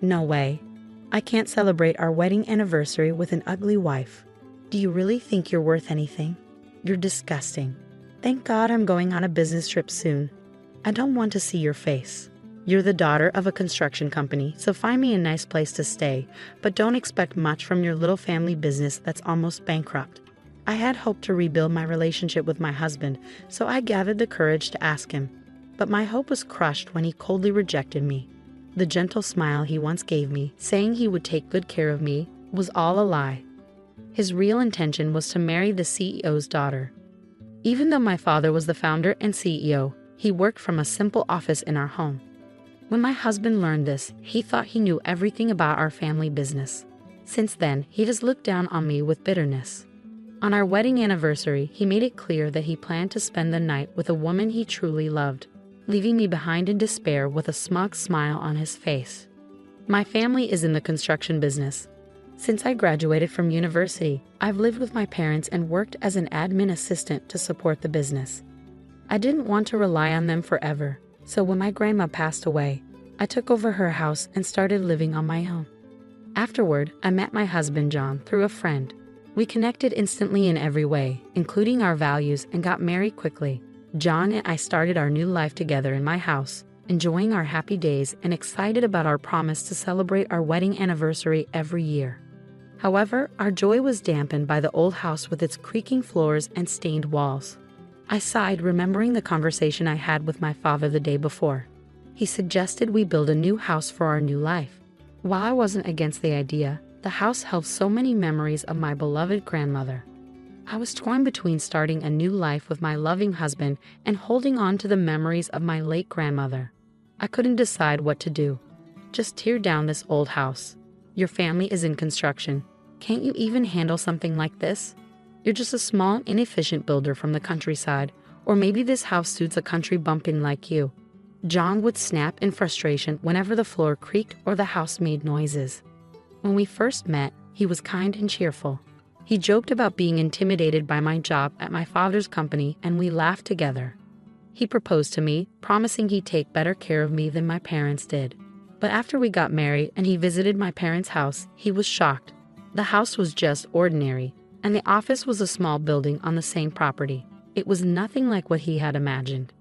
No way. I can't celebrate our wedding anniversary with an ugly wife. Do you really think you're worth anything? You're disgusting. Thank God I'm going on a business trip soon. I don't want to see your face. You're the daughter of a construction company, so find me a nice place to stay, but don't expect much from your little family business that's almost bankrupt. I had hoped to rebuild my relationship with my husband, so I gathered the courage to ask him. But my hope was crushed when he coldly rejected me. The gentle smile he once gave me, saying he would take good care of me, was all a lie. His real intention was to marry the CEO's daughter. Even though my father was the founder and CEO, he worked from a simple office in our home. When my husband learned this, he thought he knew everything about our family business. Since then, he has looked down on me with bitterness. On our wedding anniversary, he made it clear that he planned to spend the night with a woman he truly loved, leaving me behind in despair with a smug smile on his face. My family is in the construction business. Since I graduated from university, I've lived with my parents and worked as an admin assistant to support the business. I didn't want to rely on them forever, so when my grandma passed away, I took over her house and started living on my own. Afterward, I met my husband John through a friend. We connected instantly in every way, including our values, and got married quickly. John and I started our new life together in my house, enjoying our happy days and excited about our promise to celebrate our wedding anniversary every year. However, our joy was dampened by the old house with its creaking floors and stained walls. I sighed, remembering the conversation I had with my father the day before. He suggested we build a new house for our new life. While I wasn't against the idea, the house held so many memories of my beloved grandmother. I was torn between starting a new life with my loving husband and holding on to the memories of my late grandmother. I couldn't decide what to do. Just tear down this old house. Your family is in construction. Can't you even handle something like this? You're just a small, inefficient builder from the countryside, or maybe this house suits a country bumpkin like you. John would snap in frustration whenever the floor creaked or the house made noises. When we first met, he was kind and cheerful. He joked about being intimidated by my job at my father's company, and we laughed together. He proposed to me, promising he'd take better care of me than my parents did. But after we got married and he visited my parents' house, he was shocked. The house was just ordinary, and the office was a small building on the same property. It was nothing like what he had imagined.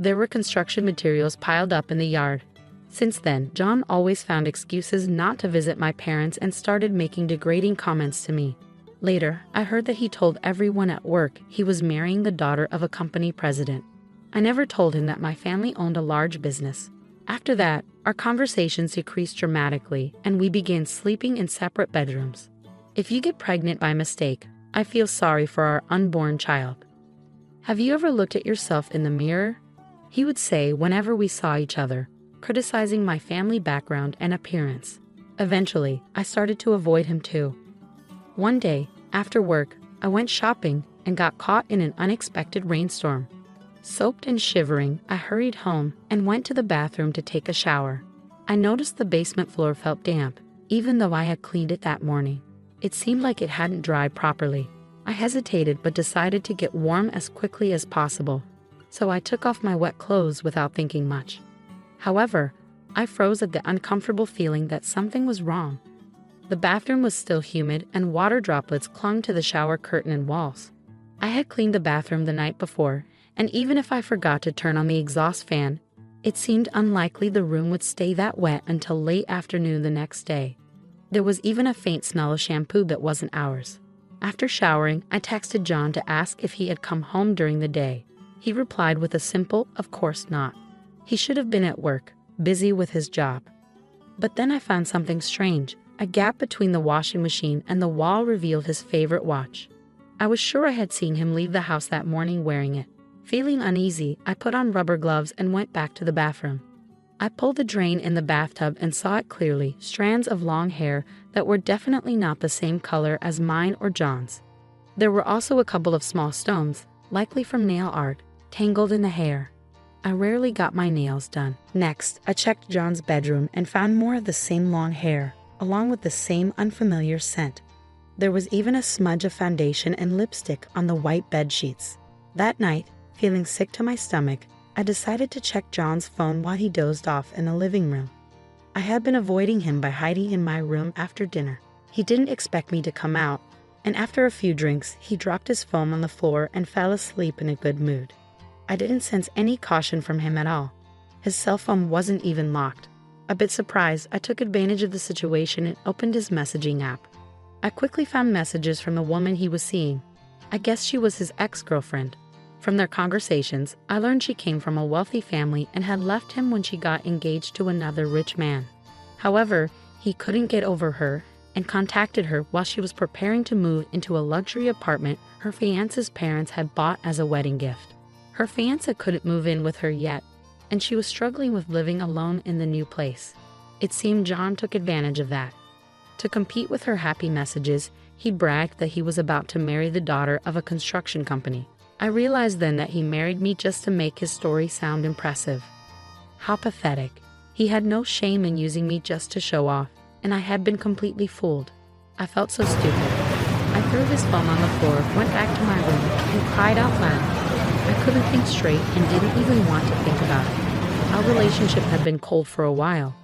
There were construction materials piled up in the yard. Since then, John always found excuses not to visit my parents and started making degrading comments to me. Later, I heard that he told everyone at work he was marrying the daughter of a company president. I never told him that my family owned a large business. After that, our conversations decreased dramatically, and we began sleeping in separate bedrooms. If you get pregnant by mistake, I feel sorry for our unborn child. Have you ever looked at yourself in the mirror? He would say whenever we saw each other, criticizing my family background and appearance. Eventually, I started to avoid him too. One day, after work, I went shopping and got caught in an unexpected rainstorm. Soaked and shivering, I hurried home and went to the bathroom to take a shower. I noticed the basement floor felt damp, even though I had cleaned it that morning. It seemed like it hadn't dried properly. I hesitated but decided to get warm as quickly as possible, so I took off my wet clothes without thinking much. However, I froze at the uncomfortable feeling that something was wrong. The bathroom was still humid and water droplets clung to the shower curtain and walls. I had cleaned the bathroom the night before, and even if I forgot to turn on the exhaust fan, it seemed unlikely the room would stay that wet until late afternoon the next day. There was even a faint smell of shampoo that wasn't ours. After showering, I texted John to ask if he had come home during the day. He replied with a simple, "Of course not." He should have been at work, busy with his job. But then I found something strange. A gap between the washing machine and the wall revealed his favorite watch. I was sure I had seen him leave the house that morning wearing it. Feeling uneasy, I put on rubber gloves and went back to the bathroom. I pulled the drain in the bathtub and saw it clearly, strands of long hair that were definitely not the same color as mine or John's. There were also a couple of small stones, likely from nail art, tangled in the hair. I rarely got my nails done. Next, I checked John's bedroom and found more of the same long hair, along with the same unfamiliar scent. There was even a smudge of foundation and lipstick on the white bed sheets. That night, feeling sick to my stomach, I decided to check John's phone while he dozed off in the living room. I had been avoiding him by hiding in my room after dinner. He didn't expect me to come out, and after a few drinks, he dropped his phone on the floor and fell asleep in a good mood. I didn't sense any caution from him at all. His cell phone wasn't even locked. A bit surprised, I took advantage of the situation and opened his messaging app. I quickly found messages from the woman he was seeing. I guessed she was his ex-girlfriend. From their conversations, I learned she came from a wealthy family and had left him when she got engaged to another rich man. However, he couldn't get over her and contacted her while she was preparing to move into a luxury apartment her fiancé's parents had bought as a wedding gift. Her fiancé couldn't move in with her yet, and she was struggling with living alone in the new place. It seemed John took advantage of that. To compete with her happy messages, he bragged that he was about to marry the daughter of a construction company. I realized then that he married me just to make his story sound impressive. How pathetic. He had no shame in using me just to show off, and I had been completely fooled. I felt so stupid. I threw his phone on the floor, went back to my room, and cried out loud. I couldn't think straight and didn't even want to think about it. Our relationship had been cold for a while,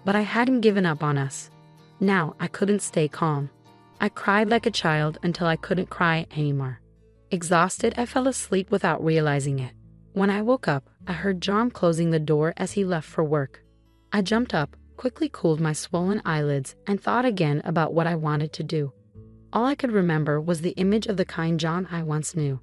but I hadn't given up on us. Now I couldn't stay calm. I cried like a child until I couldn't cry anymore. Exhausted, I fell asleep without realizing it. When I woke up, I heard John closing the door as he left for work. I jumped up, quickly cooled my swollen eyelids, and thought again about what I wanted to do. All I could remember was the image of the kind John I once knew.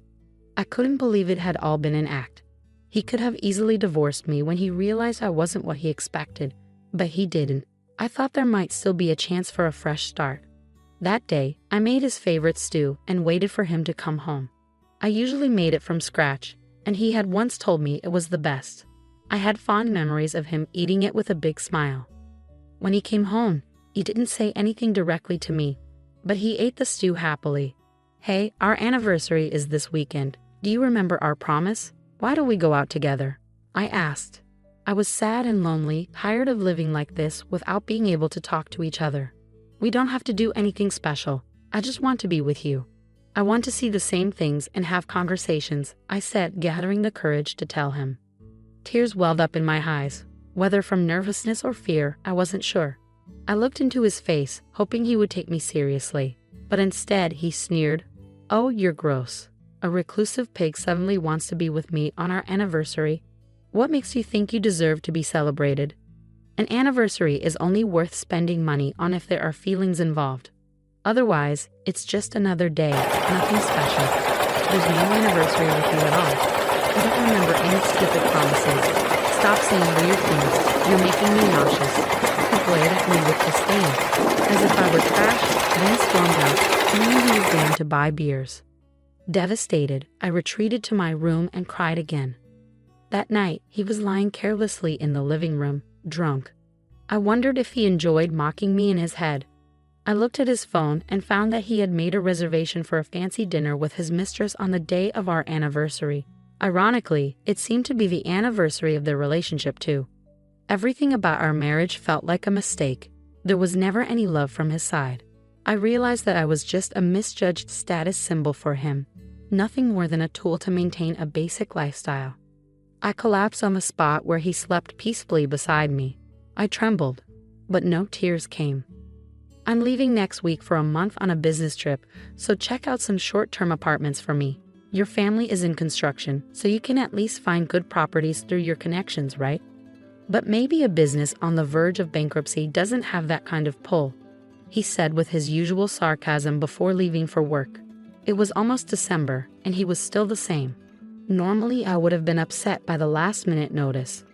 I couldn't believe it had all been an act. He could have easily divorced me when he realized I wasn't what he expected, but he didn't. I thought there might still be a chance for a fresh start. That day, I made his favorite stew and waited for him to come home. I usually made it from scratch, and he had once told me it was the best. I had fond memories of him eating it with a big smile. When he came home, he didn't say anything directly to me, but he ate the stew happily. "Hey, our anniversary is this weekend. Do you remember our promise? Why don't we go out together?" I asked. I was sad and lonely, tired of living like this without being able to talk to each other. "We don't have to do anything special. I just want to be with you. I want to see the same things and have conversations," I said, gathering the courage to tell him. Tears welled up in my eyes. Whether from nervousness or fear, I wasn't sure. I looked into his face, hoping he would take me seriously. But instead, he sneered, "Oh, you're gross. A reclusive pig suddenly wants to be with me on our anniversary. What makes you think you deserve to be celebrated? An anniversary is only worth spending money on if there are feelings involved. Otherwise, it's just another day, nothing special. There's no anniversary with you at all. I don't remember any stupid promises. Stop saying weird things. You're making me nauseous." He glared at me with disdain, as if I were trash, then stormed out, claiming he was going to buy beers. Devastated, I retreated to my room and cried again. That night, he was lying carelessly in the living room, drunk. I wondered if he enjoyed mocking me in his head. I looked at his phone and found that he had made a reservation for a fancy dinner with his mistress on the day of our anniversary. Ironically, it seemed to be the anniversary of their relationship too. Everything about our marriage felt like a mistake. There was never any love from his side. I realized that I was just a misjudged status symbol for him, nothing more than a tool to maintain a basic lifestyle. I collapsed on the spot where he slept peacefully beside me. I trembled, but no tears came. "I'm leaving next week for a month on a business trip, so check out some short-term apartments for me. Your family is in construction, so you can at least find good properties through your connections, right? But maybe a business on the verge of bankruptcy doesn't have that kind of pull," he said with his usual sarcasm before leaving for work. It was almost December, and he was still the same. Normally, I would have been upset by the last-minute notice,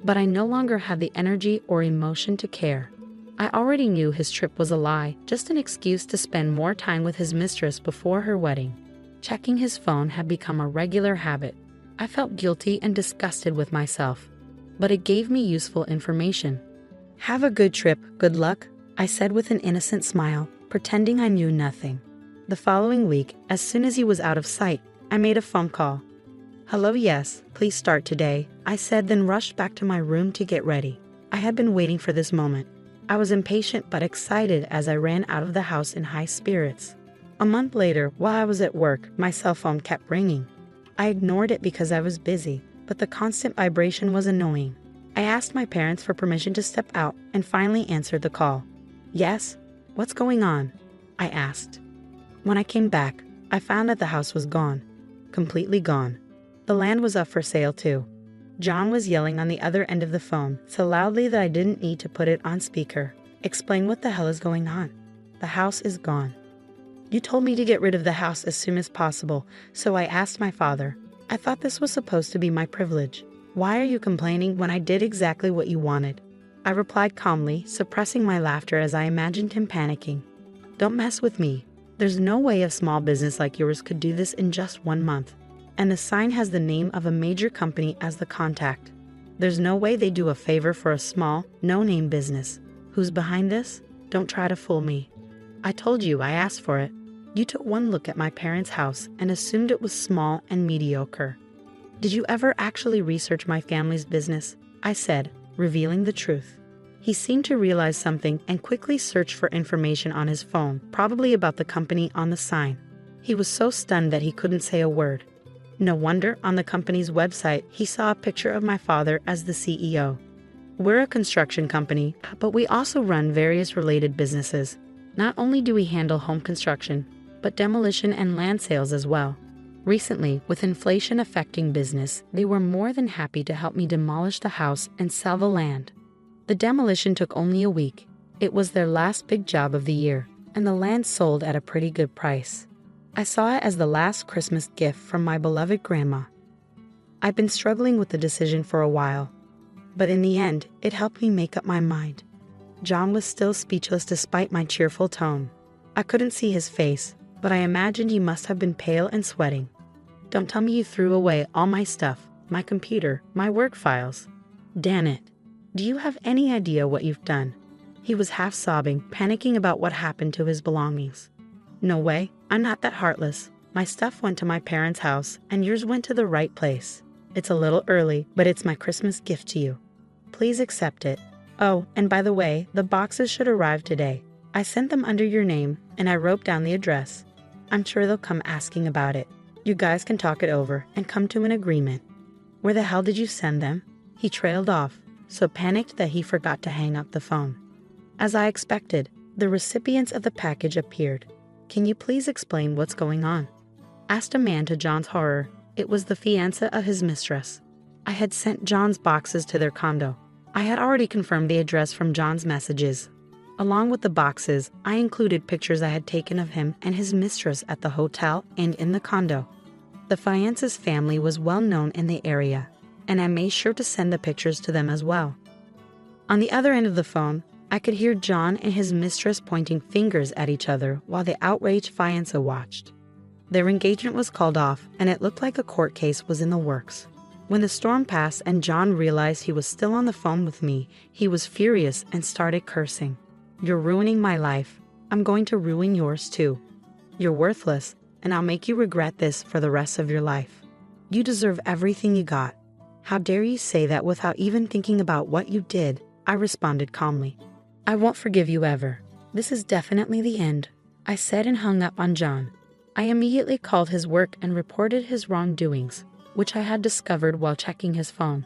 but I no longer had the energy or emotion to care. I already knew his trip was a lie, just an excuse to spend more time with his mistress before her wedding. Checking his phone had become a regular habit. I felt guilty and disgusted with myself, but it gave me useful information. "Have a good trip, good luck," I said with an innocent smile, pretending I knew nothing. The following week, as soon as he was out of sight, I made a phone call. "Hello, yes, please start today," I said, then rushed back to my room to get ready. I had been waiting for this moment. I was impatient but excited as I ran out of the house in high spirits. A month later, while I was at work, my cell phone kept ringing. I ignored it because I was busy, but the constant vibration was annoying. I asked my parents for permission to step out and finally answered the call. Yes? What's going on? I asked. When I came back, I found that the house was gone. Completely gone. The land was up for sale too. John was yelling on the other end of the phone so loudly that I didn't need to put it on speaker. Explain what the hell is going on. The house is gone. You told me to get rid of the house as soon as possible, so I asked my father. I thought this was supposed to be my privilege. Why are you complaining when I did exactly what you wanted? I replied calmly, suppressing my laughter as I imagined him panicking. Don't mess with me. There's no way a small business like yours could do this in just 1 month. And the sign has the name of a major company as the contact. There's no way they do a favor for a small, no-name business. Who's behind this? Don't try to fool me. I told you I asked for it. You took one look at my parents' house and assumed it was small and mediocre. Did you ever actually research my family's business? I said, revealing the truth. He seemed to realize something and quickly searched for information on his phone, probably about the company on the sign. He was so stunned that he couldn't say a word. No wonder on the company's website he saw a picture of my father as the CEO. We're a construction company, but we also run various related businesses. Not only do we handle home construction, but demolition and land sales as well. Recently, with inflation affecting business, they were more than happy to help me demolish the house and sell the land. The demolition took only a week. It was their last big job of the year, and the land sold at a pretty good price. I saw it as the last Christmas gift from my beloved grandma. I've been struggling with the decision for a while, but in the end, it helped me make up my mind. John was still speechless despite my cheerful tone. I couldn't see his face, but I imagined he must have been pale and sweating. Don't tell me you threw away all my stuff, my computer, my work files. Damn it. Do you have any idea what you've done? He was half sobbing, panicking about what happened to his belongings. No way, I'm not that heartless. My stuff went to my parents' house, and yours went to the right place. It's a little early, but it's my Christmas gift to you. Please accept it. Oh, and by the way, the boxes should arrive today. I sent them under your name, and I wrote down the address. I'm sure they'll come asking about it. You guys can talk it over and come to an agreement. Where the hell did you send them? He trailed off, so panicked that he forgot to hang up the phone. As I expected, the recipients of the package appeared. Can you please explain what's going on? Asked a man to John's horror. It was the fiancé of his mistress. I had sent John's boxes to their condo. I had already confirmed the address from John's messages. Along with the boxes, I included pictures I had taken of him and his mistress at the hotel and in the condo. The fiancé's family was well known in the area, and I made sure to send the pictures to them as well. On the other end of the phone, I could hear John and his mistress pointing fingers at each other while the outraged fiancé watched. Their engagement was called off, and it looked like a court case was in the works. When the storm passed and John realized he was still on the phone with me, he was furious and started cursing. You're ruining my life. I'm going to ruin yours too. You're worthless, and I'll make you regret this for the rest of your life. You deserve everything you got. How dare you say that without even thinking about what you did? I responded calmly. I won't forgive you ever. This is definitely the end, I said and hung up on John. I immediately called his work and reported his wrongdoings, which I had discovered while checking his phone.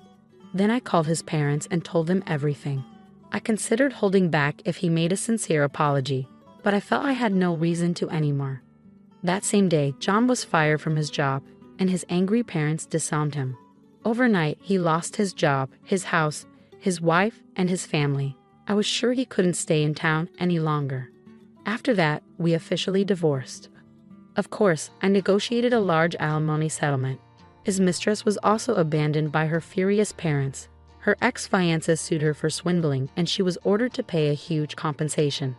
Then I called his parents and told them everything. I considered holding back if he made a sincere apology, but I felt I had no reason to anymore. That same day, John was fired from his job, and his angry parents disowned him. Overnight, he lost his job, his house, his wife, and his family. I was sure he couldn't stay in town any longer. After that, we officially divorced. Of course, I negotiated a large alimony settlement. His mistress was also abandoned by her furious parents. Her ex-fiancé sued her for swindling, and she was ordered to pay a huge compensation.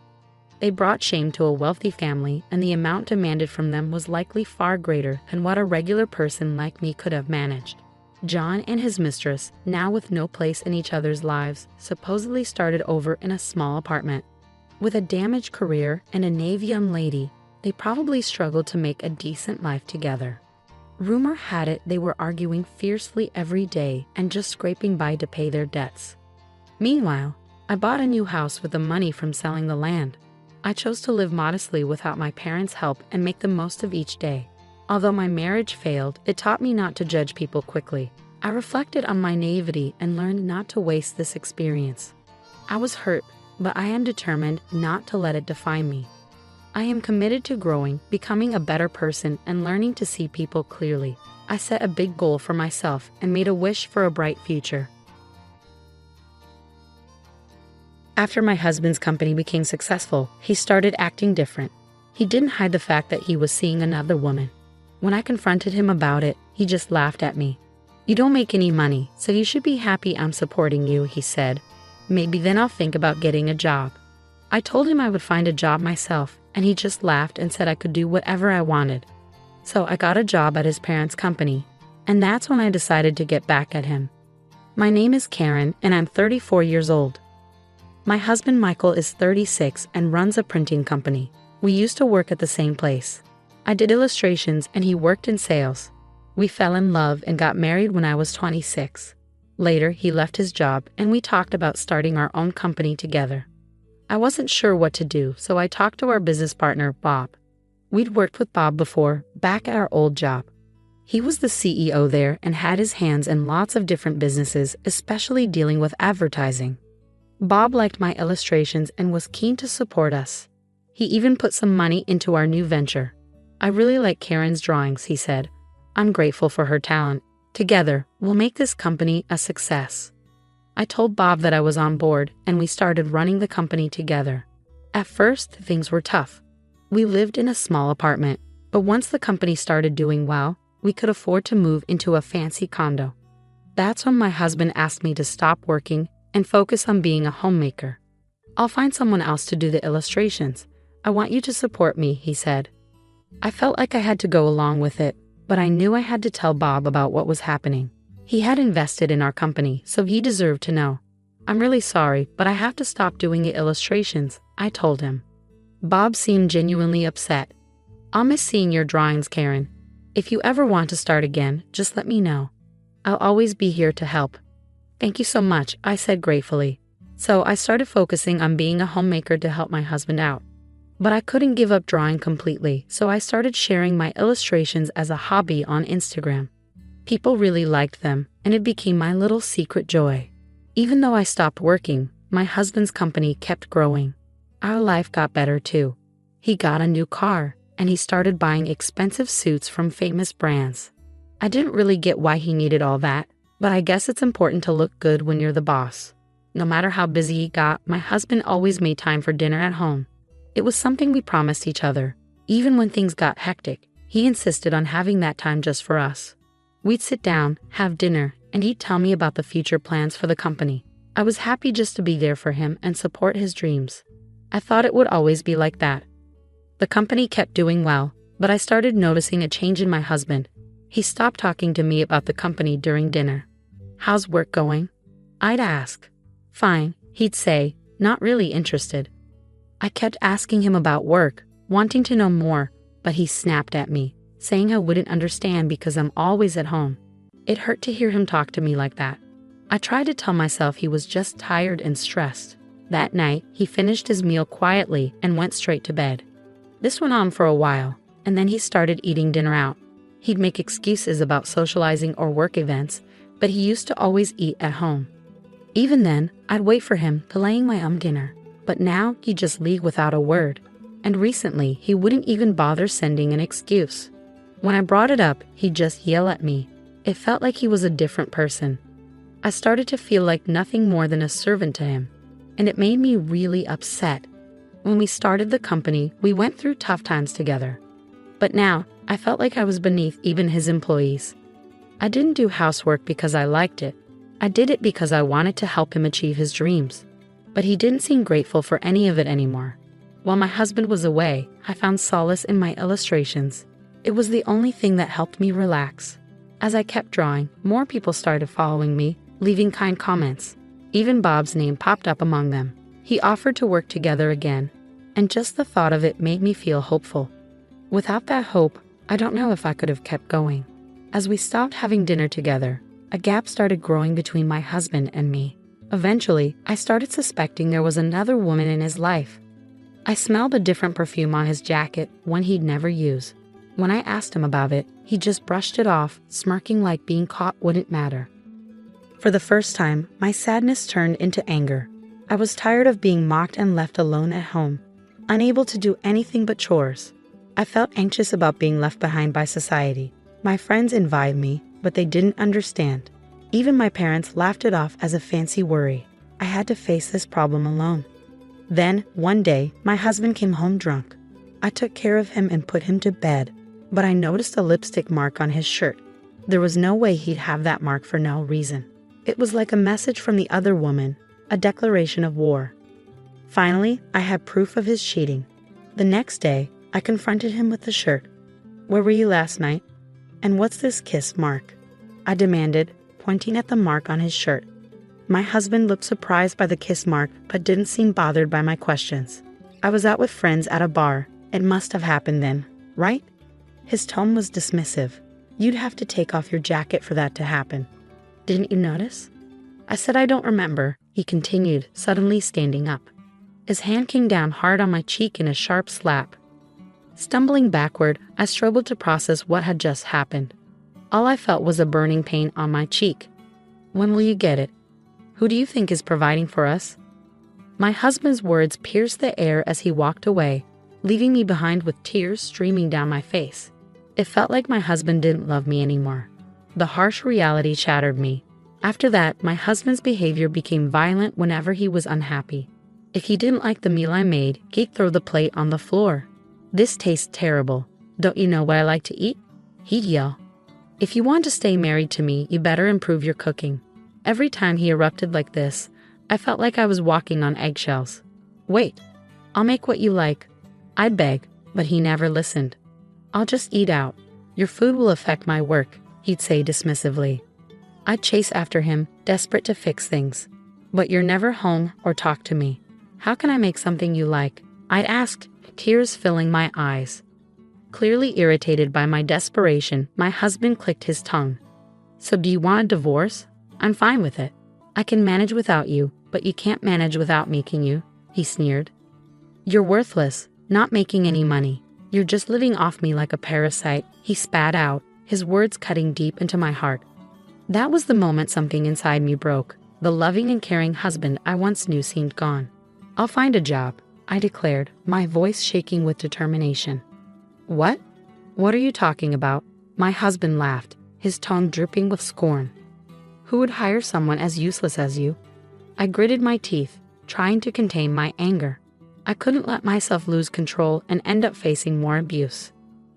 They brought shame to a wealthy family, and the amount demanded from them was likely far greater than what a regular person like me could have managed. John and his mistress, now with no place in each other's lives, supposedly started over in a small apartment. With a damaged career and a naive young lady, they probably struggled to make a decent life together. Rumor had it they were arguing fiercely every day and just scraping by to pay their debts. Meanwhile, I bought a new house with the money from selling the land. I chose to live modestly without my parents' help and make the most of each day. Although my marriage failed, it taught me not to judge people quickly. I reflected on my naivety and learned not to waste this experience. I was hurt, but I am determined not to let it define me. I am committed to growing, becoming a better person, and learning to see people clearly. I set a big goal for myself and made a wish for a bright future. After my husband's company became successful, he started acting different. He didn't hide the fact that he was seeing another woman. When I confronted him about it, he just laughed at me. "You don't make any money, so you should be happy I'm supporting you," he said. "Maybe then I'll think about getting a job." I told him I would find a job myself, and he just laughed and said I could do whatever I wanted. So I got a job at his parents' company, and that's when I decided to get back at him. My name is Karen, and I'm 34 years old. My husband Michael is 36 and runs a printing company. We used to work at the same place. I did illustrations and he worked in sales. We fell in love and got married when I was 26. Later, he left his job and we talked about starting our own company together. I wasn't sure what to do, so I talked to our business partner, Bob. We'd worked with Bob before, back at our old job. He was the CEO there and had his hands in lots of different businesses, especially dealing with advertising. Bob liked my illustrations and was keen to support us. He even put some money into our new venture. "I really like Karen's drawings," he said. "I'm grateful for her talent. Together, we'll make this company a success." I told Bob that I was on board, and we started running the company together. At first, things were tough. We lived in a small apartment, but once the company started doing well, we could afford to move into a fancy condo. That's when my husband asked me to stop working and focus on being a homemaker. "I'll find someone else to do the illustrations. I want you to support me," he said. I felt like I had to go along with it, but I knew I had to tell Bob about what was happening. He had invested in our company, so he deserved to know. "I'm really sorry, but I have to stop doing the illustrations," I told him. Bob seemed genuinely upset. "I'll miss seeing your drawings, Karen. If you ever want to start again, just let me know. I'll always be here to help." "Thank you so much," I said gratefully. So I started focusing on being a homemaker to help my husband out. But I couldn't give up drawing completely, so I started sharing my illustrations as a hobby on Instagram. People really liked them, and it became my little secret joy. Even though I stopped working, my husband's company kept growing. Our life got better too. He got a new car, and he started buying expensive suits from famous brands. I didn't really get why he needed all that, but I guess it's important to look good when you're the boss. No matter how busy he got, my husband always made time for dinner at home. It was something we promised each other. Even when things got hectic, he insisted on having that time just for us. We'd sit down, have dinner, and he'd tell me about the future plans for the company. I was happy just to be there for him and support his dreams. I thought it would always be like that. The company kept doing well, but I started noticing a change in my husband. He stopped talking to me about the company during dinner. "How's work going?" I'd ask. "Fine," he'd say, not really interested. I kept asking him about work, wanting to know more, but he snapped at me, saying I wouldn't understand because I'm always at home. It hurt to hear him talk to me like that. I tried to tell myself he was just tired and stressed. That night, he finished his meal quietly and went straight to bed. This went on for a while, and then he started eating dinner out. He'd make excuses about socializing or work events, but he used to always eat at home. Even then, I'd wait for him delaying my dinner, but now he'd just leave without a word. And recently, he wouldn't even bother sending an excuse. When I brought it up, he'd just yell at me. It felt like he was a different person. I started to feel like nothing more than a servant to him, and it made me really upset. When we started the company, we went through tough times together. But now, I felt like I was beneath even his employees. I didn't do housework because I liked it. I did it because I wanted to help him achieve his dreams. But he didn't seem grateful for any of it anymore. While my husband was away, I found solace in my illustrations. It was the only thing that helped me relax. As I kept drawing, more people started following me, leaving kind comments. Even Bob's name popped up among them. He offered to work together again, and just the thought of it made me feel hopeful. Without that hope, I don't know if I could have kept going. As we stopped having dinner together, a gap started growing between my husband and me. Eventually, I started suspecting there was another woman in his life. I smelled a different perfume on his jacket, one he'd never use. When I asked him about it, he just brushed it off, smirking like being caught wouldn't matter. For the first time, my sadness turned into anger. I was tired of being mocked and left alone at home, unable to do anything but chores. I felt anxious about being left behind by society. My friends envied me, but they didn't understand. Even my parents laughed it off as a fancy worry. I had to face this problem alone. Then, one day, my husband came home drunk. I took care of him and put him to bed, but I noticed a lipstick mark on his shirt. There was no way he'd have that mark for no reason. It was like a message from the other woman, a declaration of war. Finally, I had proof of his cheating. The next day, I confronted him with the shirt. "Where were you last night? And what's this kiss mark?" I demanded, pointing at the mark on his shirt. My husband looked surprised by the kiss mark but didn't seem bothered by my questions. "I was out with friends at a bar. It must have happened then, right?" His tone was dismissive. "You'd have to take off your jacket for that to happen. Didn't you notice?" I said I don't remember, he continued, suddenly standing up. His hand came down hard on my cheek in a sharp slap. Stumbling backward, I struggled to process what had just happened. All I felt was a burning pain on my cheek. "When will you get it? Who do you think is providing for us?" My husband's words pierced the air as he walked away, leaving me behind with tears streaming down my face. It felt like my husband didn't love me anymore. The harsh reality shattered me. After that, my husband's behavior became violent whenever he was unhappy. If he didn't like the meal I made, he'd throw the plate on the floor. "This tastes terrible. Don't you know what I like to eat?" he'd yell. "If you want to stay married to me, you better improve your cooking." Every time he erupted like this, I felt like I was walking on eggshells. "Wait, I'll make what you like," I'd beg, but he never listened. "I'll just eat out. Your food will affect my work," he'd say dismissively. I'd chase after him, desperate to fix things. "But you're never home or talk to me. How can I make something you like?" I'd ask, tears filling my eyes. Clearly irritated by my desperation, my husband clicked his tongue. "So do you want a divorce? I'm fine with it. I can manage without you, but you can't manage without me, can you?" he sneered. "You're worthless, not making any money. You're just living off me like a parasite," he spat out, his words cutting deep into my heart. That was the moment something inside me broke. The loving and caring husband I once knew seemed gone. "I'll find a job," I declared, my voice shaking with determination. "What? What are you talking about?" My husband laughed, his tone dripping with scorn. "Who would hire someone as useless as you?" I gritted my teeth, trying to contain my anger. I couldn't let myself lose control and end up facing more abuse.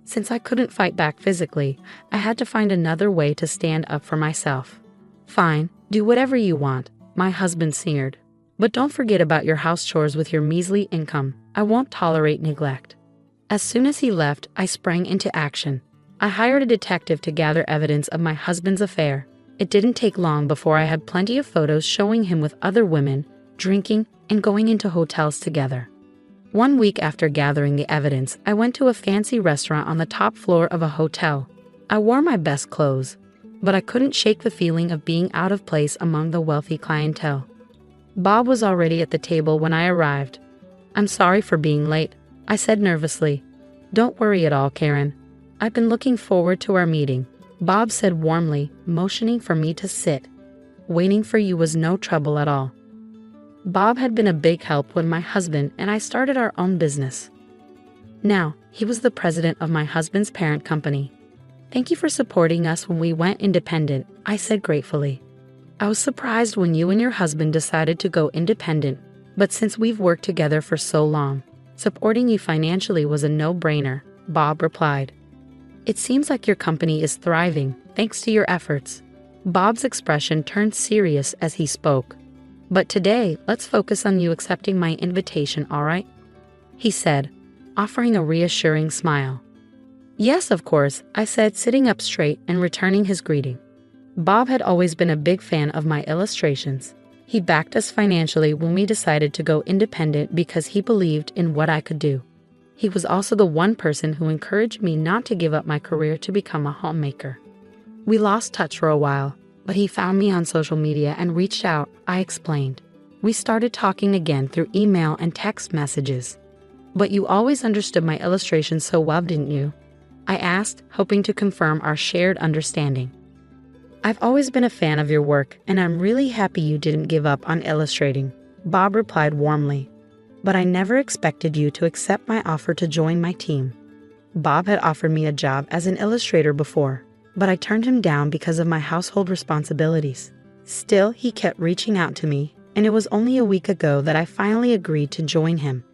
Since I couldn't fight back physically, I had to find another way to stand up for myself. "Fine, do whatever you want," my husband sneered. "But don't forget about your house chores with your measly income. I won't tolerate neglect." As soon as he left, I sprang into action. I hired a detective to gather evidence of my husband's affair. It didn't take long before I had plenty of photos showing him with other women, drinking, and going into hotels together. 1 week after gathering the evidence, I went to a fancy restaurant on the top floor of a hotel. I wore my best clothes, but I couldn't shake the feeling of being out of place among the wealthy clientele. Bob was already at the table when I arrived. "I'm sorry for being late," I said nervously. "Don't worry at all, Karen. I've been looking forward to our meeting," Bob said warmly, motioning for me to sit. "Waiting for you was no trouble at all." Bob had been a big help when my husband and I started our own business. Now, he was the president of my husband's parent company. "Thank you for supporting us when we went independent," I said gratefully. "I was surprised when you and your husband decided to go independent, but since we've worked together for so long, supporting you financially was a no-brainer," Bob replied. "It seems like your company is thriving, thanks to your efforts." Bob's expression turned serious as he spoke. "But today, let's focus on you accepting my invitation, all right?" he said, offering a reassuring smile. "Yes, of course," I said, sitting up straight and returning his greeting. Bob had always been a big fan of my illustrations. He backed us financially when we decided to go independent because he believed in what I could do. He was also the one person who encouraged me not to give up my career to become a homemaker. We lost touch for a while, but he found me on social media and reached out, I explained. We started talking again through email and text messages. "But you always understood my illustrations so well, didn't you?" I asked, hoping to confirm our shared understanding. I've always been a fan of your work, and I'm really happy you didn't give up on illustrating, Bob replied warmly. But I never expected you to accept my offer to join my team. Bob had offered me a job as an illustrator before, but I turned him down because of my household responsibilities. Still, he kept reaching out to me, and it was only a week ago that I finally agreed to join him.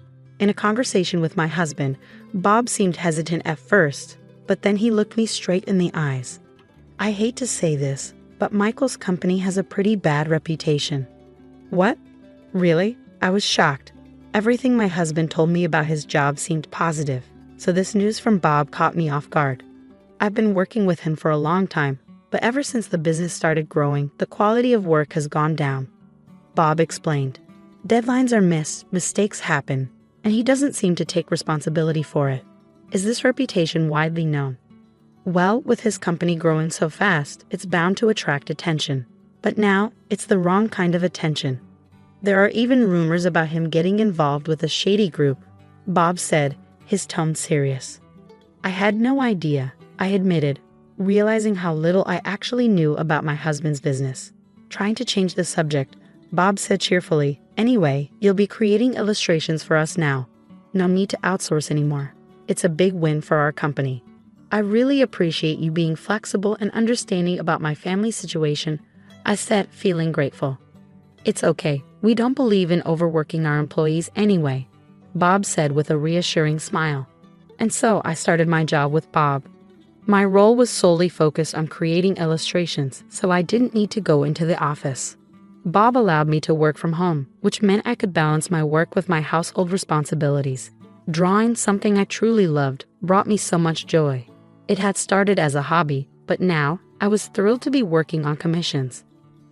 In a conversation with my husband, Bob seemed hesitant at first, but then he looked me straight in the eyes. I hate to say this, but Michael's company has a pretty bad reputation. What? Really? I was shocked. Everything my husband told me about his job seemed positive, so this news from Bob caught me off guard. I've been working with him for a long time, but ever since the business started growing, the quality of work has gone down. Bob explained. Deadlines are missed, mistakes happen, and he doesn't seem to take responsibility for it. Is this reputation widely known? Well, with his company growing so fast, it's bound to attract attention. But now, it's the wrong kind of attention. There are even rumors about him getting involved with a shady group, Bob said, his tone serious. I had no idea, I admitted, realizing how little I actually knew about my husband's business. Trying to change the subject, Bob said cheerfully, Anyway, you'll be creating illustrations for us now. No need to outsource anymore. It's a big win for our company. I really appreciate you being flexible and understanding about my family situation, I said, feeling grateful. It's okay, we don't believe in overworking our employees anyway, Bob said with a reassuring smile. And so I started my job with Bob. My role was solely focused on creating illustrations, so I didn't need to go into the office. Bob allowed me to work from home, which meant I could balance my work with my household responsibilities. Drawing, something I truly loved, brought me so much joy. It had started as a hobby, but now I was thrilled to be working on commissions.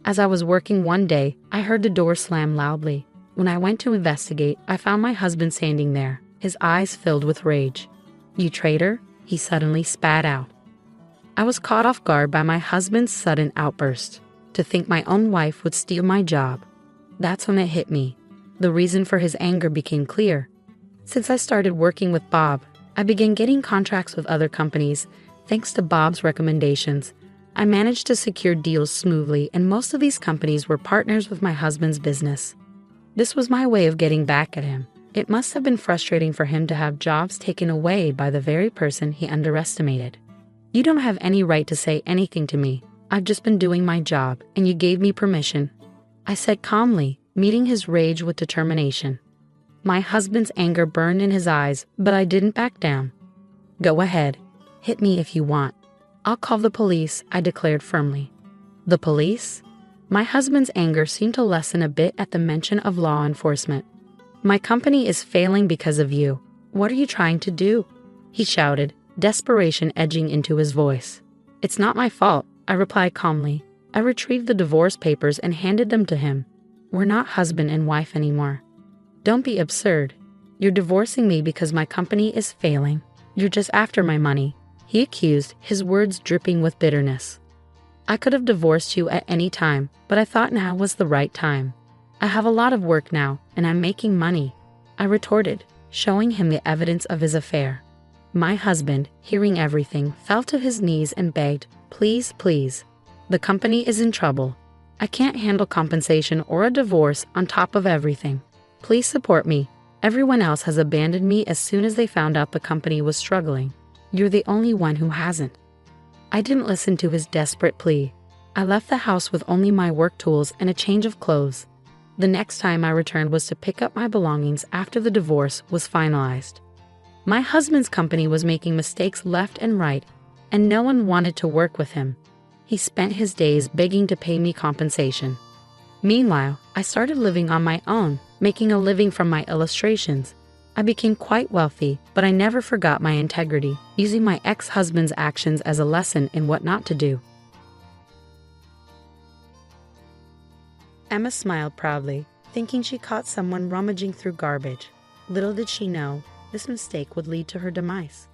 As I was working one day, I heard the door slam loudly. When I went to investigate, I found my husband standing there, his eyes filled with rage. You traitor, he suddenly spat out. I was caught off guard by my husband's sudden outburst. To think my own wife would steal my job. That's when it hit me. The reason for his anger became clear. Since I started working with Bob, I began getting contracts with other companies. Thanks to Bob's recommendations, I managed to secure deals smoothly, and most of these companies were partners with my husband's business. This was my way of getting back at him. It must have been frustrating for him to have jobs taken away by the very person he underestimated. You don't have any right to say anything to me. I've just been doing my job, and you gave me permission, I said calmly, meeting his rage with determination. My husband's anger burned in his eyes, but I didn't back down. Go ahead. Hit me if you want. I'll call the police, I declared firmly. The police? My husband's anger seemed to lessen a bit at the mention of law enforcement. My company is failing because of you. What are you trying to do? He shouted, desperation edging into his voice. It's not my fault, I replied calmly. I retrieved the divorce papers and handed them to him. We're not husband and wife anymore. Don't be absurd. You're divorcing me because my company is failing. You're just after my money, he accused, his words dripping with bitterness. I could have divorced you at any time, but I thought now was the right time. I have a lot of work now, and I'm making money, I retorted, showing him the evidence of his affair. My husband, hearing everything, fell to his knees and begged, Please, please. The company is in trouble. I can't handle compensation or a divorce on top of everything. Please support me. Everyone else has abandoned me as soon as they found out the company was struggling. You're the only one who hasn't. I didn't listen to his desperate plea. I left the house with only my work tools and a change of clothes. The next time I returned was to pick up my belongings after the divorce was finalized. My husband's company was making mistakes left and right, and no one wanted to work with him. He spent his days begging to pay me compensation. Meanwhile, I started living on my own, making a living from my illustrations. I became quite wealthy, but I never forgot my integrity, using my ex-husband's actions as a lesson in what not to do. Emma smiled proudly, thinking she caught someone rummaging through garbage. Little did she know, this mistake would lead to her demise.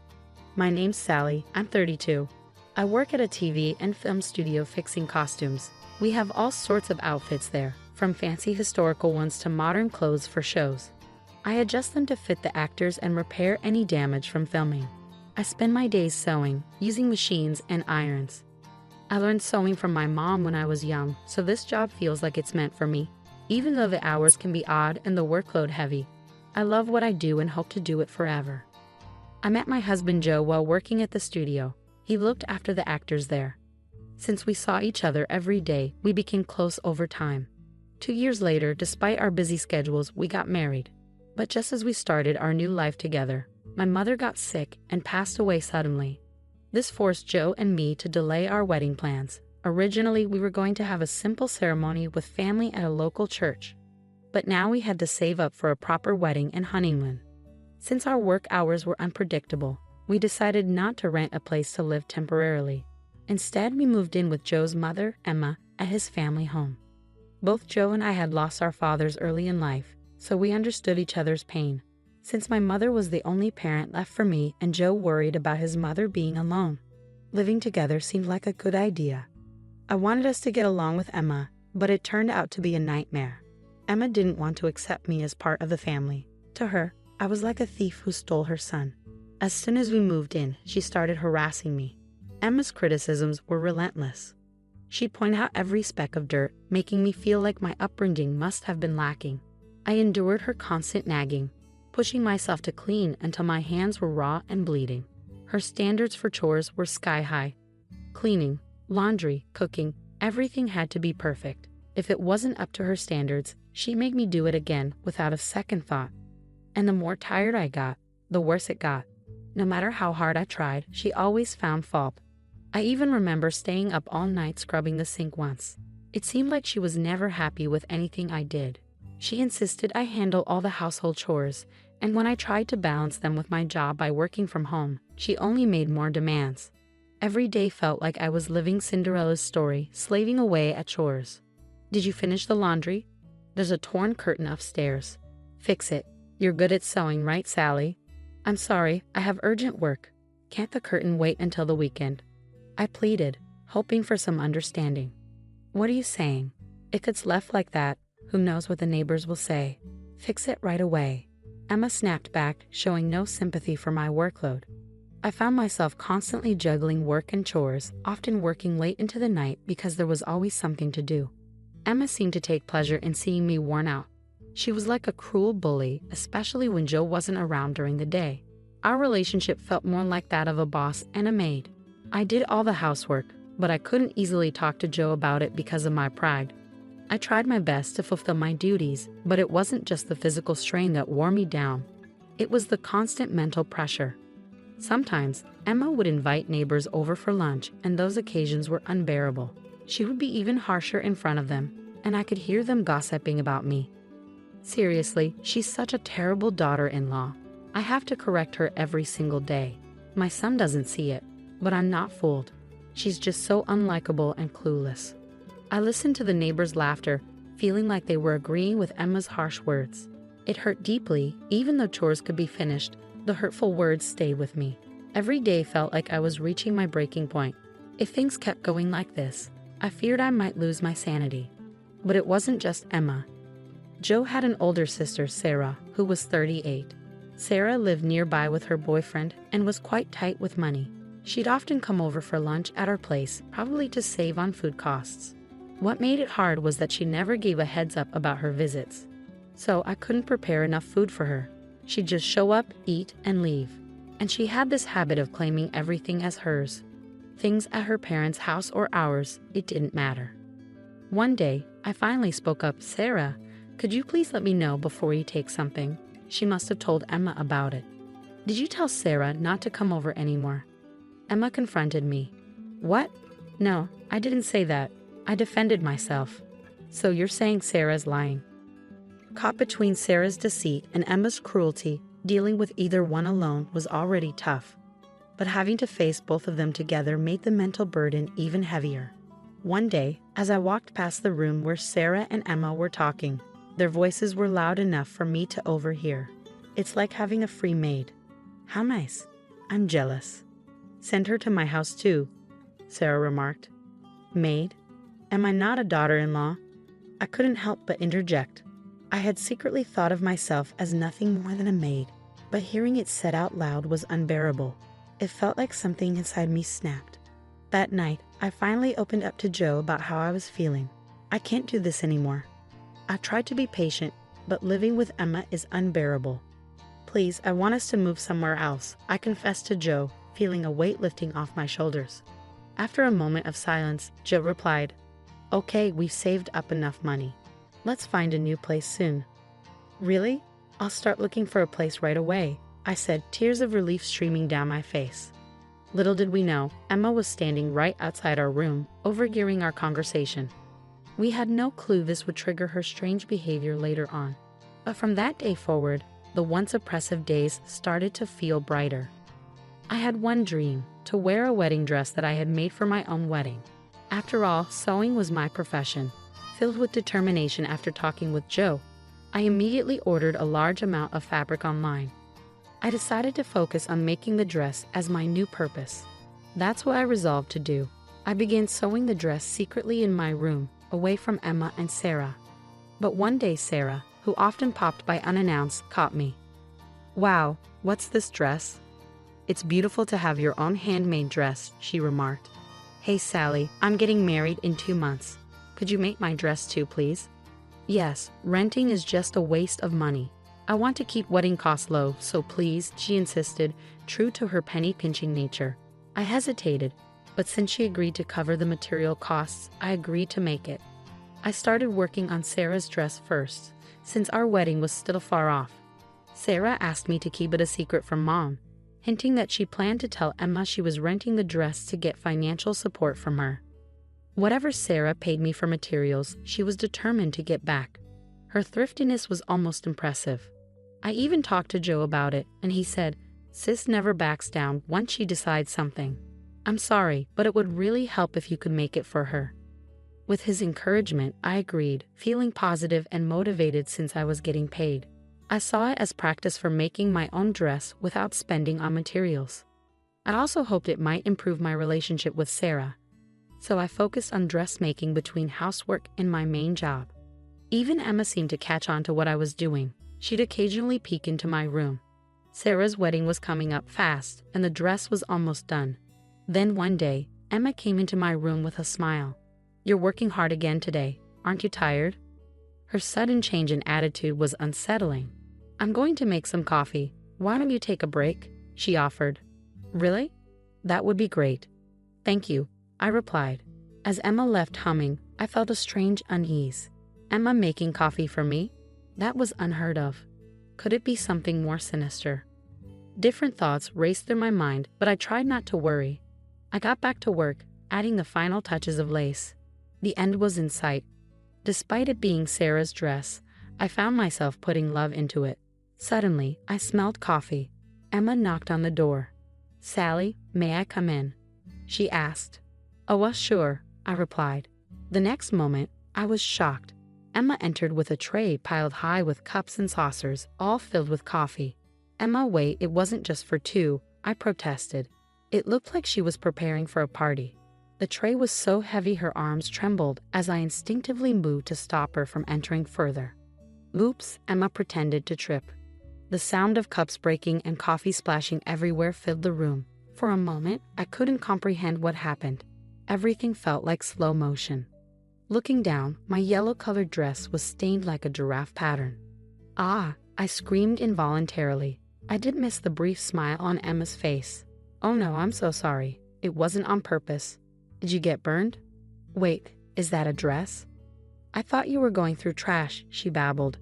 My name's Sally, I'm 32. I work at a TV and film studio fixing costumes. We have all sorts of outfits there, from fancy historical ones to modern clothes for shows. I adjust them to fit the actors and repair any damage from filming. I spend my days sewing, using machines and irons. I learned sewing from my mom when I was young, so this job feels like it's meant for me. Even though the hours can be odd and the workload heavy, I love what I do and hope to do it forever. I met my husband Joe while working at the studio. He looked after the actors there. Since we saw each other every day, we became close over time. 2 years later, despite our busy schedules, we got married. But just as we started our new life together, my mother got sick and passed away suddenly. This forced Joe and me to delay our wedding plans. Originally, we were going to have a simple ceremony with family at a local church. But now we had to save up for a proper wedding and honeymoon. Since our work hours were unpredictable, we decided not to rent a place to live temporarily. Instead, we moved in with Joe's mother, Emma, at his family home. Both Joe and I had lost our fathers early in life, so we understood each other's pain. Since my mother was the only parent left for me and Joe worried about his mother being alone, living together seemed like a good idea. I wanted us to get along with Emma, but it turned out to be a nightmare. Emma didn't want to accept me as part of the family. To her, I was like a thief who stole her son. As soon as we moved in, she started harassing me. Emma's criticisms were relentless. She'd point out every speck of dirt, making me feel like my upbringing must have been lacking. I endured her constant nagging, pushing myself to clean until my hands were raw and bleeding. Her standards for chores were sky high. Cleaning, laundry, cooking, everything had to be perfect. If it wasn't up to her standards, she made me do it again without a second thought. And the more tired I got, the worse it got. No matter how hard I tried, she always found fault. I even remember staying up all night scrubbing the sink once. It seemed like she was never happy with anything I did. She insisted I handle all the household chores, and when I tried to balance them with my job by working from home, she only made more demands. Every day felt like I was living Cinderella's story, slaving away at chores. Did you finish the laundry? There's a torn curtain upstairs. Fix it. You're good at sewing, right, Sally? I'm sorry, I have urgent work. Can't the curtain wait until the weekend? I pleaded, hoping for some understanding. What are you saying? If it's left like that, who knows what the neighbors will say? Fix it right away. Emma snapped back, showing no sympathy for my workload. I found myself constantly juggling work and chores, often working late into the night because there was always something to do. Emma seemed to take pleasure in seeing me worn out. She was like a cruel bully, especially when Joe wasn't around during the day. Our relationship felt more like that of a boss and a maid. I did all the housework, but I couldn't easily talk to Joe about it because of my pride. I tried my best to fulfill my duties, but it wasn't just the physical strain that wore me down. It was the constant mental pressure. Sometimes, Emma would invite neighbors over for lunch, and those occasions were unbearable. She would be even harsher in front of them, and I could hear them gossiping about me. Seriously, she's such a terrible daughter-in-law. I have to correct her every single day. My son doesn't see it, but I'm not fooled. She's just so unlikable and clueless. I listened to the neighbors' laughter, feeling like they were agreeing with Emma's harsh words. It hurt deeply. Even though chores could be finished, the hurtful words stayed with me. Every day felt like I was reaching my breaking point. If things kept going like this, I feared I might lose my sanity. But it wasn't just Emma. Joe had an older sister, Sarah, who was 38. Sarah lived nearby with her boyfriend and was quite tight with money. She'd often come over for lunch at our place, probably to save on food costs. What made it hard was that she never gave a heads up about her visits. So I couldn't prepare enough food for her. She'd just show up, eat, and leave. And she had this habit of claiming everything as hers. Things at her parents' house or ours, it didn't matter. One day, I finally spoke up, "Sarah, could you please let me know before you take something?" She must have told Emma about it. "Did you tell Sarah not to come over anymore?" Emma confronted me. "What? No, I didn't say that." I defended myself. "So you're saying Sarah's lying?" Caught between Sarah's deceit and Emma's cruelty, dealing with either one alone was already tough. But having to face both of them together made the mental burden even heavier. One day, as I walked past the room where Sarah and Emma were talking, their voices were loud enough for me to overhear. "It's like having a free maid." "How nice." "I'm jealous." "Send her to my house too," Sarah remarked. "Maid? Am I not a daughter-in-law?" I couldn't help but interject. I had secretly thought of myself as nothing more than a maid, but hearing it said out loud was unbearable. It felt like something inside me snapped. That night, I finally opened up to Joe about how I was feeling. I can't do this anymore. I tried to be patient, but living with Emma is unbearable. Please, I want us to move somewhere else, I confessed to Joe, feeling a weight lifting off my shoulders. After a moment of silence, Joe replied, "Okay, we've saved up enough money. Let's find a new place soon." "Really? I'll start looking for a place right away," I said, tears of relief streaming down my face. Little did we know, Emma was standing right outside our room, overhearing our conversation. We had no clue this would trigger her strange behavior later on. But from that day forward, the once oppressive days started to feel brighter. I had one dream, to wear a wedding dress that I had made for my own wedding. After all, sewing was my profession. Filled with determination after talking with Joe, I immediately ordered a large amount of fabric online. I decided to focus on making the dress as my new purpose. That's what I resolved to do. I began sewing the dress secretly in my room, away from Emma and Sarah. But one day Sarah, who often popped by unannounced, caught me. "Wow, what's this dress? It's beautiful to have your own handmade dress," she remarked. "Hey Sally, I'm getting married in 2 months. Could you make my dress too, please?" "Yes, renting is just a waste of money. I want to keep wedding costs low, so please," she insisted, true to her penny-pinching nature. I hesitated, but since she agreed to cover the material costs, I agreed to make it. I started working on Sarah's dress first, since our wedding was still far off. Sarah asked me to keep it a secret from Mom, hinting that she planned to tell Emma she was renting the dress to get financial support from her. Whatever Sarah paid me for materials, she was determined to get back. Her thriftiness was almost impressive. I even talked to Joe about it, and he said, "Sis never backs down once she decides something. I'm sorry, but it would really help if you could make it for her." With his encouragement, I agreed, feeling positive and motivated since I was getting paid. I saw it as practice for making my own dress without spending on materials. I also hoped it might improve my relationship with Sarah, so I focused on dressmaking between housework and my main job. Even Emma seemed to catch on to what I was doing. She'd occasionally peek into my room. Sarah's wedding was coming up fast, and the dress was almost done. Then one day, Emma came into my room with a smile. "You're working hard again today, aren't you tired?" Her sudden change in attitude was unsettling. "I'm going to make some coffee. Why don't you take a break?" she offered. "Really? That would be great. Thank you," I replied. As Emma left humming, I felt a strange unease. Emma making coffee for me? That was unheard of. Could it be something more sinister? Different thoughts raced through my mind, but I tried not to worry. I got back to work, adding the final touches of lace. The end was in sight. Despite it being Sarah's dress, I found myself putting love into it. Suddenly, I smelled coffee. Emma knocked on the door. "Sally, may I come in?" she asked. "Oh, well, sure," I replied. The next moment, I was shocked. Emma entered with a tray piled high with cups and saucers, all filled with coffee. "Emma, wait, it wasn't just for two," I protested. It looked like she was preparing for a party. The tray was so heavy her arms trembled as I instinctively moved to stop her from entering further. "Oops," Emma pretended to trip. The sound of cups breaking and coffee splashing everywhere filled the room. For a moment, I couldn't comprehend what happened. Everything felt like slow motion. Looking down, my yellow-colored dress was stained like a giraffe pattern. "Ah!" I screamed involuntarily. I did miss the brief smile on Emma's face. "Oh no, I'm so sorry. It wasn't on purpose. Did you get burned?" "Wait, is that a dress?" "I thought you were going through trash," she babbled.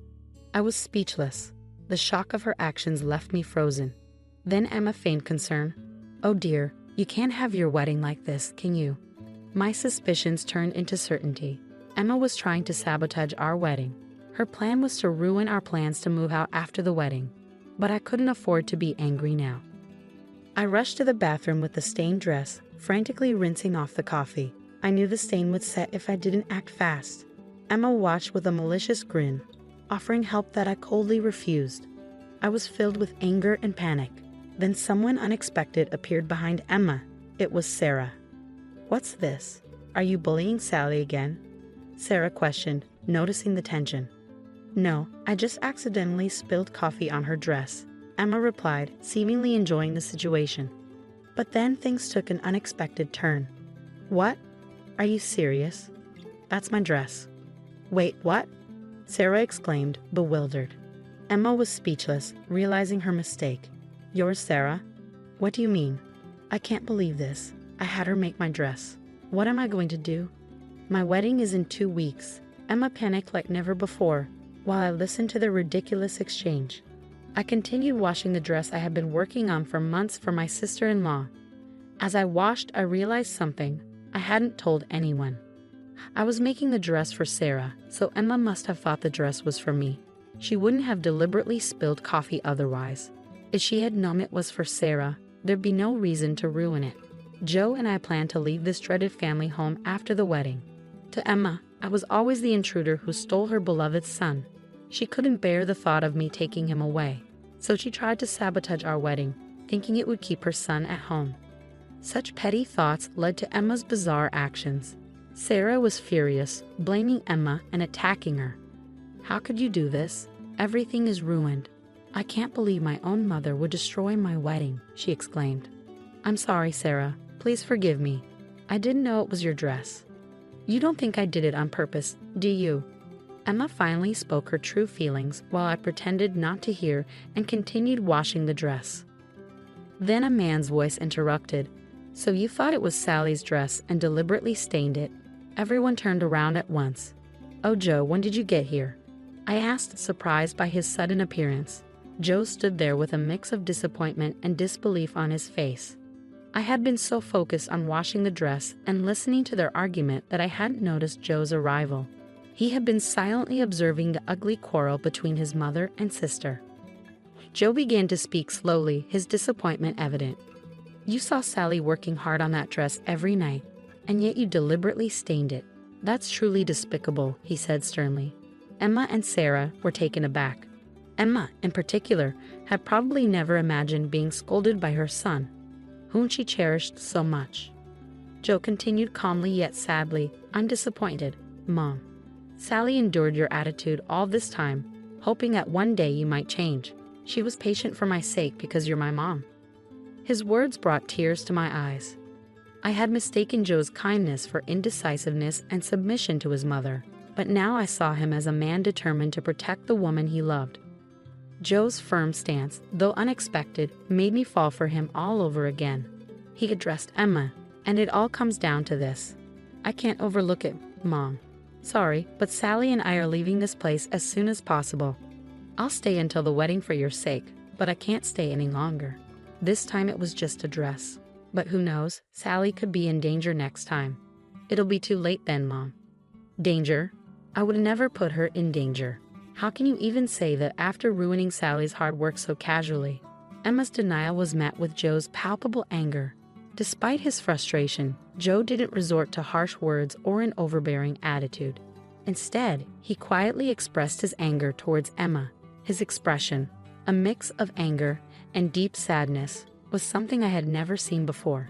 I was speechless. The shock of her actions left me frozen. Then Emma feigned concern. "Oh dear, you can't have your wedding like this, can you?" My suspicions turned into certainty. Emma was trying to sabotage our wedding. Her plan was to ruin our plans to move out after the wedding. But I couldn't afford to be angry now. I rushed to the bathroom with the stained dress, frantically rinsing off the coffee. I knew the stain would set if I didn't act fast. Emma watched with a malicious grin, offering help that I coldly refused. I was filled with anger and panic. Then someone unexpected appeared behind Emma. It was Sarah. "What's this? Are you bullying Sally again?" Sarah questioned, noticing the tension. "No, I just accidentally spilled coffee on her dress," Emma replied, seemingly enjoying the situation. But then things took an unexpected turn. What? Are you serious? That's my dress. Wait, what? Sarah exclaimed, bewildered. Emma was speechless, realizing her mistake. Yours, Sarah? What do you mean? I can't believe this. I had her make my dress. What am I going to do? My wedding is in 2 weeks. Emma panicked like never before, while I listened to the ridiculous exchange. I continued washing the dress I had been working on for months for my sister-in-law. As I washed, I realized something I hadn't told anyone. I was making the dress for Sarah, so Emma must have thought the dress was for me. She wouldn't have deliberately spilled coffee otherwise. If she had known it was for Sarah, there'd be no reason to ruin it. Joe and I planned to leave this dreaded family home after the wedding. To Emma, I was always the intruder who stole her beloved son. She couldn't bear the thought of me taking him away, so she tried to sabotage our wedding, thinking it would keep her son at home. Such petty thoughts led to Emma's bizarre actions. Sarah was furious, blaming Emma and attacking her. How could you do this? Everything is ruined. I can't believe my own mother would destroy my wedding, she exclaimed. I'm sorry, Sarah. Please forgive me. I didn't know it was your dress. You don't think I did it on purpose, do you? Emma finally spoke her true feelings while I pretended not to hear and continued washing the dress. Then a man's voice interrupted. So you thought it was Sally's dress and deliberately stained it? Everyone turned around at once. Oh, Joe, when did you get here? I asked, surprised by his sudden appearance. Joe stood there with a mix of disappointment and disbelief on his face. I had been so focused on washing the dress and listening to their argument that I hadn't noticed Joe's arrival. He had been silently observing the ugly quarrel between his mother and sister. Joe began to speak slowly, his disappointment evident. You saw Sally working hard on that dress every night, and yet you deliberately stained it. That's truly despicable, he said sternly. Emma and Sarah were taken aback. Emma, in particular, had probably never imagined being scolded by her son, whom she cherished so much. Joe continued calmly yet sadly, I'm disappointed, Mom. Sally endured your attitude all this time, hoping that one day you might change. She was patient for my sake because you're my mom. His words brought tears to my eyes. I had mistaken Joe's kindness for indecisiveness and submission to his mother, but now I saw him as a man determined to protect the woman he loved. Joe's firm stance, though unexpected, made me fall for him all over again. He addressed Emma, and it all comes down to this. I can't overlook it, Mom. Sorry, but Sally and I are leaving this place as soon as possible. I'll stay until the wedding for your sake, but I can't stay any longer. This time it was just a dress. But who knows, Sally could be in danger next time. It'll be too late then, Mom. Danger? I would never put her in danger. How can you even say that after ruining Sally's hard work so casually? Emma's denial was met with Joe's palpable anger. Despite his frustration, Joe didn't resort to harsh words or an overbearing attitude. Instead, he quietly expressed his anger towards Emma. His expression, a mix of anger and deep sadness, was something I had never seen before.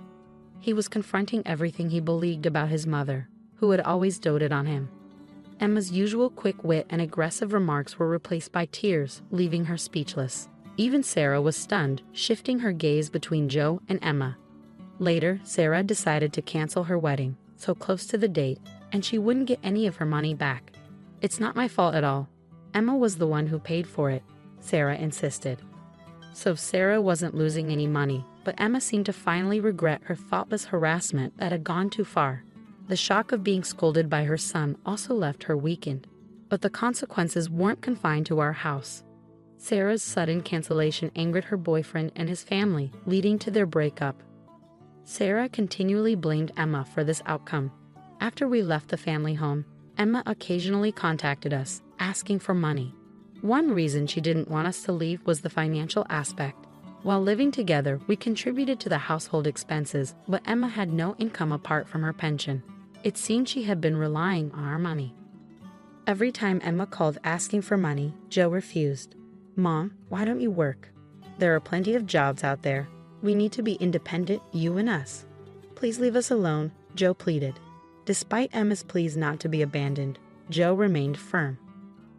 He was confronting everything he believed about his mother, who had always doted on him. Emma's usual quick wit and aggressive remarks were replaced by tears, leaving her speechless. Even Sarah was stunned, shifting her gaze between Joe and Emma. Later, Sarah decided to cancel her wedding, so close to the date, and she wouldn't get any of her money back. It's not my fault at all. Emma was the one who paid for it, Sarah insisted. So Sarah wasn't losing any money, but Emma seemed to finally regret her thoughtless harassment that had gone too far. The shock of being scolded by her son also left her weakened. But the consequences weren't confined to our house. Sarah's sudden cancellation angered her boyfriend and his family, leading to their breakup. Sarah continually blamed Emma for this outcome. After we left the family home, Emma occasionally contacted us, asking for money. One reason she didn't want us to leave was the financial aspect. While living together, we contributed to the household expenses, but Emma had no income apart from her pension. It seemed she had been relying on our money. Every time Emma called asking for money, Joe refused. Mom, why don't you work? There are plenty of jobs out there. We need to be independent, you and us. Please leave us alone, Joe pleaded. Despite Emma's pleas not to be abandoned, Joe remained firm.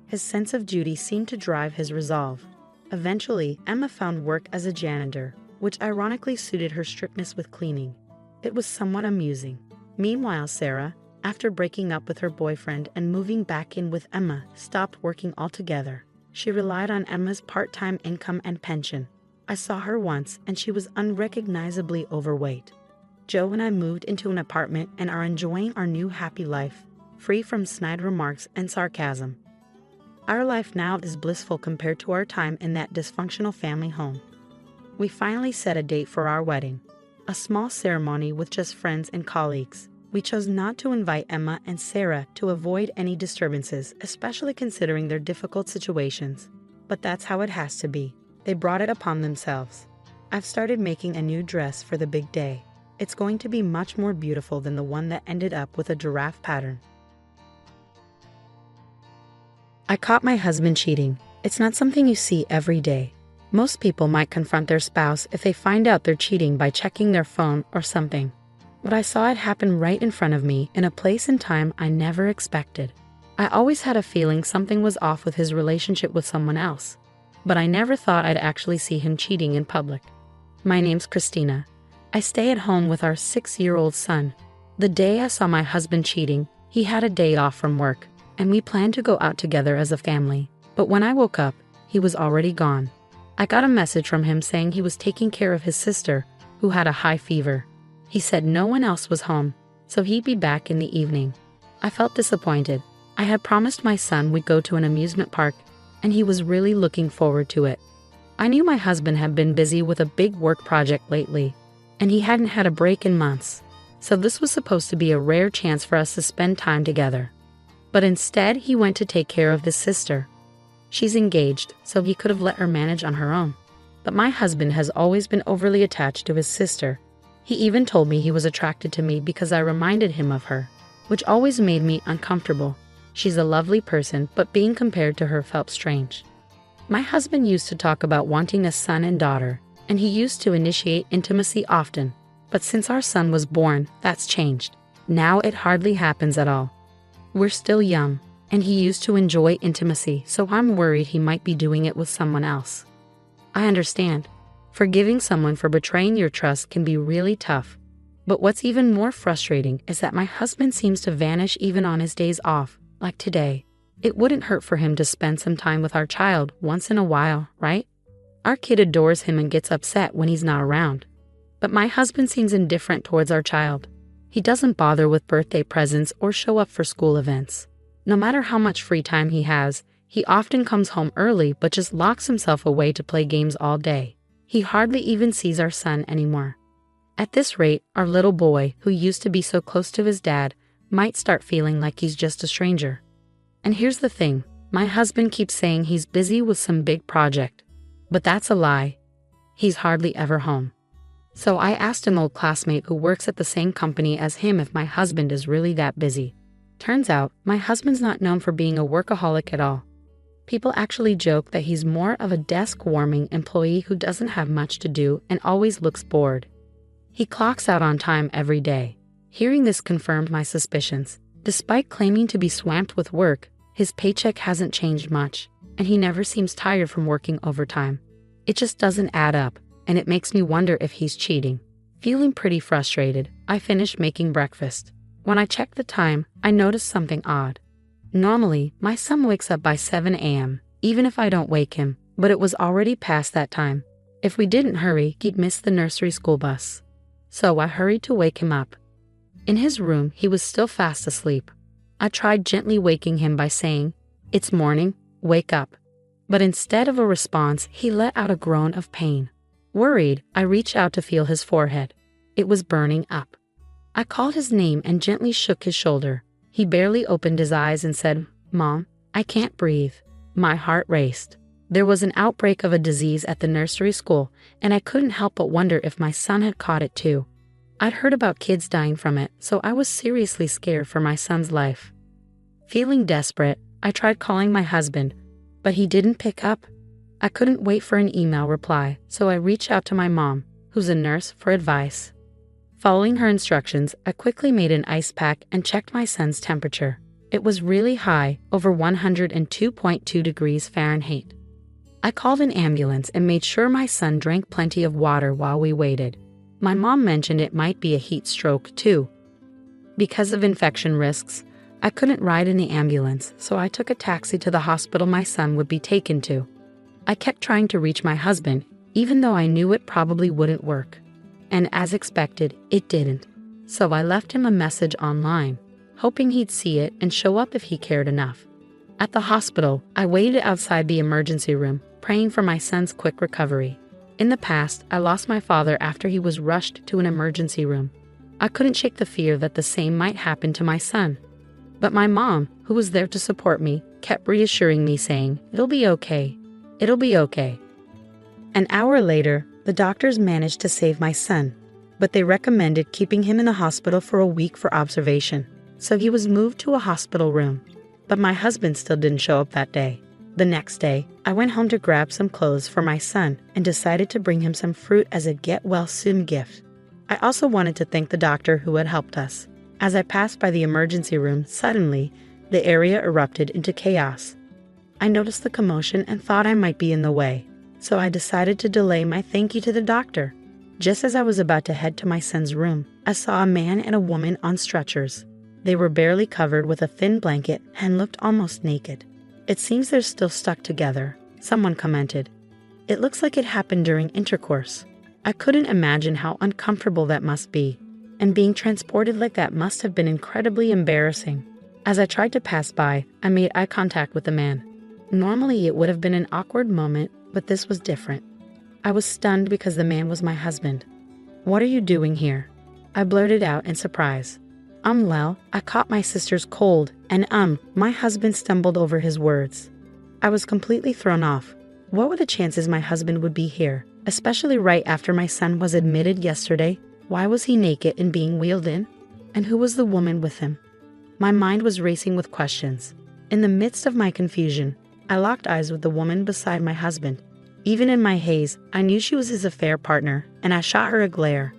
His sense of duty seemed to drive his resolve. Eventually, Emma found work as a janitor, which ironically suited her strictness with cleaning. It was somewhat amusing. Meanwhile, Sarah, after breaking up with her boyfriend and moving back in with Emma, stopped working altogether. She relied on Emma's part-time income and pension. I saw her once and she was unrecognizably overweight. Joe and I moved into an apartment and are enjoying our new happy life, free from snide remarks and sarcasm. Our life now is blissful compared to our time in that dysfunctional family home. We finally set a date for our wedding, a small ceremony with just friends and colleagues. We chose not to invite Emma and Sarah to avoid any disturbances, especially considering their difficult situations. But that's how it has to be. They brought it upon themselves. I've started making a new dress for the big day. It's going to be much more beautiful than the one that ended up with a giraffe pattern. I caught my husband cheating. It's not something you see every day. Most people might confront their spouse if they find out they're cheating by checking their phone or something. But I saw it happen right in front of me in a place and time I never expected. I always had a feeling something was off with his relationship with someone else, but I never thought I'd actually see him cheating in public. My name's Christina. I stay at home with our 6-year-old son. The day I saw my husband cheating, he had a day off from work, and we planned to go out together as a family. But when I woke up, he was already gone. I got a message from him saying he was taking care of his sister, who had a high fever. He said no one else was home, so he'd be back in the evening. I felt disappointed. I had promised my son we'd go to an amusement park, and he was really looking forward to it. I knew my husband had been busy with a big work project lately, and he hadn't had a break in months, so this was supposed to be a rare chance for us to spend time together. But instead, he went to take care of his sister. She's engaged, so he could have let her manage on her own. But my husband has always been overly attached to his sister. He even told me he was attracted to me because I reminded him of her, which always made me uncomfortable. She's a lovely person, but being compared to her felt strange. My husband used to talk about wanting a son and daughter, and he used to initiate intimacy often. But since our son was born, that's changed. Now it hardly happens at all. We're still young, and he used to enjoy intimacy, so I'm worried he might be doing it with someone else. I understand. Forgiving someone for betraying your trust can be really tough. But what's even more frustrating is that my husband seems to vanish even on his days off, like today. It wouldn't hurt for him to spend some time with our child once in a while, right? Our kid adores him and gets upset when he's not around. But my husband seems indifferent towards our child. He doesn't bother with birthday presents or show up for school events. No matter how much free time he has, he often comes home early but just locks himself away to play games all day. He hardly even sees our son anymore. At this rate, our little boy, who used to be so close to his dad, might start feeling like he's just a stranger. And here's the thing, my husband keeps saying he's busy with some big project. But that's a lie. He's hardly ever home. So I asked an old classmate who works at the same company as him if my husband is really that busy. Turns out, my husband's not known for being a workaholic at all. People actually joke that he's more of a desk-warming employee who doesn't have much to do and always looks bored. He clocks out on time every day. Hearing this confirmed my suspicions. Despite claiming to be swamped with work, his paycheck hasn't changed much, and he never seems tired from working overtime. It just doesn't add up, and it makes me wonder if he's cheating. Feeling pretty frustrated, I finished making breakfast. When I checked the time, I noticed something odd. Normally, my son wakes up by 7 a.m., even if I don't wake him, but it was already past that time. If we didn't hurry, he'd miss the nursery school bus. So I hurried to wake him up. In his room, he was still fast asleep. I tried gently waking him by saying, "It's morning, wake up." But instead of a response, he let out a groan of pain. Worried, I reached out to feel his forehead. It was burning up. I called his name and gently shook his shoulder. He barely opened his eyes and said, "Mom, I can't breathe." My heart raced. There was an outbreak of a disease at the nursery school, and I couldn't help but wonder if my son had caught it too. I'd heard about kids dying from it, so I was seriously scared for my son's life. Feeling desperate, I tried calling my husband, but he didn't pick up. I couldn't wait for an email reply, so I reached out to my mom, who's a nurse, for advice. Following her instructions, I quickly made an ice pack and checked my son's temperature. It was really high, over 102.2 degrees Fahrenheit. I called an ambulance and made sure my son drank plenty of water while we waited. My mom mentioned it might be a heat stroke too. Because of infection risks, I couldn't ride in the ambulance, so I took a taxi to the hospital my son would be taken to. I kept trying to reach my husband, even though I knew it probably wouldn't work. And as expected, it didn't. So I left him a message online, hoping he'd see it and show up if he cared enough. At the hospital, I waited outside the emergency room, praying for my son's quick recovery. In the past, I lost my father after he was rushed to an emergency room. I couldn't shake the fear that the same might happen to my son. But my mom, who was there to support me, kept reassuring me, saying, "It'll be okay. It'll be okay." An hour later, the doctors managed to save my son, but they recommended keeping him in the hospital for a week for observation, so he was moved to a hospital room. But my husband still didn't show up that day. The next day, I went home to grab some clothes for my son and decided to bring him some fruit as a get-well-soon gift. I also wanted to thank the doctor who had helped us. As I passed by the emergency room, suddenly, the area erupted into chaos. I noticed the commotion and thought I might be in the way, so I decided to delay my thank you to the doctor. Just as I was about to head to my son's room, I saw a man and a woman on stretchers. They were barely covered with a thin blanket and looked almost naked. "It seems they're still stuck together," someone commented. "It looks like it happened during intercourse." I couldn't imagine how uncomfortable that must be, and being transported like that must have been incredibly embarrassing. As I tried to pass by, I made eye contact with the man. Normally it would have been an awkward moment, but this was different. I was stunned because the man was my husband. "What are you doing here?" I blurted out in surprise. Well, I caught my sister's cold, and my husband stumbled over his words. I was completely thrown off. What were the chances my husband would be here, especially right after my son was admitted yesterday? Why was he naked and being wheeled in? And who was the woman with him? My mind was racing with questions. In the midst of my confusion, I locked eyes with the woman beside my husband. Even in my haze, I knew she was his affair partner, and I shot her a glare.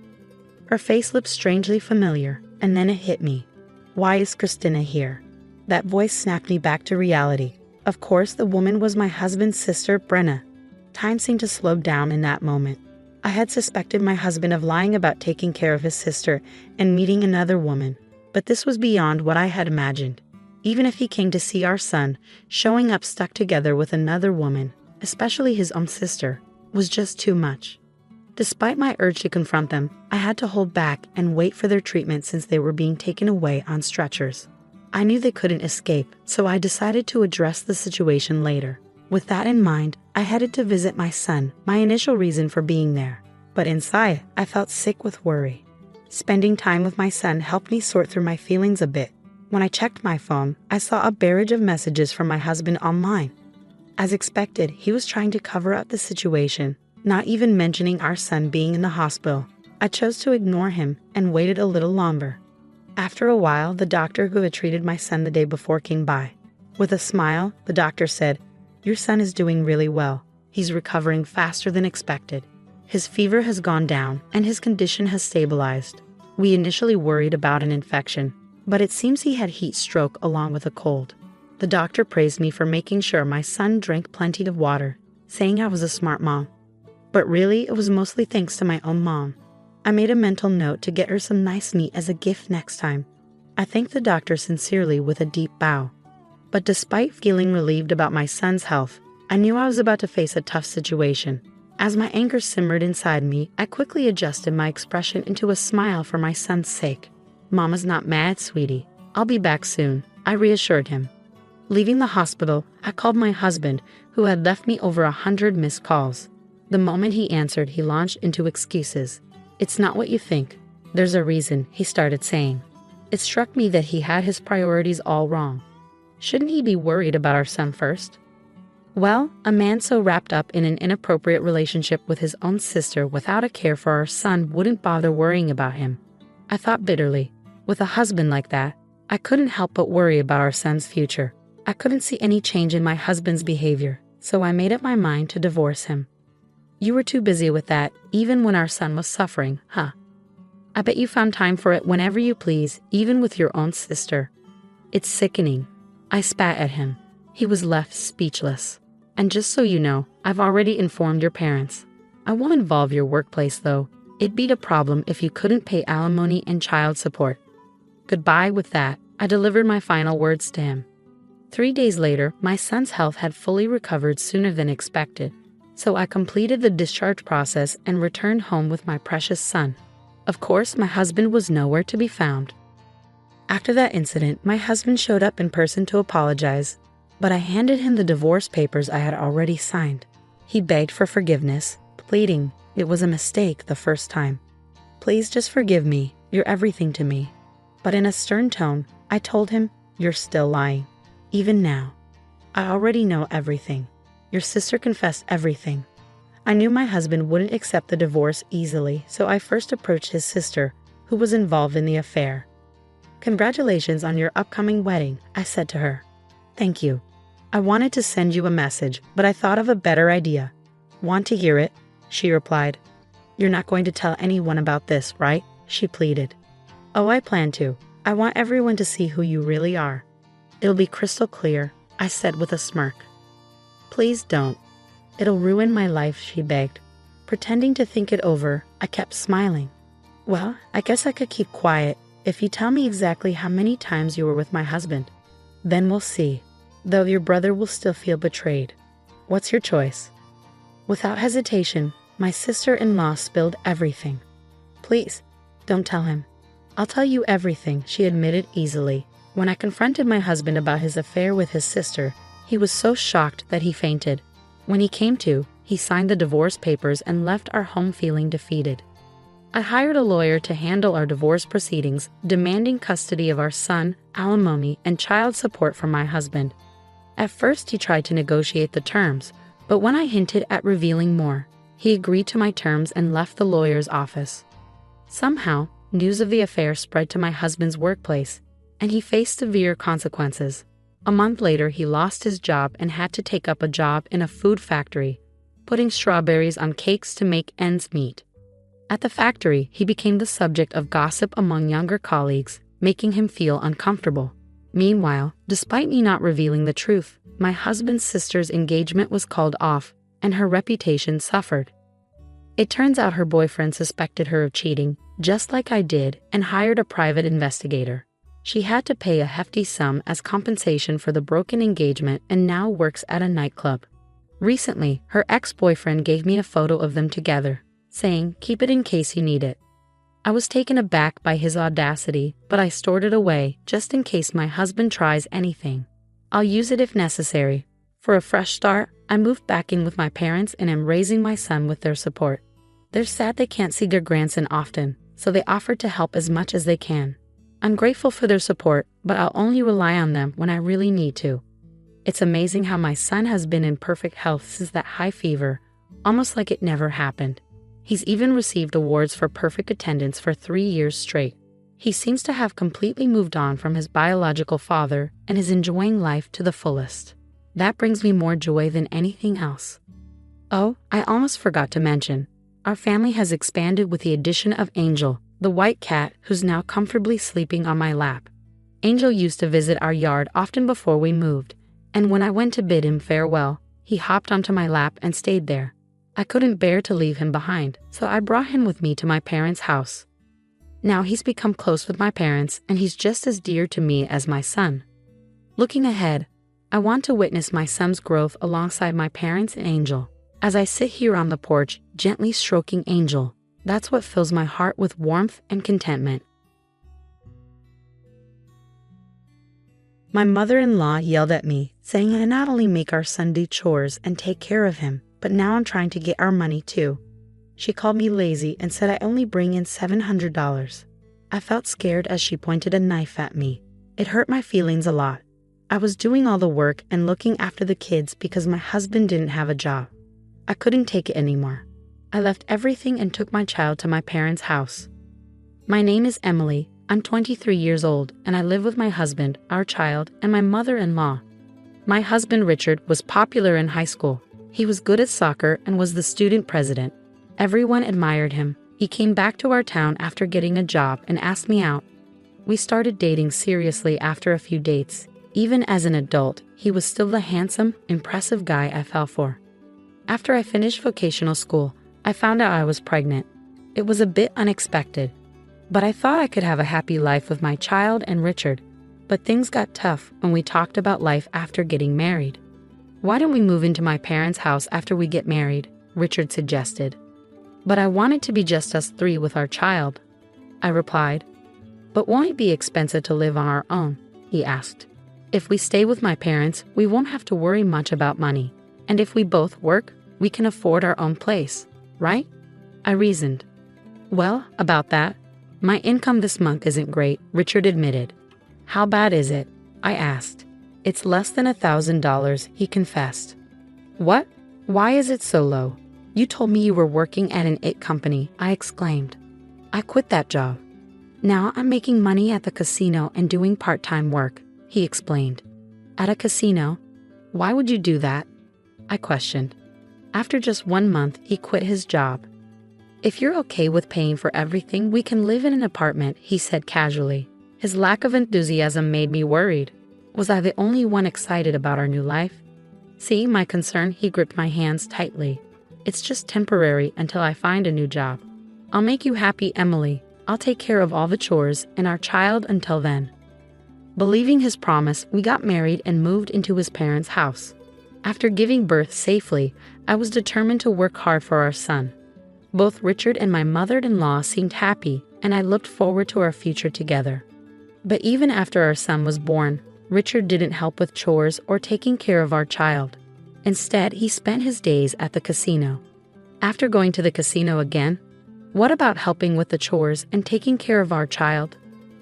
Her face looked strangely familiar, and then it hit me. Why is Christina here? That voice snapped me back to reality. Of course, the woman was my husband's sister, Brenna. Time seemed to slow down in that moment. I had suspected my husband of lying about taking care of his sister and meeting another woman, but this was beyond what I had imagined. Even if he came to see our son, showing up stuck together with another woman, especially his own sister, was just too much. Despite my urge to confront them, I had to hold back and wait for their treatment since they were being taken away on stretchers. I knew they couldn't escape, so I decided to address the situation later. With that in mind, I headed to visit my son, my initial reason for being there. But inside, I felt sick with worry. Spending time with my son helped me sort through my feelings a bit. When I checked my phone, I saw a barrage of messages from my husband online. As expected, he was trying to cover up the situation, not even mentioning our son being in the hospital. I chose to ignore him and waited a little longer. After a while, the doctor who had treated my son the day before came by. With a smile, the doctor said, "Your son is doing really well. He's recovering faster than expected. His fever has gone down and his condition has stabilized. We initially worried about an infection, but it seems he had heat stroke along with a cold." The doctor praised me for making sure my son drank plenty of water, saying I was a smart mom. But really, it was mostly thanks to my own mom. I made a mental note to get her some nice meat as a gift next time. I thanked the doctor sincerely with a deep bow. But despite feeling relieved about my son's health, I knew I was about to face a tough situation. As my anger simmered inside me, I quickly adjusted my expression into a smile for my son's sake. "Mama's not mad, sweetie. I'll be back soon," I reassured him. Leaving the hospital, I called my husband, who had left me over 100 missed calls. The moment he answered, he launched into excuses. "It's not what you think. There's a reason," he started saying. It struck me that he had his priorities all wrong. Shouldn't he be worried about our son first? Well, a man so wrapped up in an inappropriate relationship with his own sister without a care for our son wouldn't bother worrying about him. I thought bitterly. With a husband like that, I couldn't help but worry about our son's future. I couldn't see any change in my husband's behavior, so I made up my mind to divorce him. "You were too busy with that, even when our son was suffering, huh? I bet you found time for it whenever you please, even with your own sister." It's sickening. I spat at him. He was left speechless. And just so you know, I've already informed your parents. I won't involve your workplace though. It'd be a problem if you couldn't pay alimony and child support. Goodbye. With that, I delivered my final words to him. 3 days later, my son's health had fully recovered sooner than expected, so I completed the discharge process and returned home with my precious son. Of course, my husband was nowhere to be found. After that incident, my husband showed up in person to apologize, but I handed him the divorce papers I had already signed. He begged for forgiveness, pleading it was a mistake the first time. Please just forgive me, you're everything to me. But in a stern tone, I told him, you're still lying. Even now. I already know everything. Your sister confessed everything. I knew my husband wouldn't accept the divorce easily, so I first approached his sister, who was involved in the affair. Congratulations on your upcoming wedding, I said to her. Thank you. I wanted to send you a message, but I thought of a better idea. Want to hear it? She replied. You're not going to tell anyone about this, right? She pleaded. Oh, I plan to. I want everyone to see who you really are. It'll be crystal clear, I said with a smirk. Please don't. It'll ruin my life, she begged. Pretending to think it over, I kept smiling. Well, I guess I could keep quiet if you tell me exactly how many times you were with my husband. Then we'll see. Though your brother will still feel betrayed. What's your choice? Without hesitation, my sister-in-law spilled everything. Please, don't tell him. I'll tell you everything, she admitted easily. When I confronted my husband about his affair with his sister, he was so shocked that he fainted. When he came to, he signed the divorce papers and left our home feeling defeated. I hired a lawyer to handle our divorce proceedings, demanding custody of our son, alimony, and child support from my husband. At first, he tried to negotiate the terms, but when I hinted at revealing more, he agreed to my terms and left the lawyer's office. Somehow, news of the affair spread to my husband's workplace, and he faced severe consequences. A month later, he lost his job and had to take up a job in a food factory, putting strawberries on cakes to make ends meet. At the factory, he became the subject of gossip among younger colleagues, making him feel uncomfortable. Meanwhile, despite me not revealing the truth, my husband's sister's engagement was called off, and her reputation suffered. It turns out her boyfriend suspected her of cheating, just like I did, and hired a private investigator. She had to pay a hefty sum as compensation for the broken engagement and now works at a nightclub. Recently, her ex-boyfriend gave me a photo of them together, saying, "Keep it in case you need it." I was taken aback by his audacity, but I stored it away just in case my husband tries anything. I'll use it if necessary. For a fresh start, I moved back in with my parents and am raising my son with their support. They're sad they can't see their grandson often, so they offered to help as much as they can. I'm grateful for their support, but I'll only rely on them when I really need to. It's amazing how my son has been in perfect health since that high fever, almost like it never happened. He's even received awards for perfect attendance for 3 years straight. He seems to have completely moved on from his biological father and is enjoying life to the fullest. That brings me more joy than anything else. Oh, I almost forgot to mention, our family has expanded with the addition of Angel, the white cat who's now comfortably sleeping on my lap. Angel used to visit our yard often before we moved, and when I went to bid him farewell, he hopped onto my lap and stayed there. I couldn't bear to leave him behind, so I brought him with me to my parents' house. Now he's become close with my parents, and he's just as dear to me as my son. Looking ahead, I want to witness my son's growth alongside my parents and Angel. As I sit here on the porch, gently stroking Angel, that's what fills my heart with warmth and contentment. My mother-in-law yelled at me, saying I not only make our son do chores and take care of him, but now I'm trying to get our money too. She called me lazy and said I only bring in $700. I felt scared as she pointed a knife at me. It hurt my feelings a lot. I was doing all the work and looking after the kids because my husband didn't have a job. I couldn't take it anymore. I left everything and took my child to my parents' house. My name is Emily. I'm 23 years old, and I live with my husband, our child, and my mother-in-law. My husband, Richard, was popular in high school. He was good at soccer and was the student president. Everyone admired him. He came back to our town after getting a job and asked me out. We started dating seriously after a few dates. Even as an adult, he was still the handsome, impressive guy I fell for. After I finished vocational school, I found out I was pregnant. It was a bit unexpected, but I thought I could have a happy life with my child and Richard. But things got tough when we talked about life after getting married. "Why don't we move into my parents' house after we get married?" Richard suggested. "But I want it to be just us three with our child," I replied. "But won't it be expensive to live on our own?" he asked. "If we stay with my parents, we won't have to worry much about money. And if we both work, we can afford our own place, right?" I reasoned. "Well, about that, my income this month isn't great," Richard admitted. "How bad is it?" I asked. "It's less than $1,000, he confessed. "What? Why is it so low? You told me you were working at an IT company," I exclaimed. "I quit that job. Now I'm making money at the casino and doing part-time work," he explained. "At a casino? Why would you do that?" I questioned. After just 1 month, he quit his job. "If you're okay with paying for everything, we can live in an apartment," he said casually. His lack of enthusiasm made me worried. Was I the only one excited about our new life? Seeing my concern, he gripped my hands tightly. "It's just temporary until I find a new job. I'll make you happy, Emily. I'll take care of all the chores and our child until then." Believing his promise, we got married and moved into his parents' house. After giving birth safely, I was determined to work hard for our son. Both Richard and my mother-in-law seemed happy, and I looked forward to our future together. But even after our son was born, Richard didn't help with chores or taking care of our child. Instead, he spent his days at the casino. After going to the casino again, "What about helping with the chores and taking care of our child?"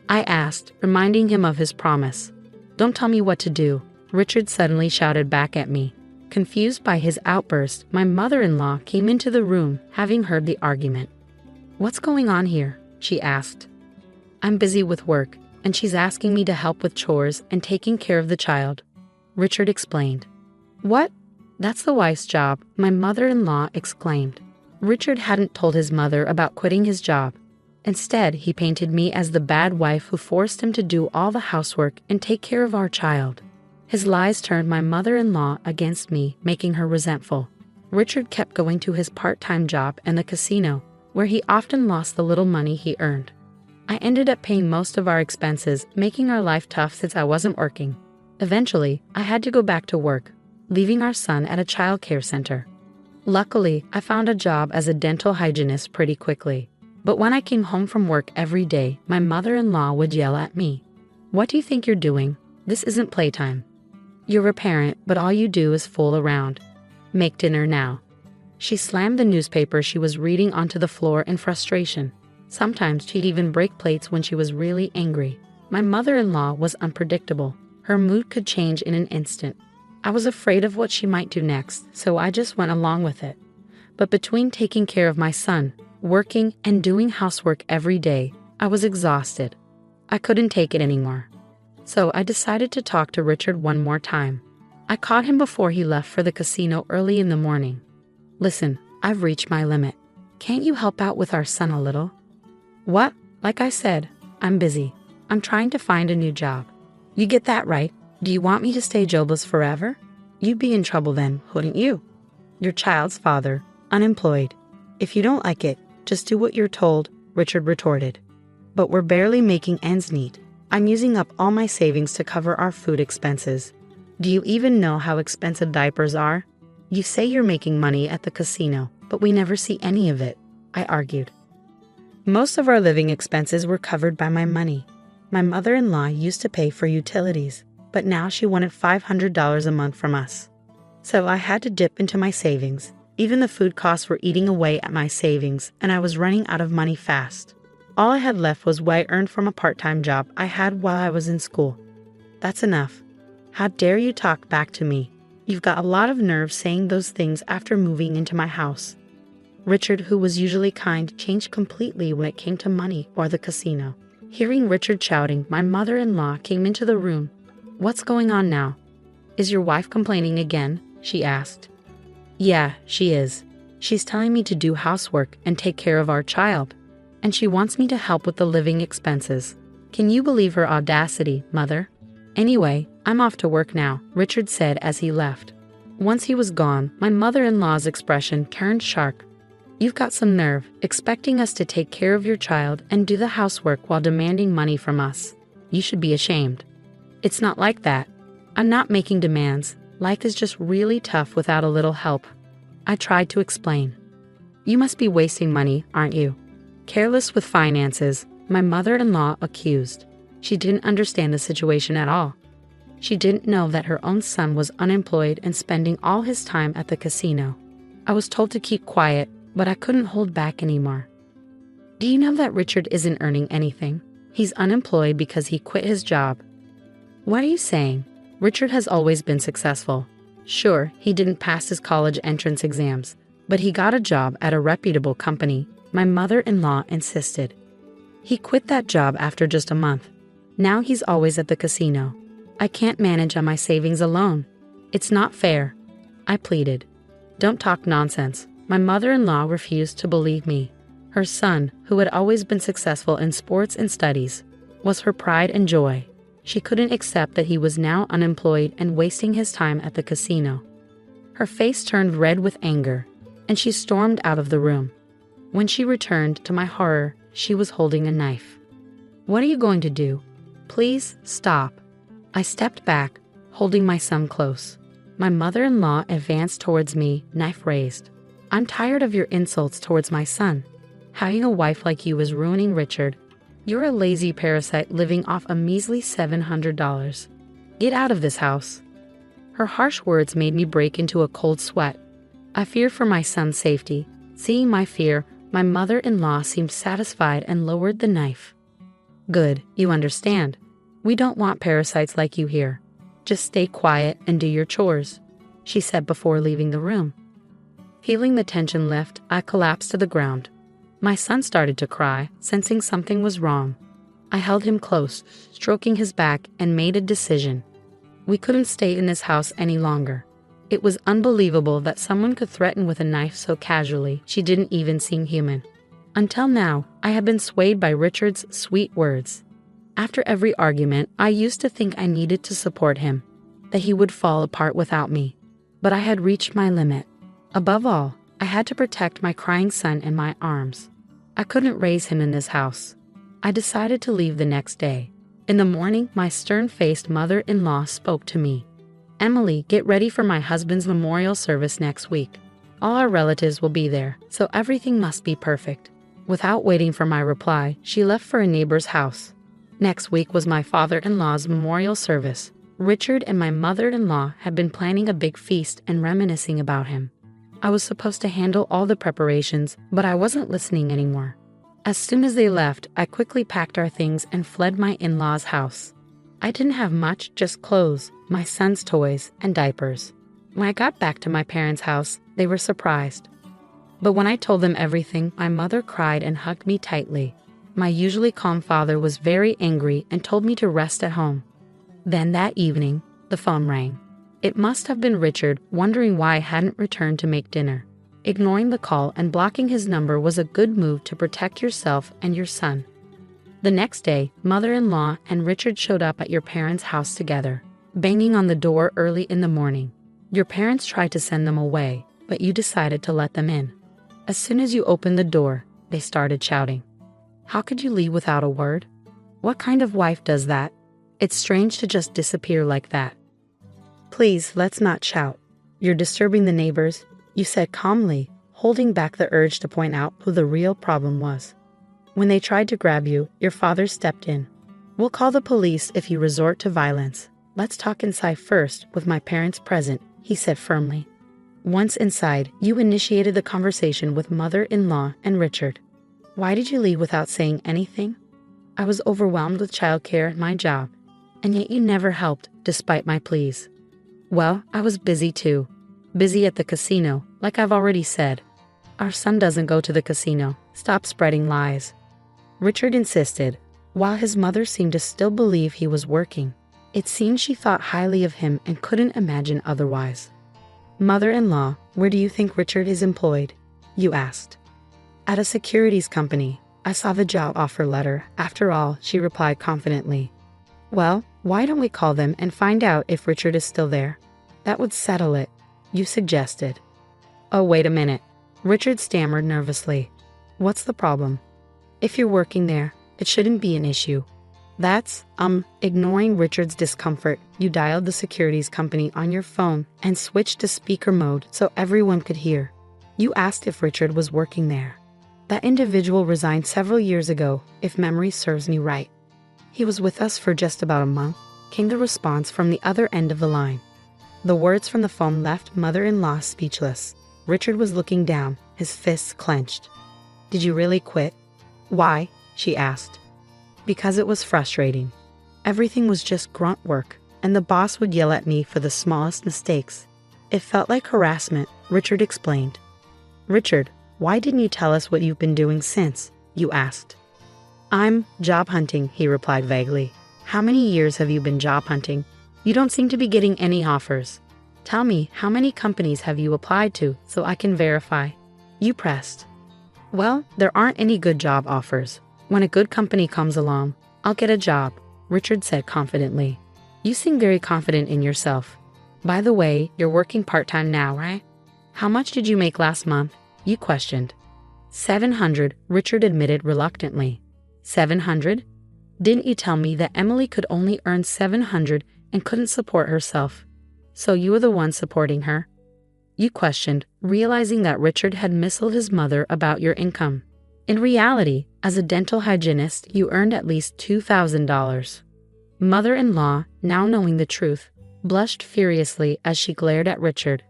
I asked, reminding him of his promise. "Don't tell me what to do," Richard suddenly shouted back at me. Confused by his outburst, my mother-in-law came into the room, having heard the argument. "What's going on here?" she asked. "I'm busy with work, and she's asking me to help with chores and taking care of the child," Richard explained. "What? That's the wife's job," my mother-in-law exclaimed. Richard hadn't told his mother about quitting his job. Instead, he painted me as the bad wife who forced him to do all the housework and take care of our child. His lies turned my mother-in-law against me, making her resentful. Richard kept going to his part-time job in the casino, where he often lost the little money he earned. I ended up paying most of our expenses, making our life tough since I wasn't working. Eventually, I had to go back to work, leaving our son at a child care center. Luckily, I found a job as a dental hygienist pretty quickly. But when I came home from work every day, my mother-in-law would yell at me. "What do you think you're doing? This isn't playtime. You're a parent, but all you do is fool around. Make dinner now." She slammed the newspaper she was reading onto the floor in frustration. Sometimes she'd even break plates when she was really angry. My mother-in-law was unpredictable. Her mood could change in an instant. I was afraid of what she might do next, so I just went along with it. But between taking care of my son, working, and doing housework every day, I was exhausted. I couldn't take it anymore. So I decided to talk to Richard one more time. I caught him before he left for the casino early in the morning. "Listen, I've reached my limit. Can't you help out with our son a little?" "What? Like I said, I'm busy. I'm trying to find a new job." "You get that right. Do you want me to stay jobless forever? You'd be in trouble then, wouldn't you? Your child's father, unemployed. If you don't like it, just do what you're told," Richard retorted. "But we're barely making ends meet. I'm using up all my savings to cover our food expenses. Do you even know how expensive diapers are? You say you're making money at the casino, but we never see any of it," I argued. Most of our living expenses were covered by my money. My mother-in-law used to pay for utilities, but now she wanted $500 a month from us. So I had to dip into my savings. Even the food costs were eating away at my savings, and I was running out of money fast. All I had left was what I earned from a part-time job I had while I was in school. "That's enough. How dare you talk back to me? You've got a lot of nerve saying those things after moving into my house." Richard, who was usually kind, changed completely when it came to money or the casino. Hearing Richard shouting, my mother-in-law came into the room. "What's going on now? Is your wife complaining again?" she asked. "Yeah, she is. She's telling me to do housework and take care of our child. And she wants me to help with the living expenses. Can you believe her audacity, Mother?" Anyway, I'm off to work now, Richard said as he left. Once he was gone, my mother-in-law's expression turned sharp. You've got some nerve, expecting us to take care of your child and do the housework while demanding money from us. You should be ashamed. It's not like that. I'm not making demands. Life is just really tough without a little help. I tried to explain. You must be wasting money, aren't you? Careless with finances, my mother-in-law accused. She didn't understand the situation at all. She didn't know that her own son was unemployed and spending all his time at the casino. I was told to keep quiet, but I couldn't hold back anymore. Do you know that Richard isn't earning anything? He's unemployed because he quit his job. What are you saying? Richard has always been successful. Sure, he didn't pass his college entrance exams, but he got a job at a reputable company, my mother-in-law insisted. He quit that job after just a month. Now he's always at the casino. I can't manage on my savings alone. It's not fair, I pleaded. Don't talk nonsense. My mother-in-law refused to believe me. Her son, who had always been successful in sports and studies, was her pride and joy. She couldn't accept that he was now unemployed and wasting his time at the casino. Her face turned red with anger, and she stormed out of the room. When she returned, to my horror, she was holding a knife. What are you going to do? Please stop. I stepped back, holding my son close. My mother-in-law advanced towards me, knife raised. I'm tired of your insults towards my son. Having a wife like you is ruining Richard. You're a lazy parasite living off a measly $700. Get out of this house. Her harsh words made me break into a cold sweat. I feared for my son's safety. Seeing my fear, my mother-in-law seemed satisfied and lowered the knife. Good, you understand. We don't want parasites like you here. Just stay quiet and do your chores, she said before leaving the room. Feeling the tension lift, I collapsed to the ground. My son started to cry, sensing something was wrong. I held him close, stroking his back, and made a decision. We couldn't stay in this house any longer. It was unbelievable that someone could threaten with a knife so casually. She didn't even seem human. Until now, I had been swayed by Richard's sweet words. After every argument, I used to think I needed to support him, that he would fall apart without me. But I had reached my limit. Above all, I had to protect my crying son in my arms. I couldn't raise him in this house. I decided to leave the next day. In the morning, my stern-faced mother-in-law spoke to me. Emily, get ready for my husband's memorial service next week. All our relatives will be there, so everything must be perfect. Without waiting for my reply, she left for a neighbor's house. Next week was my father-in-law's memorial service. Richard and my mother-in-law had been planning a big feast and reminiscing about him. I was supposed to handle all the preparations, but I wasn't listening anymore. As soon as they left, I quickly packed our things and fled my in-laws' house. I didn't have much, just clothes, my son's toys, and diapers. When I got back to my parents' house, they were surprised. But when I told them everything, my mother cried and hugged me tightly. My usually calm father was very angry and told me to rest at home. Then that evening, the phone rang. It must have been Richard, wondering why I hadn't returned to make dinner. Ignoring the call and blocking his number was a good move to protect yourself and your son. The next day, mother-in-law and Richard showed up at your parents' house together, banging on the door early in the morning. Your parents tried to send them away, but you decided to let them in. As soon as you opened the door, they started shouting. How could you leave without a word? What kind of wife does that? It's strange to just disappear like that. Please, let's not shout. You're disturbing the neighbors, you said calmly, holding back the urge to point out who the real problem was. When they tried to grab you, your father stepped in. We'll call the police if you resort to violence. Let's talk inside first, with my parents present, he said firmly. Once inside, you initiated the conversation with mother-in-law and Richard. Why did you leave without saying anything? I was overwhelmed with childcare and my job, and yet you never helped, despite my pleas. Well, I was busy too. Busy at the casino, like I've already said. Our son doesn't go to the casino. Stop spreading lies. Richard insisted, while his mother seemed to still believe he was working. It seemed she thought highly of him and couldn't imagine otherwise. Mother-in-law, where do you think Richard is employed? You asked. At a securities company. I saw the job offer letter. After all, she replied confidently. Well, why don't we call them and find out if Richard is still there? That would settle it, you suggested. Oh, wait a minute. Richard stammered nervously. What's the problem? If you're working there, it shouldn't be an issue. Ignoring Richard's discomfort, you dialed the securities company on your phone and switched to speaker mode so everyone could hear. You asked if Richard was working there. That individual resigned several years ago, if memory serves me right. He was with us for just about a month, came the response from the other end of the line. The words from the phone left mother-in-law speechless. Richard was looking down, his fists clenched. Did you really quit? Why? She asked. Because it was frustrating. Everything was just grunt work, and the boss would yell at me for the smallest mistakes. It felt like harassment, Richard explained. Richard, why didn't you tell us what you've been doing since? You asked. I'm job hunting, he replied vaguely. How many years have you been job hunting? You don't seem to be getting any offers. Tell me, how many companies have you applied to so I can verify? You pressed. Well, there aren't any good job offers. When a good company comes along, I'll get a job, Richard said confidently. You seem very confident in yourself. By the way, you're working part-time now, right? How much did you make last month? You questioned. $700, Richard admitted reluctantly. $700? Didn't you tell me that Emily could only earn $700 and couldn't support herself? So you were the one supporting her? You questioned, realizing that Richard had misled his mother about your income. In reality, as a dental hygienist, you earned at least $2,000. Mother-in-law, now knowing the truth, blushed furiously as she glared at Richard.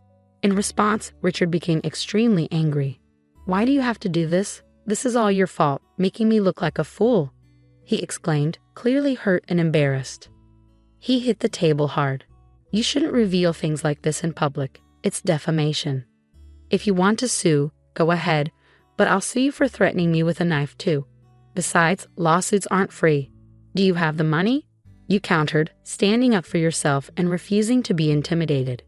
In response, Richard became extremely angry. Why do you have to do this? This is all your fault, making me look like a fool, he exclaimed, clearly hurt and embarrassed. He hit the table hard. You shouldn't reveal things like this in public. It's defamation. If you want to sue, go ahead, but I'll sue you for threatening me with a knife too. Besides, lawsuits aren't free. Do you have the money? You countered, standing up for yourself and refusing to be intimidated.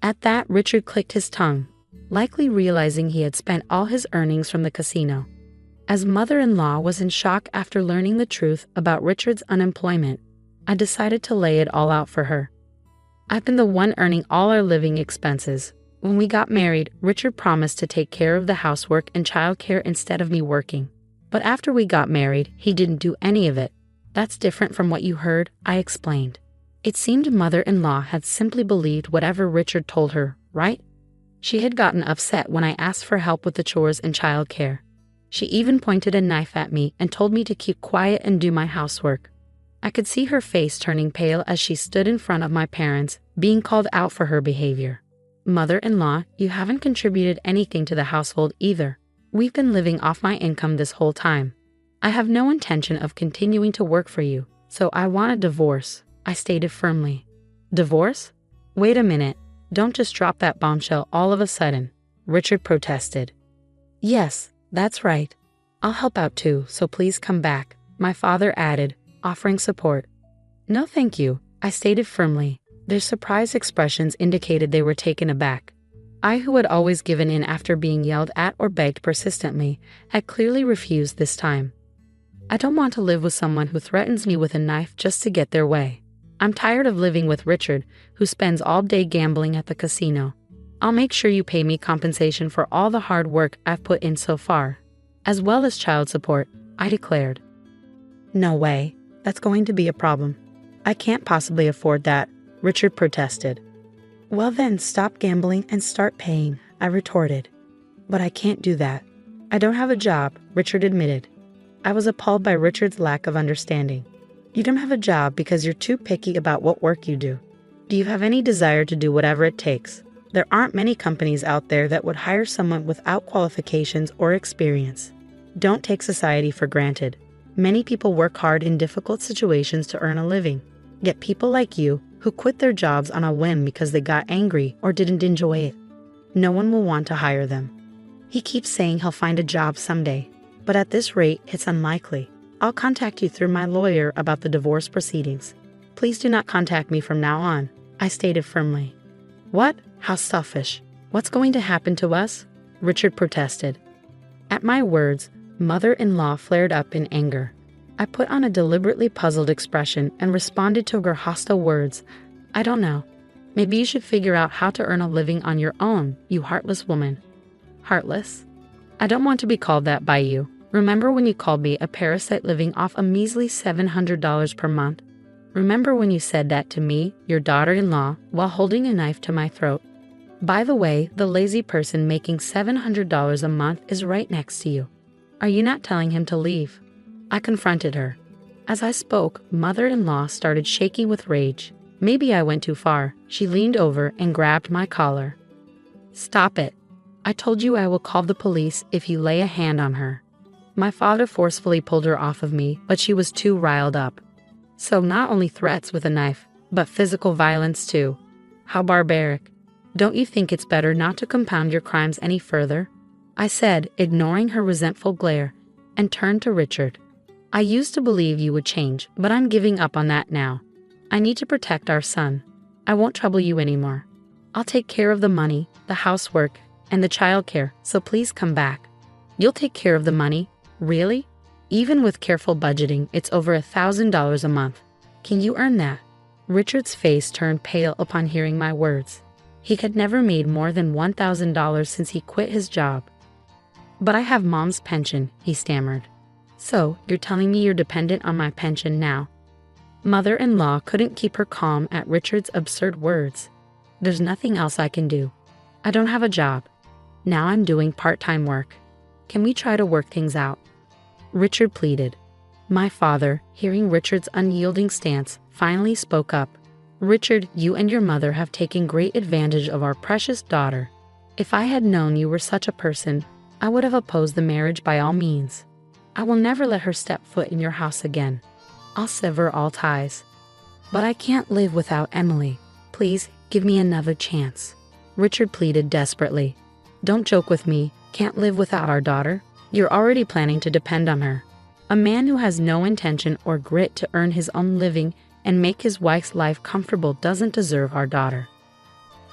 At that, Richard clicked his tongue, likely realizing he had spent all his earnings from the casino. As mother-in-law was in shock after learning the truth about Richard's unemployment, I decided to lay it all out for her. I've been the one earning all our living expenses. When we got married, Richard promised to take care of the housework and childcare instead of me working. But after we got married, he didn't do any of it. That's different from what you heard, I explained. It seemed mother-in-law had simply believed whatever Richard told her, right? She had gotten upset when I asked for help with the chores and childcare. She even pointed a knife at me and told me to keep quiet and do my housework. I could see her face turning pale as she stood in front of my parents, being called out for her behavior. Mother-in-law, you haven't contributed anything to the household either. We've been living off my income this whole time. I have no intention of continuing to work for you, so I want a divorce, I stated firmly. Divorce? Wait a minute. Don't just drop that bombshell all of a sudden, Richard protested. Yes, that's right. I'll help out too, so please come back, my father added, offering support. No thank you, I stated firmly. Their surprised expressions indicated they were taken aback. I, who had always given in after being yelled at or begged persistently, had clearly refused this time. I don't want to live with someone who threatens me with a knife just to get their way. I'm tired of living with Richard, who spends all day gambling at the casino. I'll make sure you pay me compensation for all the hard work I've put in so far, as well as child support, I declared. No way. That's going to be a problem. I can't possibly afford that, Richard protested. Well then, stop gambling and start paying, I retorted. But I can't do that. I don't have a job, Richard admitted. I was appalled by Richard's lack of understanding. You don't have a job because you're too picky about what work you do. Do you have any desire to do whatever it takes? There aren't many companies out there that would hire someone without qualifications or experience. Don't take society for granted. Many people work hard in difficult situations to earn a living. Yet people like you, who quit their jobs on a whim because they got angry or didn't enjoy it, no one will want to hire them. He keeps saying he'll find a job someday, but at this rate, it's unlikely. I'll contact you through my lawyer about the divorce proceedings. Please do not contact me from now on, I stated firmly. What? How selfish. What's going to happen to us? Richard protested. At my words, mother-in-law flared up in anger. I put on a deliberately puzzled expression and responded to her hostile words. I don't know. Maybe you should figure out how to earn a living on your own, you heartless woman. Heartless? I don't want to be called that by you. Remember when you called me a parasite living off a measly $700 per month? Remember when you said that to me, your daughter-in-law, while holding a knife to my throat? By the way, the lazy person making $700 a month is right next to you. Are you not telling him to leave? I confronted her. As I spoke, mother-in-law started shaking with rage. Maybe I went too far. She leaned over and grabbed my collar. Stop it. I told you I will call the police if you lay a hand on her. My father forcefully pulled her off of me, but she was too riled up. So not only threats with a knife, but physical violence too. How barbaric. Don't you think it's better not to compound your crimes any further? I said, ignoring her resentful glare, and turned to Richard. I used to believe you would change, but I'm giving up on that now. I need to protect our son. I won't trouble you anymore. I'll take care of the money, the housework, and the childcare, so please come back. You'll take care of the money? Really? Even with careful budgeting, it's over $1,000 a month. Can you earn that? Richard's face turned pale upon hearing my words. He had never made more than $1,000 since he quit his job. But I have Mom's pension, he stammered. So, you're telling me you're dependent on my pension now? Mother-in-law couldn't keep her calm at Richard's absurd words. There's nothing else I can do. I don't have a job. Now I'm doing part-time work. Can we try to work things out? Richard pleaded. My father, hearing Richard's unyielding stance, finally spoke up. Richard, you and your mother have taken great advantage of our precious daughter. If I had known you were such a person, I would have opposed the marriage by all means. I will never let her step foot in your house again. I'll sever all ties. But I can't live without Emily. Please, give me another chance. Richard pleaded desperately. Don't joke with me. Can't live without our daughter? You're already planning to depend on her. A man who has no intention or grit to earn his own living and make his wife's life comfortable doesn't deserve our daughter.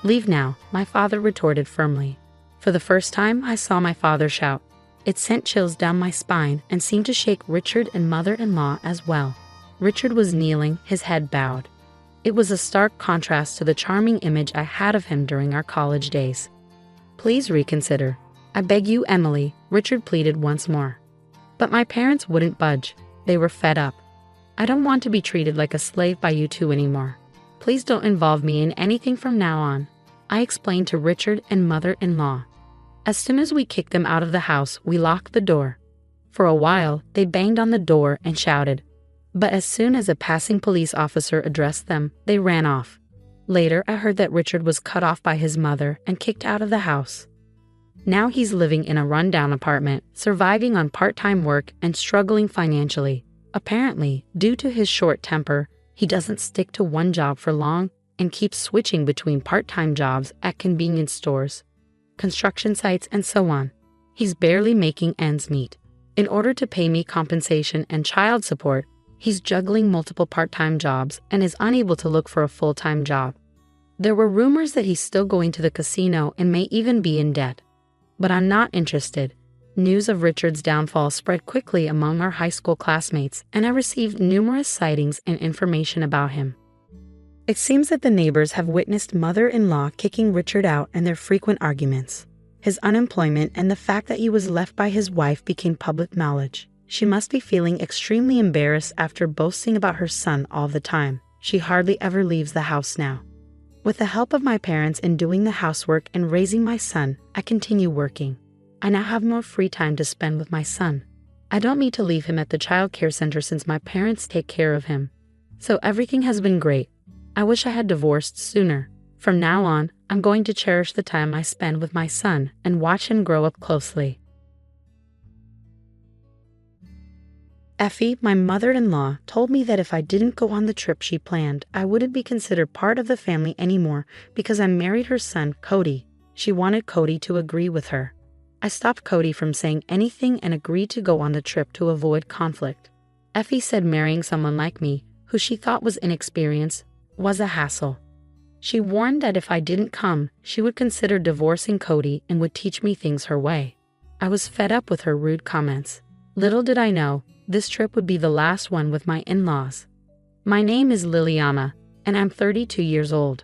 Leave now, my father retorted firmly. For the first time, I saw my father shout. It sent chills down my spine and seemed to shake Richard and mother-in-law as well. Richard was kneeling, his head bowed. It was a stark contrast to the charming image I had of him during our college days. Please reconsider. I beg you, Emily, Richard pleaded once more. But my parents wouldn't budge. They were fed up. I don't want to be treated like a slave by you two anymore. Please don't involve me in anything from now on, I explained to Richard and mother-in-law. As soon as we kicked them out of the house, we locked the door. For a while, they banged on the door and shouted. But as soon as a passing police officer addressed them, they ran off. Later, I heard that Richard was cut off by his mother and kicked out of the house. Now he's living in a rundown apartment, surviving on part-time work and struggling financially. Apparently, due to his short temper, he doesn't stick to one job for long and keeps switching between part-time jobs at convenience stores, construction sites, and so on. He's barely making ends meet. In order to pay me compensation and child support, he's juggling multiple part-time jobs and is unable to look for a full-time job. There were rumors that he's still going to the casino and may even be in debt. But I'm not interested. News of Richard's downfall spread quickly among our high school classmates, and I received numerous sightings and information about him. It seems that the neighbors have witnessed mother-in-law kicking Richard out and their frequent arguments. His unemployment and the fact that he was left by his wife became public knowledge. She must be feeling extremely embarrassed after boasting about her son all the time. She hardly ever leaves the house now. With the help of my parents in doing the housework and raising my son, I continue working. I now have more free time to spend with my son. I don't need to leave him at the child care center since my parents take care of him. So everything has been great. I wish I had divorced sooner. From now on, I'm going to cherish the time I spend with my son and watch him grow up closely. Effie, my mother-in-law, told me that if I didn't go on the trip she planned, I wouldn't be considered part of the family anymore because I married her son, Cody. She wanted Cody to agree with her. I stopped Cody from saying anything and agreed to go on the trip to avoid conflict. Effie said marrying someone like me, who she thought was inexperienced, was a hassle. She warned that if I didn't come, she would consider divorcing Cody and would teach me things her way. I was fed up with her rude comments. Little did I know, This trip would be the last one with my in-laws. My name is Liliana, and I'm 32 years old.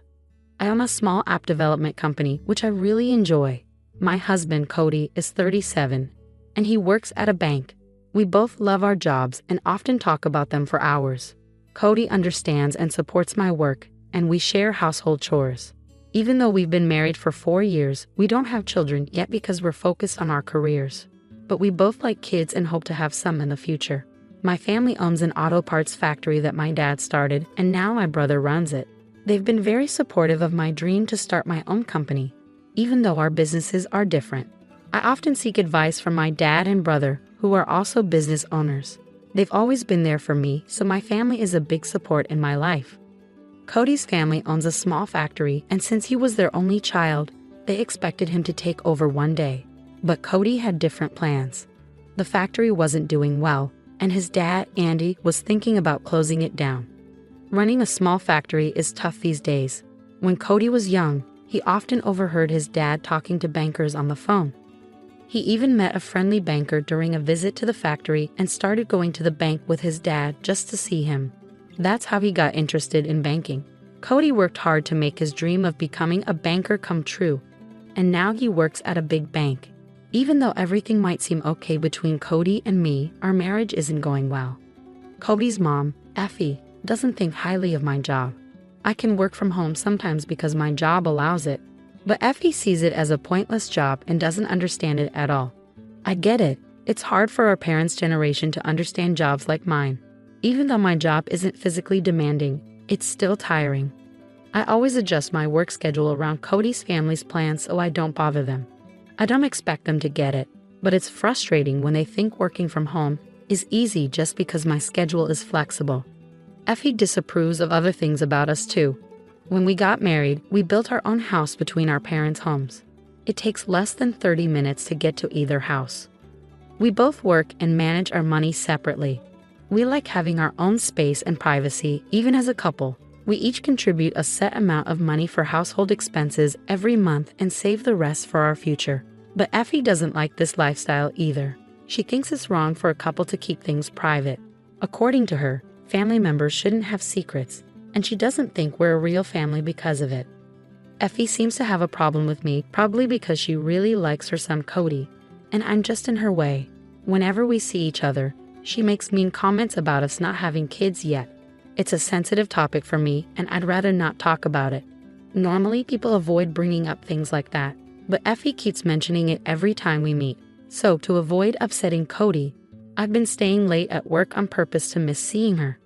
I own a small app development company, which I really enjoy. My husband, Cody, is 37, and he works at a bank. We both love our jobs and often talk about them for hours. Cody understands and supports my work, and we share household chores. Even though we've been married for 4 years, we don't have children yet because we're focused on our careers. But we both like kids and hope to have some in the future. My family owns an auto parts factory that my dad started, and now my brother runs it. They've been very supportive of my dream to start my own company, even though our businesses are different. I often seek advice from my dad and brother, who are also business owners. They've always been there for me, so my family is a big support in my life. Cody's family owns a small factory, and since he was their only child, they expected him to take over one day. But Cody had different plans. The factory wasn't doing well, and his dad, Andy, was thinking about closing it down. Running a small factory is tough these days. When Cody was young, he often overheard his dad talking to bankers on the phone. He even met a friendly banker during a visit to the factory and started going to the bank with his dad just to see him. That's how he got interested in banking. Cody worked hard to make his dream of becoming a banker come true, and now he works at a big bank. Even though everything might seem okay between Cody and me, our marriage isn't going well. Cody's mom, Effie, doesn't think highly of my job. I can work from home sometimes because my job allows it, but Effie sees it as a pointless job and doesn't understand it at all. I get it. It's hard for our parents' generation to understand jobs like mine. Even though my job isn't physically demanding, it's still tiring. I always adjust my work schedule around Cody's family's plans so I don't bother them. I don't expect them to get it, but it's frustrating when they think working from home is easy just because my schedule is flexible. Effie disapproves of other things about us too. When we got married, we built our own house between our parents' homes. It takes less than 30 minutes to get to either house. We both work and manage our money separately. We like having our own space and privacy, even as a couple. We each contribute a set amount of money for household expenses every month and save the rest for our future. But Effie doesn't like this lifestyle either. She thinks it's wrong for a couple to keep things private. According to her, family members shouldn't have secrets, and she doesn't think we're a real family because of it. Effie seems to have a problem with me, probably because she really likes her son Cody, and I'm just in her way. Whenever we see each other, she makes mean comments about us not having kids yet. It's a sensitive topic for me, and I'd rather not talk about it. Normally, people avoid bringing up things like that, but Effie keeps mentioning it every time we meet. So, to avoid upsetting Cody, I've been staying late at work on purpose to miss seeing her.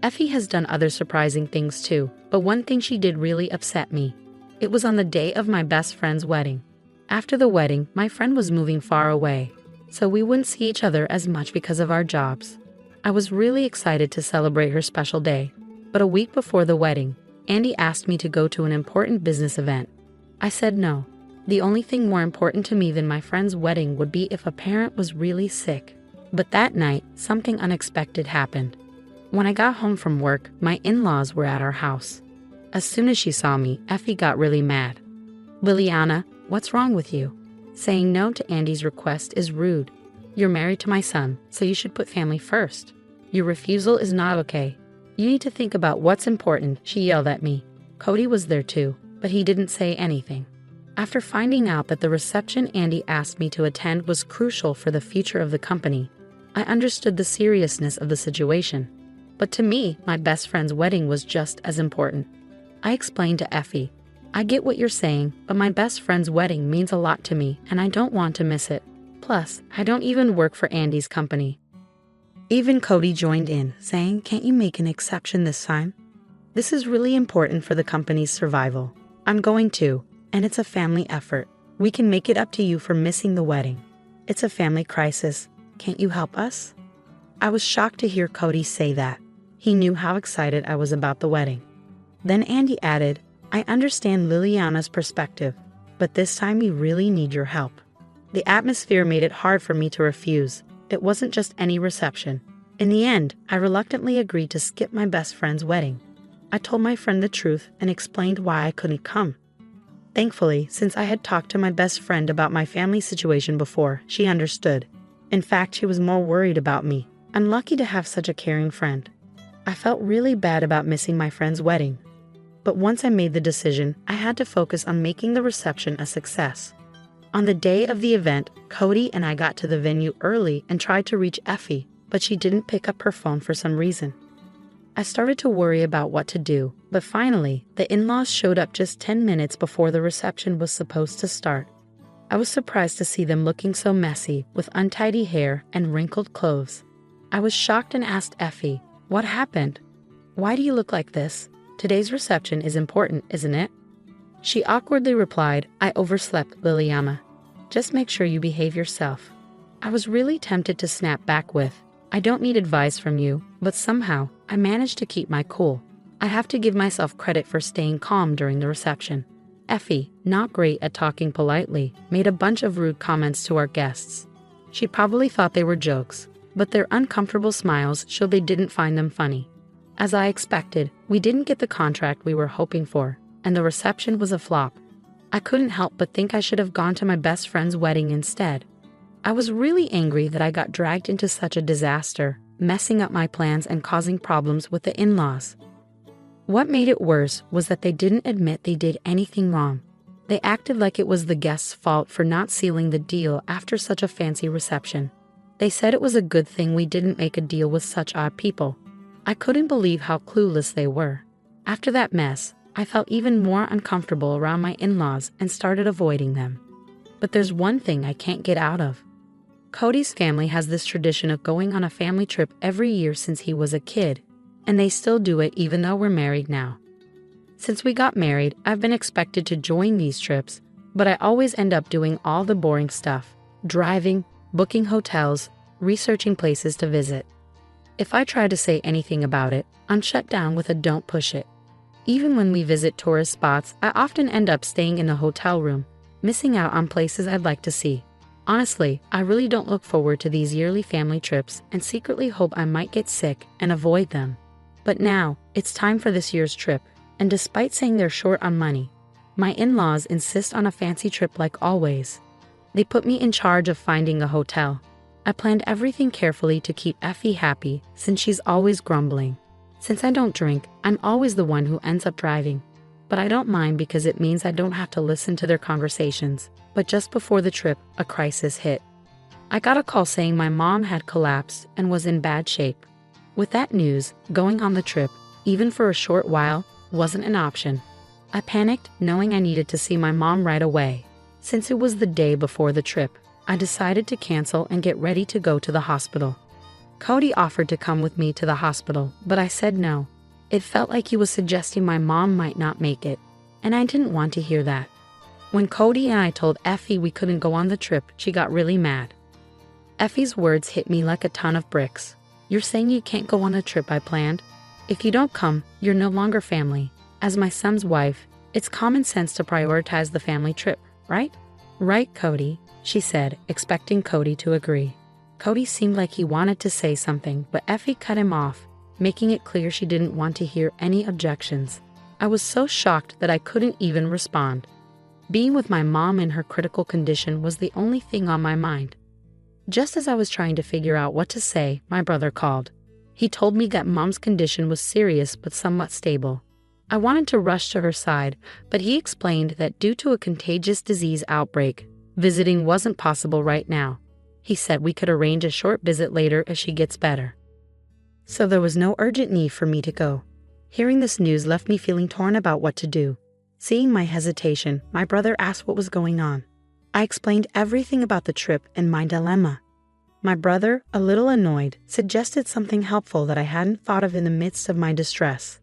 Effie has done other surprising things too, but one thing she did really upset me. It was on the day of my best friend's wedding. After the wedding, my friend was moving far away, so we wouldn't see each other as much because of our jobs. I was really excited to celebrate her special day, but a week before the wedding, Andy asked me to go to an important business event. I said no. The only thing more important to me than my friend's wedding would be if a parent was really sick. But that night, something unexpected happened. When I got home from work, my in-laws were at our house. As soon as she saw me, Effie got really mad. "Liliana, what's wrong with you? Saying no to Andy's request is rude. You're married to my son, so you should put family first. Your refusal is not okay. You need to think about what's important," she yelled at me. Cody was there too, but he didn't say anything. After finding out that the reception Andy asked me to attend was crucial for the future of the company, I understood the seriousness of the situation. But to me, my best friend's wedding was just as important. I explained to Effie, "I get what you're saying, but my best friend's wedding means a lot to me, and I don't want to miss it. Plus, I don't even work for Andy's company." Even Cody joined in, saying, "Can't you make an exception this time? This is really important for the company's survival. I'm going to, and it's a family effort. We can make it up to you for missing the wedding. It's a family crisis. Can't you help us?" I was shocked to hear Cody say that. He knew how excited I was about the wedding. Then Andy added, "I understand Liliana's perspective, but this time we really need your help." The atmosphere made it hard for me to refuse. It wasn't just any reception. In the end, I reluctantly agreed to skip my best friend's wedding. I told my friend the truth and explained why I couldn't come. Thankfully, since I had talked to my best friend about my family situation before, she understood. In fact, she was more worried about me. I'm lucky to have such a caring friend. I felt really bad about missing my friend's wedding. But once I made the decision, I had to focus on making the reception a success. On the day of the event, Cody and I got to the venue early and tried to reach Effie, but she didn't pick up her phone for some reason. I started to worry about what to do, but finally, the in-laws showed up just 10 minutes before the reception was supposed to start. I was surprised to see them looking so messy, with untidy hair and wrinkled clothes. I was shocked and asked Effie, "What happened? Why do you look like this? Today's reception is important, isn't it?" She awkwardly replied, "I overslept, Liliana. Just make sure you behave yourself." I was really tempted to snap back with, "I don't need advice from you," but somehow, I managed to keep my cool. I have to give myself credit for staying calm during the reception. Effie, not great at talking politely, made a bunch of rude comments to our guests. She probably thought they were jokes, but their uncomfortable smiles showed they didn't find them funny. As I expected, we didn't get the contract we were hoping for, and the reception was a flop. I couldn't help but think I should have gone to my best friend's wedding instead. I was really angry that I got dragged into such a disaster, messing up my plans and causing problems with the in-laws. What made it worse was that they didn't admit they did anything wrong. They acted like it was the guests' fault for not sealing the deal after such a fancy reception. They said it was a good thing we didn't make a deal with such odd people. I couldn't believe how clueless they were. After that mess, I felt even more uncomfortable around my in-laws and started avoiding them. But there's one thing I can't get out of. Cody's family has this tradition of going on a family trip every year since he was a kid, and they still do it even though we're married now. Since we got married, I've been expected to join these trips, but I always end up doing all the boring stuff: driving, booking hotels, researching places to visit. If I try to say anything about it, I'm shut down with a "don't push it." Even when we visit tourist spots, I often end up staying in a hotel room, missing out on places I'd like to see. Honestly, I really don't look forward to these yearly family trips and secretly hope I might get sick and avoid them. But now, it's time for this year's trip, and despite saying they're short on money, my in-laws insist on a fancy trip like always. They put me in charge of finding a hotel. I planned everything carefully to keep Effie happy since she's always grumbling. Since I don't drink, I'm always the one who ends up driving. But I don't mind because it means I don't have to listen to their conversations. But just before the trip, a crisis hit. I got a call saying my mom had collapsed and was in bad shape. With that news, going on the trip, even for a short while, wasn't an option. I panicked, knowing I needed to see my mom right away. Since it was the day before the trip, I decided to cancel and get ready to go to the hospital. Cody offered to come with me to the hospital, but I said no. It felt like he was suggesting my mom might not make it, and I didn't want to hear that. When Cody and I told Effie we couldn't go on the trip, she got really mad. Effie's words hit me like a ton of bricks. "You're saying you can't go on a trip I planned? If you don't come, you're no longer family. As my son's wife, it's common sense to prioritize the family trip, right?" "Right, Cody," she said, expecting Cody to agree. Cody seemed like he wanted to say something, but Effie cut him off, making it clear she didn't want to hear any objections. I was so shocked that I couldn't even respond. Being with my mom in her critical condition was the only thing on my mind. Just as I was trying to figure out what to say, my brother called. He told me that mom's condition was serious but somewhat stable. I wanted to rush to her side, but he explained that due to a contagious disease outbreak, visiting wasn't possible right now. He said we could arrange a short visit later as she gets better. So there was no urgent need for me to go. Hearing this news left me feeling torn about what to do. Seeing my hesitation, my brother asked what was going on. I explained everything about the trip and my dilemma. My brother, a little annoyed, suggested something helpful that I hadn't thought of in the midst of my distress.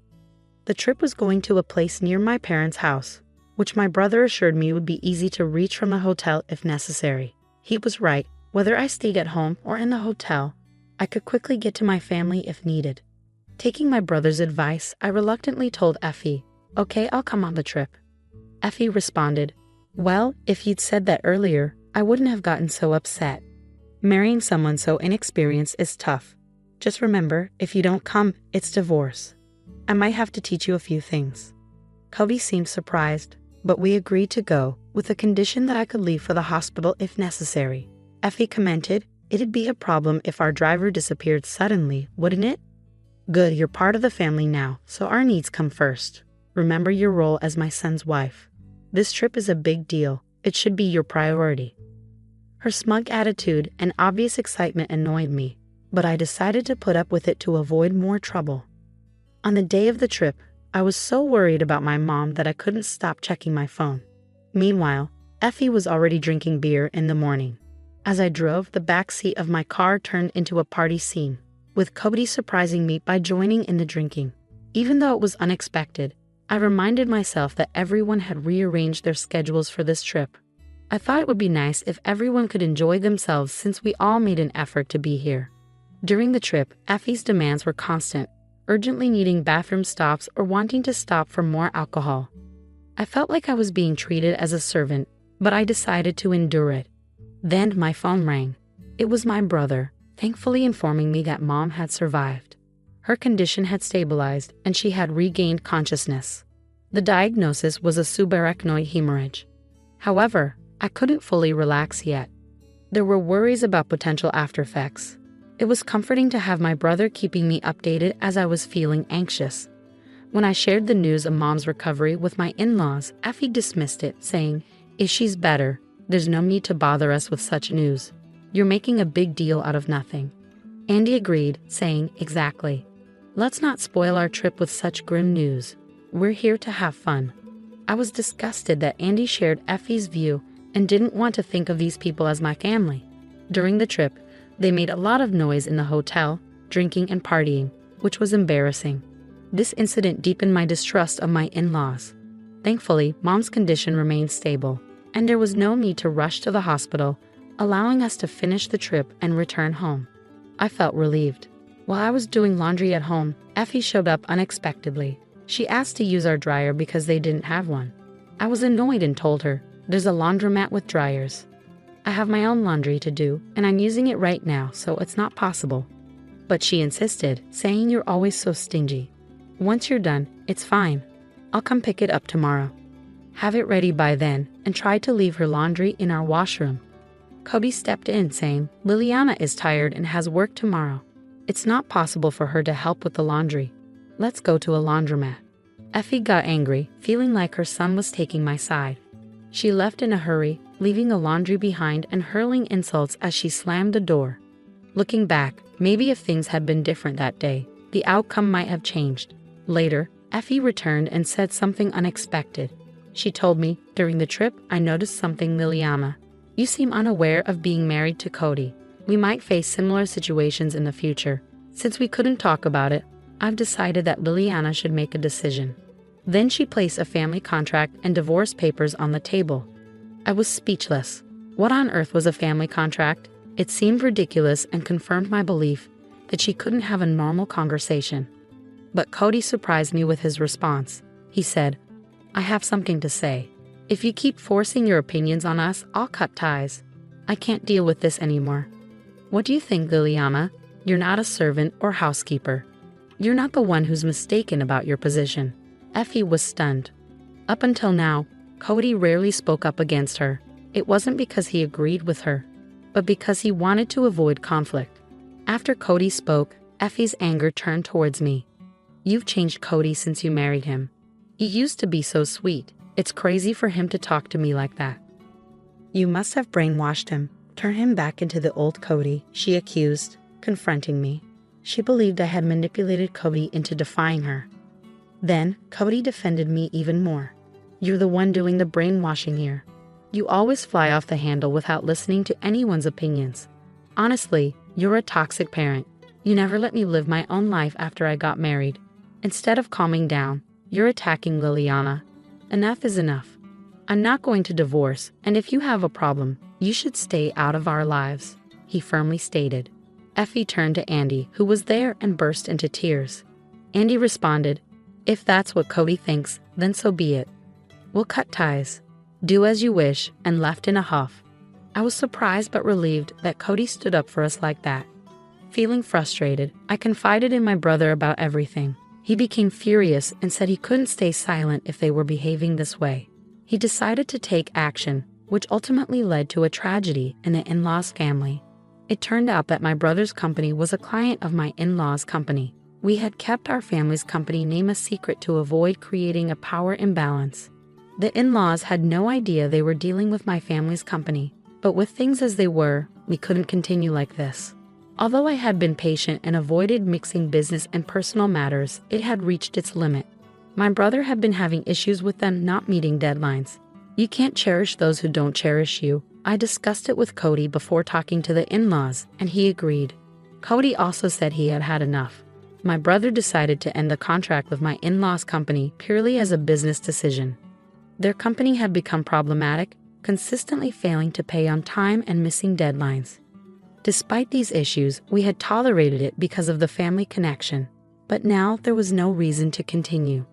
The trip was going to a place near my parents' house, which my brother assured me would be easy to reach from the hotel if necessary. He was right. Whether I stayed at home or in the hotel, I could quickly get to my family if needed. Taking my brother's advice, I reluctantly told Effie, "Okay, I'll come on the trip." Effie responded, "Well, if you'd said that earlier, I wouldn't have gotten so upset. Marrying someone so inexperienced is tough. Just remember, if you don't come, it's divorce. I might have to teach you a few things." Cody seemed surprised, but we agreed to go, with the condition that I could leave for the hospital if necessary. Effie commented, It'd be a problem if our driver disappeared suddenly, wouldn't it? Good, you're part of the family now, so our needs come first. Remember your role as my son's wife. This trip is a big deal. It should be your priority. Her smug attitude and obvious excitement annoyed me, but I decided to put up with it to avoid more trouble. On the day of the trip, I was so worried about my mom that I couldn't stop checking my phone. Meanwhile, Effie was already drinking beer in the morning. As I drove, the back seat of my car turned into a party scene, with Cody surprising me by joining in the drinking. Even though it was unexpected, I reminded myself that everyone had rearranged their schedules for this trip. I thought it would be nice if everyone could enjoy themselves since we all made an effort to be here. During the trip, Effie's demands were constant, urgently needing bathroom stops or wanting to stop for more alcohol. I felt like I was being treated as a servant, but I decided to endure it. Then my phone rang. It was my brother, thankfully informing me that Mom had survived. Her condition had stabilized and she had regained consciousness. The diagnosis was a subarachnoid hemorrhage. However, I couldn't fully relax yet. There were worries about potential aftereffects. It was comforting to have my brother keeping me updated as I was feeling anxious. When I shared the news of Mom's recovery with my in-laws, Effie dismissed it, saying, "If she's better, there's no need to bother us with such news. You're making a big deal out of nothing." Andy agreed, saying, "Exactly. Let's not spoil our trip with such grim news. We're here to have fun." I was disgusted that Andy shared Effie's view and didn't want to think of these people as my family. During the trip, they made a lot of noise in the hotel, drinking and partying, which was embarrassing. This incident deepened my distrust of my in-laws. Thankfully, Mom's condition remained stable, and there was no need to rush to the hospital, allowing us to finish the trip and return home. I felt relieved. While I was doing laundry at home, Effie showed up unexpectedly. She asked to use our dryer because they didn't have one. I was annoyed and told her, "There's a laundromat with dryers. I have my own laundry to do, and I'm using it right now, so it's not possible." But she insisted, saying, "You're always so stingy. Once you're done, it's fine. I'll come pick it up tomorrow. Have it ready by then," and tried to leave her laundry in our washroom. Cody stepped in, saying, "Liliana is tired and has work tomorrow. It's not possible for her to help with the laundry. Let's go to a laundromat." Effie got angry, feeling like her son was taking my side. She left in a hurry, leaving the laundry behind and hurling insults as she slammed the door. Looking back, maybe if things had been different that day, the outcome might have changed. Later, Effie returned and said something unexpected. She told me, "During the trip, I noticed something, Liliana. You seem unaware of being married to Cody. We might face similar situations in the future. Since we couldn't talk about it, I've decided that Liliana should make a decision." Then she placed a family contract and divorce papers on the table. I was speechless. What on earth was a family contract? It seemed ridiculous and confirmed my belief that she couldn't have a normal conversation. But Cody surprised me with his response. He said, "I have something to say. If you keep forcing your opinions on us, I'll cut ties. I can't deal with this anymore. What do you think, Liliana? You're not a servant or housekeeper. You're not the one who's mistaken about your position." Effie was stunned. Up until now, Cody rarely spoke up against her. It wasn't because he agreed with her, but because he wanted to avoid conflict. After Cody spoke, Effie's anger turned towards me. "You've changed Cody since you married him. He used to be so sweet. It's crazy for him to talk to me like that." "You must have brainwashed him. Turn him back into the old Cody," she accused, confronting me. She believed I had manipulated Cody into defying her. Then, Cody defended me even more. "You're the one doing the brainwashing here. You always fly off the handle without listening to anyone's opinions. Honestly, you're a toxic parent. You never let me live my own life after I got married. Instead of calming down, you're attacking Liliana. Enough is enough. I'm not going to divorce, and if you have a problem, you should stay out of our lives," he firmly stated. Effie turned to Andy, who was there, and burst into tears. Andy responded, "If that's what Cody thinks, then so be it. We'll cut ties. Do as you wish," and left in a huff. I was surprised but relieved that Cody stood up for us like that. Feeling frustrated, I confided in my brother about everything. He became furious and said he couldn't stay silent if they were behaving this way. He decided to take action, which ultimately led to a tragedy in the in-laws' family. It turned out that my brother's company was a client of my in-laws' company. We had kept our family's company name a secret to avoid creating a power imbalance. The in-laws had no idea they were dealing with my family's company, but with things as they were, we couldn't continue like this. Although I had been patient and avoided mixing business and personal matters, it had reached its limit. My brother had been having issues with them not meeting deadlines. You can't cherish those who don't cherish you. I discussed it with Cody before talking to the in-laws, and he agreed. Cody also said he had had enough. My brother decided to end the contract with my in-laws' company purely as a business decision. Their company had become problematic, consistently failing to pay on time and missing deadlines. Despite these issues, we had tolerated it because of the family connection, but now there was no reason to continue.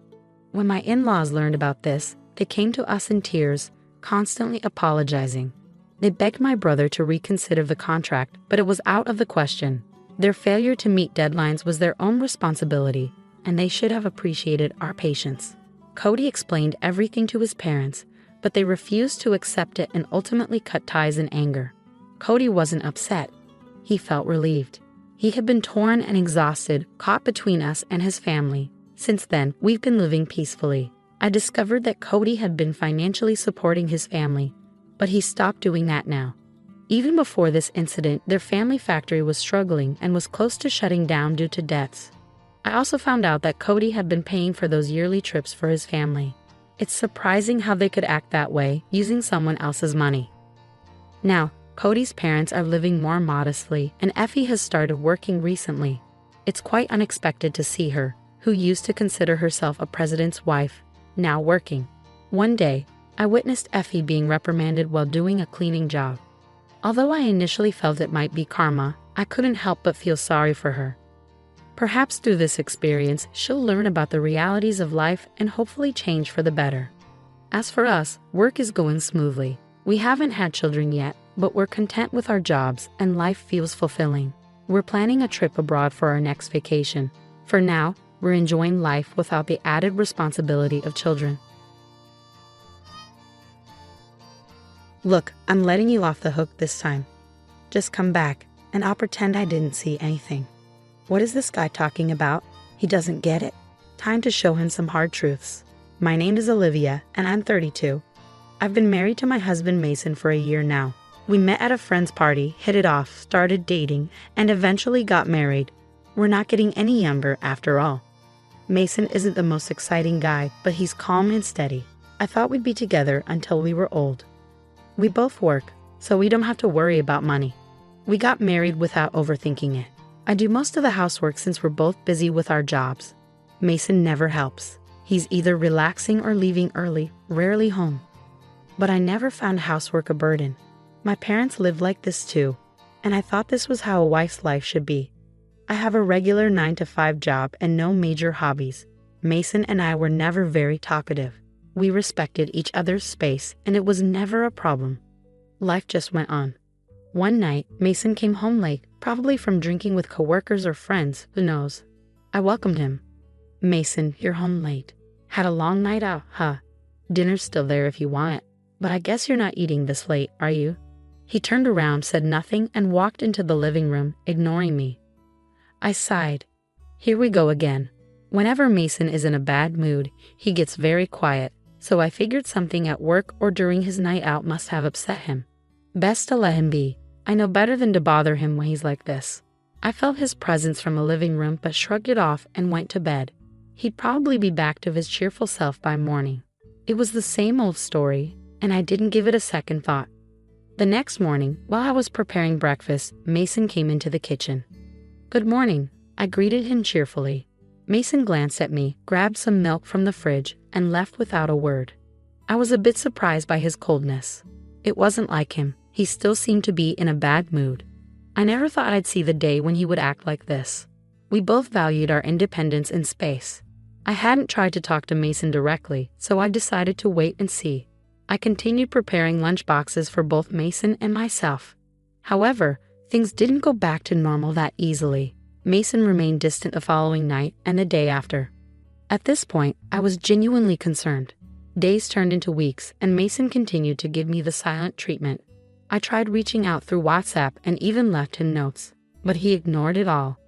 When my in-laws learned about this, they came to us in tears, constantly apologizing. They begged my brother to reconsider the contract, but it was out of the question. Their failure to meet deadlines was their own responsibility, and they should have appreciated our patience. Cody explained everything to his parents, but they refused to accept it and ultimately cut ties in anger. Cody wasn't upset. He felt relieved. He had been torn and exhausted, caught between us and his family. Since then, we've been living peacefully. I discovered that Cody had been financially supporting his family, but he stopped doing that now. Even before this incident, their family factory was struggling and was close to shutting down due to debts. I also found out that Cody had been paying for those yearly trips for his family. It's surprising how they could act that way, using someone else's money. Now, Cody's parents are living more modestly, and Effie has started working recently. It's quite unexpected to see her, who used to consider herself a president's wife, now working. One day, I witnessed Effie being reprimanded while doing a cleaning job. Although I initially felt it might be karma, I couldn't help but feel sorry for her. Perhaps through this experience, she'll learn about the realities of life and hopefully change for the better. As for us, work is going smoothly. We haven't had children yet, but we're content with our jobs and life feels fulfilling. We're planning a trip abroad for our next vacation. For now, we're enjoying life without the added responsibility of children. Look, I'm letting you off the hook this time. Just come back, and I'll pretend I didn't see anything. What is this guy talking about? He doesn't get it. Time to show him some hard truths. My name is Olivia, and I'm 32. I've been married to my husband Mason for a year now. We met at a friend's party, hit it off, started dating, and eventually got married. We're not getting any younger after all. Mason isn't the most exciting guy, but he's calm and steady. I thought we'd be together until we were old. We both work, so we don't have to worry about money. We got married without overthinking it. I do most of the housework since we're both busy with our jobs. Mason never helps. He's either relaxing or leaving early, rarely home. But I never found housework a burden. My parents lived like this too, and I thought this was how a wife's life should be. I have a regular 9-to-5 job and no major hobbies. Mason and I were never very talkative. We respected each other's space, and it was never a problem. Life just went on. One night, Mason came home late, probably from drinking with coworkers or friends, who knows. I welcomed him. Mason, you're home late. Had a long night out, huh? Dinner's still there if you want it, but I guess you're not eating this late, are you? He turned around, said nothing, and walked into the living room, ignoring me. I sighed. Here we go again. Whenever Mason is in a bad mood, he gets very quiet, so I figured something at work or during his night out must have upset him. Best to let him be. I know better than to bother him when he's like this. I felt his presence from a living room but shrugged it off and went to bed. He'd probably be back to his cheerful self by morning. It was the same old story, and I didn't give it a second thought. The next morning, while I was preparing breakfast, Mason came into the kitchen. Good morning, I greeted him cheerfully. Mason glanced at me, grabbed some milk from the fridge, and left without a word. I was a bit surprised by his coldness. It wasn't like him. He still seemed to be in a bad mood. I never thought I'd see the day when he would act like this. We both valued our independence and space. I hadn't tried to talk to Mason directly, so I decided to wait and see. I continued preparing lunch boxes for both Mason and myself. However, things didn't go back to normal that easily. Mason remained distant the following night and the day after. At this point, I was genuinely concerned. Days turned into weeks, and Mason continued to give me the silent treatment. I tried reaching out through WhatsApp and even left him notes, but he ignored it all.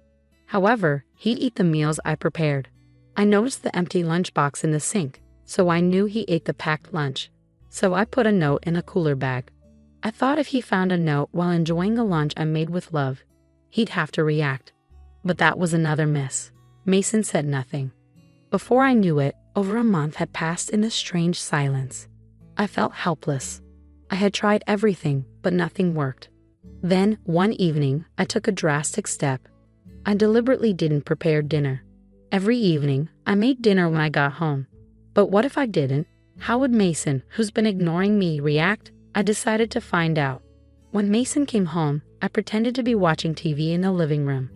However, he'd eat the meals I prepared. I noticed the empty lunchbox in the sink, so I knew he ate the packed lunch. So I put a note in a cooler bag. I thought if he found a note while enjoying a lunch I made with love, he'd have to react. But that was another miss. Mason said nothing. Before I knew it, over a month had passed in a strange silence. I felt helpless. I had tried everything, but nothing worked. Then, one evening, I took a drastic step. I deliberately didn't prepare dinner. Every evening, I made dinner when I got home. But what if I didn't? How would Mason, who's been ignoring me, react? I decided to find out. When Mason came home, I pretended to be watching TV in the living room.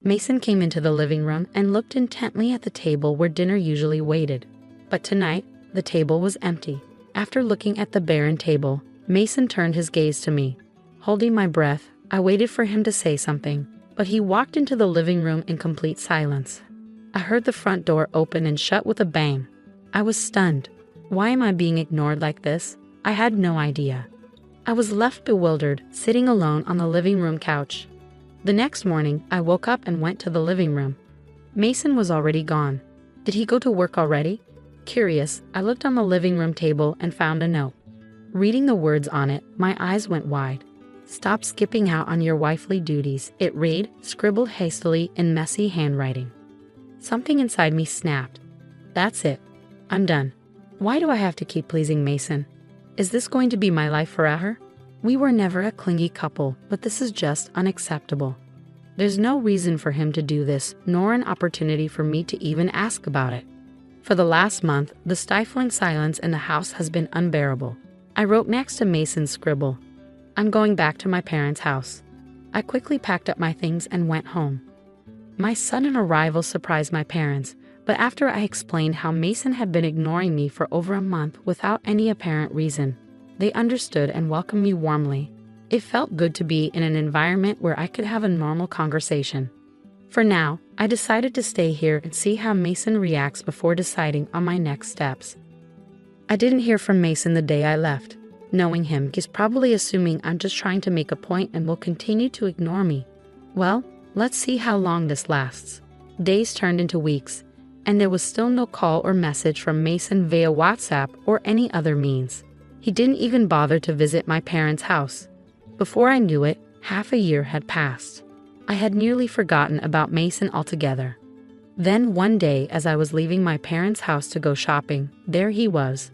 Mason came into the living room and looked intently at the table where dinner usually waited. But tonight, the table was empty. After looking at the barren table, Mason turned his gaze to me. Holding my breath, I waited for him to say something, but he walked into the living room in complete silence. I heard the front door open and shut with a bang. I was stunned. Why am I being ignored like this? I had no idea. I was left bewildered, sitting alone on the living room couch. The next morning, I woke up and went to the living room. Mason was already gone. Did he go to work already? Curious, I looked on the living room table and found a note. Reading the words on it, my eyes went wide. "Stop skipping out on your wifely duties," it read, scribbled hastily in messy handwriting. Something inside me snapped. That's it. I'm done. Why do I have to keep pleasing Mason? Is this going to be my life forever? We were never a clingy couple, but this is just unacceptable. There's no reason for him to do this, nor an opportunity for me to even ask about it. For the last month, the stifling silence in the house has been unbearable. I wrote next to Mason's scribble, "I'm going back to my parents' house." I quickly packed up my things and went home. My sudden arrival surprised my parents, but after I explained how Mason had been ignoring me for over a month without any apparent reason, they understood and welcomed me warmly. It felt good to be in an environment where I could have a normal conversation. For now, I decided to stay here and see how Mason reacts before deciding on my next steps. I didn't hear from Mason the day I left. Knowing him, he's probably assuming I'm just trying to make a point and will continue to ignore me. Well, let's see how long this lasts. Days turned into weeks, and there was still no call or message from Mason via WhatsApp or any other means. He didn't even bother to visit my parents' house. Before I knew it, half a year had passed. I had nearly forgotten about Mason altogether. Then one day, as I was leaving my parents' house to go shopping, there he was.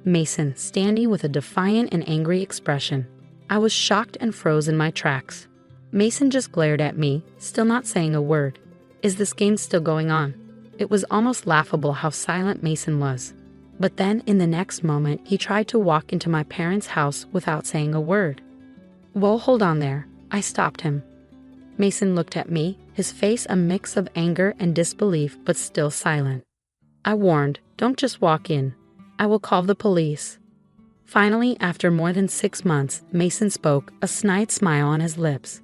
Mason, standing with a defiant and angry expression. I was shocked and froze in my tracks. Mason just glared at me, still not saying a word. Is this game still going on? It was almost laughable how silent Mason was. But then, in the next moment, he tried to walk into my parents' house without saying a word. "Well, hold on there." I stopped him. Mason looked at me, his face a mix of anger and disbelief, but still silent. I warned, "Don't just walk in. I will call the police." Finally, after more than 6 months, Mason spoke, a snide smile on his lips.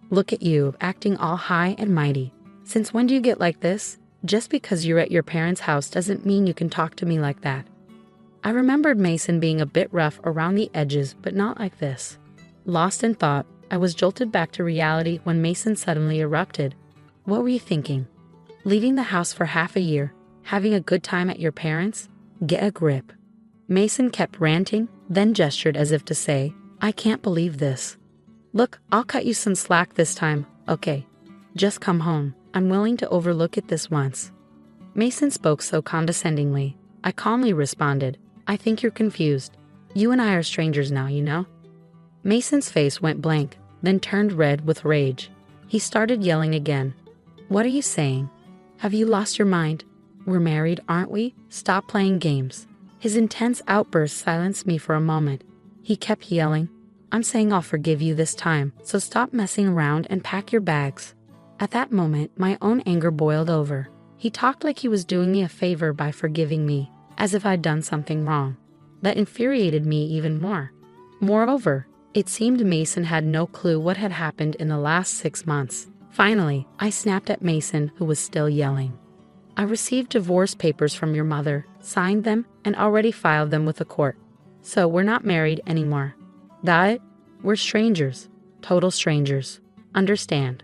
"Look at you, acting all high and mighty. Since when do you get like this? Just because you're at your parents' house doesn't mean you can talk to me like that." I remembered Mason being a bit rough around the edges, but not like this. Lost in thought, I was jolted back to reality when Mason suddenly erupted. "What were you thinking? Leaving the house for half a year? Having a good time at your parents'? Get a grip." Mason kept ranting, then gestured as if to say, "I can't believe this. Look, I'll cut you some slack this time, okay? Just come home. I'm willing to overlook it this once." Mason spoke so condescendingly. I calmly responded, "I think you're confused. You and I are strangers now, you know?" Mason's face went blank, then turned red with rage. He started yelling again. "What are you saying? Have you lost your mind? We're married, aren't we? Stop playing games." His intense outburst silenced me for a moment. He kept yelling, "I'm saying I'll forgive you this time, so stop messing around and pack your bags." At that moment, my own anger boiled over. He talked like he was doing me a favor by forgiving me, as if I'd done something wrong. That infuriated me even more. Moreover, it seemed Mason had no clue what had happened in the last 6 months. Finally, I snapped at Mason, who was still yelling. "I received divorce papers from your mother, signed them, and already filed them with the court. So we're not married anymore. Got it? We're strangers. Total strangers. Understand?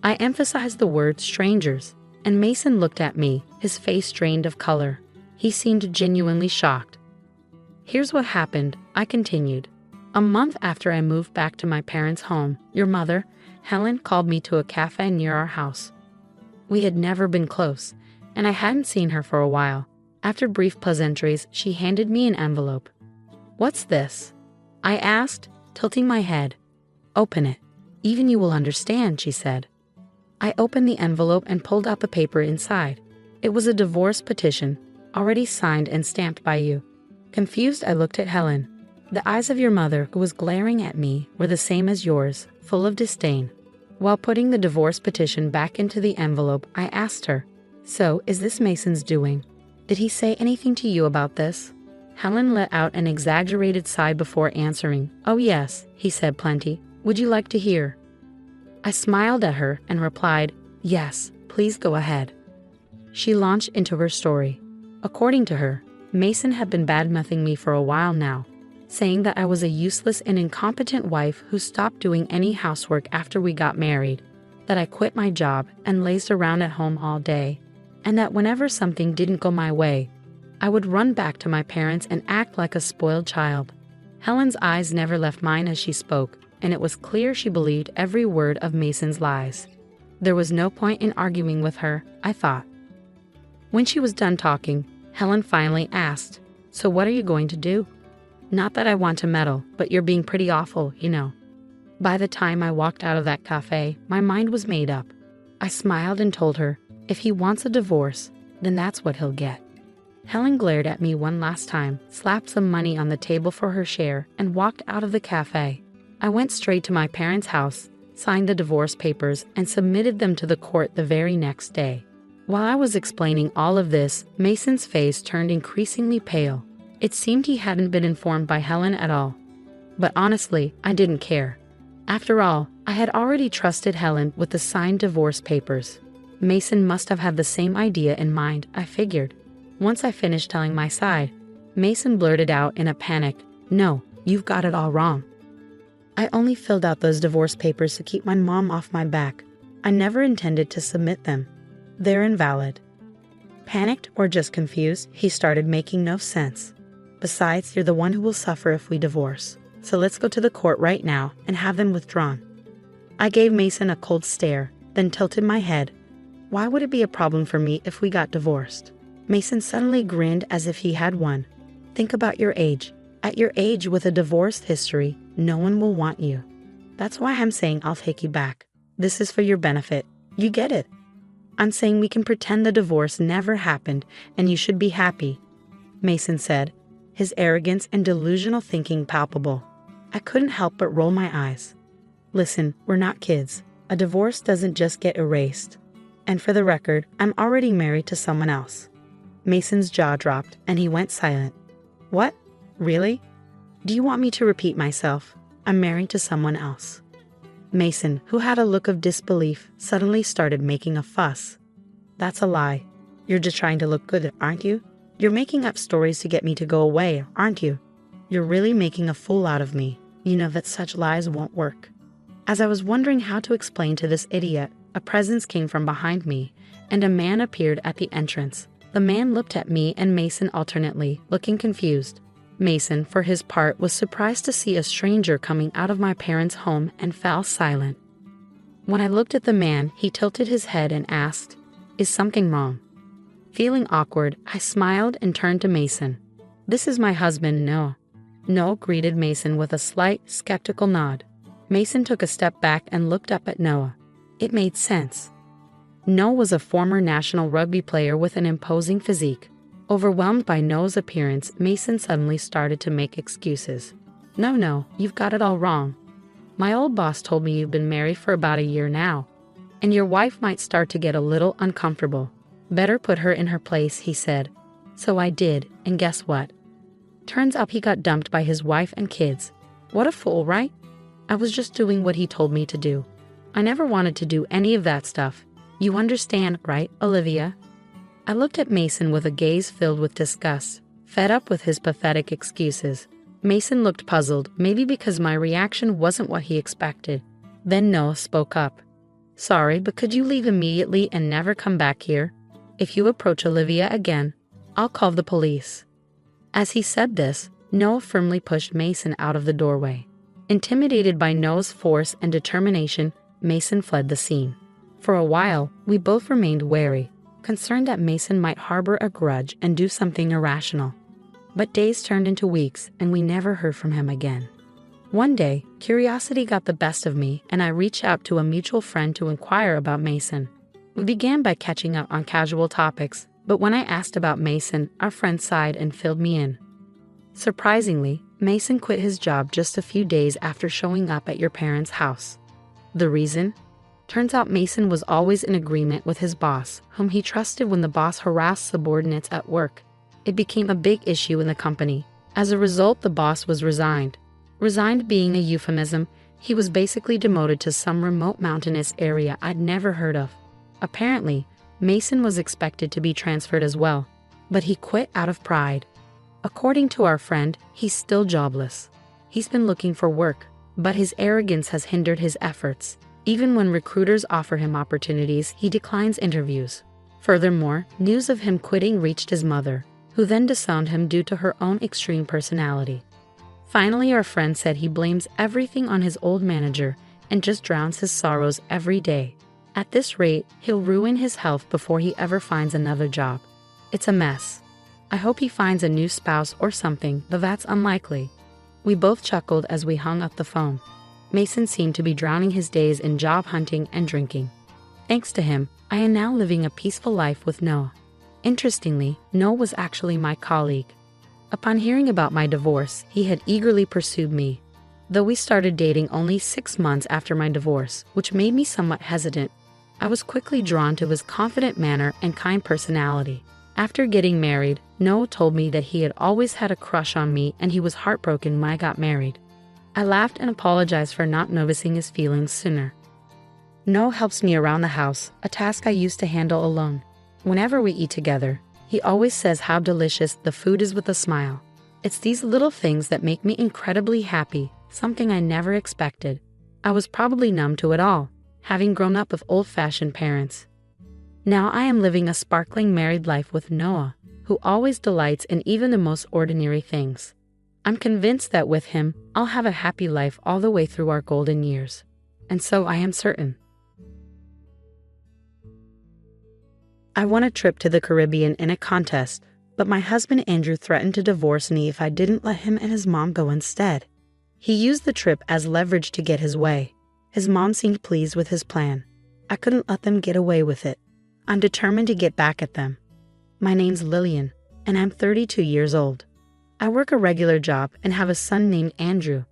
I emphasized the word strangers, and Mason looked at me, his face drained of color. He seemed genuinely shocked. Here's what happened, I continued. A month after I moved back to my parents' home, your mother, Helen, called me to a cafe near our house. We had never been close, and I hadn't seen her for a while. After brief pleasantries, she handed me an envelope. What's this? I asked, tilting my head. Open it. Even you will understand, she said. I opened the envelope and pulled out the paper inside. It was a divorce petition, already signed and stamped by you. Confused, I looked at Helen. The eyes of your mother, who was glaring at me, were the same as yours, full of disdain. While putting the divorce petition back into the envelope, I asked her, So, is this Mason's doing? Did he say anything to you about this? Helen let out an exaggerated sigh before answering. Oh yes, he said plenty. Would you like to hear? I smiled at her and replied, Yes, please go ahead. She launched into her story. According to her, Mason had been bad-mouthing me for a while now, saying that I was a useless and incompetent wife who stopped doing any housework after we got married, that I quit my job and lazed around at home all day, and that whenever something didn't go my way, I would run back to my parents and act like a spoiled child. Helen's eyes never left mine as she spoke, and it was clear she believed every word of Mason's lies. There was no point in arguing with her, I thought. When she was done talking, Helen finally asked, So what are you going to do? Not that I want to meddle, but you're being pretty awful, you know. By the time I walked out of that cafe, my mind was made up. I smiled and told her, if he wants a divorce, then that's what he'll get. Helen glared at me one last time, slapped some money on the table for her share, and walked out of the cafe. I went straight to my parents' house, signed the divorce papers, and submitted them to the court the very next day. While I was explaining all of this, Mason's face turned increasingly pale. It seemed he hadn't been informed by Helen at all. But honestly, I didn't care. After all, I had already trusted Helen with the signed divorce papers. Mason must have had the same idea in mind, I figured. Once I finished telling my side, Mason blurted out in a panic, No, you've got it all wrong. I only filled out those divorce papers to keep my mom off my back. I never intended to submit them. They're invalid. Panicked or just confused, he started making no sense. Besides, you're the one who will suffer if we divorce. So let's go to the court right now and have them withdrawn. I gave Mason a cold stare, then tilted my head. Why would it be a problem for me if we got divorced? Mason suddenly grinned as if he had won. Think about your age. At your age with a divorce history, no one will want you. That's why I'm saying I'll take you back. This is for your benefit. You get it? I'm saying we can pretend the divorce never happened and you should be happy, Mason said, his arrogance and delusional thinking palpable. I couldn't help but roll my eyes. Listen, we're not kids. A divorce doesn't just get erased. And for the record, I'm already married to someone else. Mason's jaw dropped and he went silent. What? Really? Do you want me to repeat myself? I'm married to someone else. Mason, who had a look of disbelief, suddenly started making a fuss. That's a lie. You're just trying to look good, aren't you? You're making up stories to get me to go away, aren't you? You're really making a fool out of me. You know that such lies won't work. As I was wondering how to explain to this idiot, a presence came from behind me, and a man appeared at the entrance. The man looked at me and Mason alternately, looking confused. Mason, for his part, was surprised to see a stranger coming out of my parents' home and fell silent. When I looked at the man, he tilted his head and asked, Is something wrong? Feeling awkward, I smiled and turned to Mason. This is my husband, Noah. Noah greeted Mason with a slight, skeptical nod. Mason took a step back and looked up at Noah. It made sense. Noah was a former national rugby player with an imposing physique. Overwhelmed by Noah's appearance, Mason suddenly started to make excuses. No, you've got it all wrong. My old boss told me you've been married for about a year now, and your wife might start to get a little uncomfortable. Better put her in her place, he said. So I did, and guess what? Turns out he got dumped by his wife and kids. What a fool, right? I was just doing what he told me to do. I never wanted to do any of that stuff. You understand, right, Olivia? I looked at Mason with a gaze filled with disgust, fed up with his pathetic excuses. Mason looked puzzled, maybe because my reaction wasn't what he expected. Then Noah spoke up. "Sorry, but could you leave immediately and never come back here? If you approach Olivia again, I'll call the police." As he said this, Noah firmly pushed Mason out of the doorway. Intimidated by Noah's force and determination, Mason fled the scene. For a while, we both remained wary, concerned that Mason might harbor a grudge and do something irrational. But days turned into weeks, and we never heard from him again. One day, curiosity got the best of me, and I reached out to a mutual friend to inquire about Mason. We began by catching up on casual topics, but when I asked about Mason, our friend sighed and filled me in. "Surprisingly, Mason quit his job just a few days after showing up at your parents' house. The reason? Turns out Mason was always in agreement with his boss, whom he trusted when the boss harassed subordinates at work. It became a big issue in the company. As a result, the boss was resigned. Resigned being a euphemism, he was basically demoted to some remote mountainous area I'd never heard of. Apparently, Mason was expected to be transferred as well, but he quit out of pride. According to our friend, he's still jobless. He's been looking for work, but his arrogance has hindered his efforts. Even when recruiters offer him opportunities, he declines interviews. Furthermore, news of him quitting reached his mother, who then disowned him due to her own extreme personality. Finally, our friend said he blames everything on his old manager and just drowns his sorrows every day. At this rate, he'll ruin his health before he ever finds another job. It's a mess. I hope he finds a new spouse or something, though that's unlikely." We both chuckled as we hung up the phone. Mason seemed to be drowning his days in job hunting and drinking. Thanks to him, I am now living a peaceful life with Noah. Interestingly, Noah was actually my colleague. Upon hearing about my divorce, he had eagerly pursued me. Though we started dating only 6 months after my divorce, which made me somewhat hesitant, I was quickly drawn to his confident manner and kind personality. After getting married, Noah told me that he had always had a crush on me and he was heartbroken when I got married. I laughed and apologized for not noticing his feelings sooner. Noah helps me around the house, a task I used to handle alone. Whenever we eat together, he always says how delicious the food is with a smile. It's these little things that make me incredibly happy, something I never expected. I was probably numb to it all, having grown up with old-fashioned parents. Now I am living a sparkling married life with Noah, who always delights in even the most ordinary things. I'm convinced that with him, I'll have a happy life all the way through our golden years. And so I am certain. I won a trip to the Caribbean in a contest, but my husband Andrew threatened to divorce me if I didn't let him and his mom go instead. He used the trip as leverage to get his way. His mom seemed pleased with his plan. I couldn't let them get away with it. I'm determined to get back at them. My name's Lillian, and I'm 32 years old. I work a regular job and have a son named Andrew.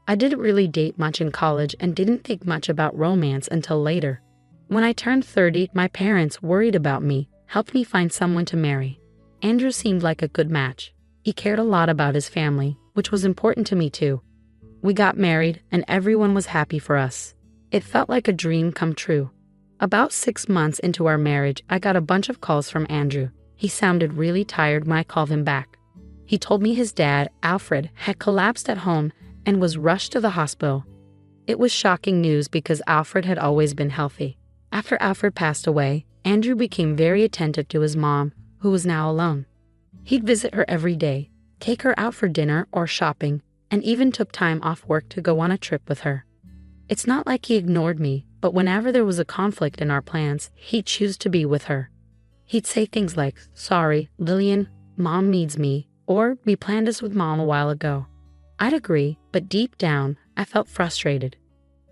I didn't really date much in college and didn't think much about romance until later. When I turned 30, my parents, worried about me, helped me find someone to marry. Andrew seemed like a good match. He cared a lot about his family, which was important to me too. We got married, and everyone was happy for us. It felt like a dream come true. About 6 months into our marriage, I got a bunch of calls from Andrew. He sounded really tired when I called him back. He told me his dad, Alfred, had collapsed at home and was rushed to the hospital. It was shocking news because Alfred had always been healthy. After Alfred passed away, Andrew became very attentive to his mom, who was now alone. He'd visit her every day, take her out for dinner or shopping, and even took time off work to go on a trip with her. It's not like he ignored me, but whenever there was a conflict in our plans, he'd choose to be with her. He'd say things like, "Sorry, Lillian, Mom needs me," or "We planned this with Mom a while ago." I'd agree, but deep down, I felt frustrated.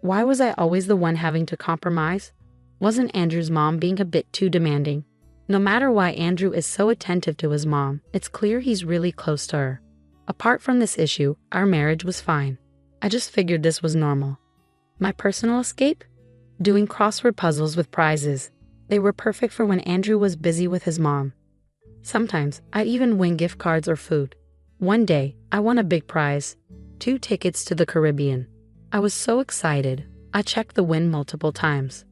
Why was I always the one having to compromise? Wasn't Andrew's mom being a bit too demanding? No matter why Andrew is so attentive to his mom, it's clear he's really close to her. Apart from this issue, our marriage was fine. I just figured this was normal. My personal escape? Doing crossword puzzles with prizes. They were perfect for when Andrew was busy with his mom. Sometimes, I'd even win gift cards or food. One day, I won a big prize, 2 tickets to the Caribbean. I was so excited, I checked the win multiple times.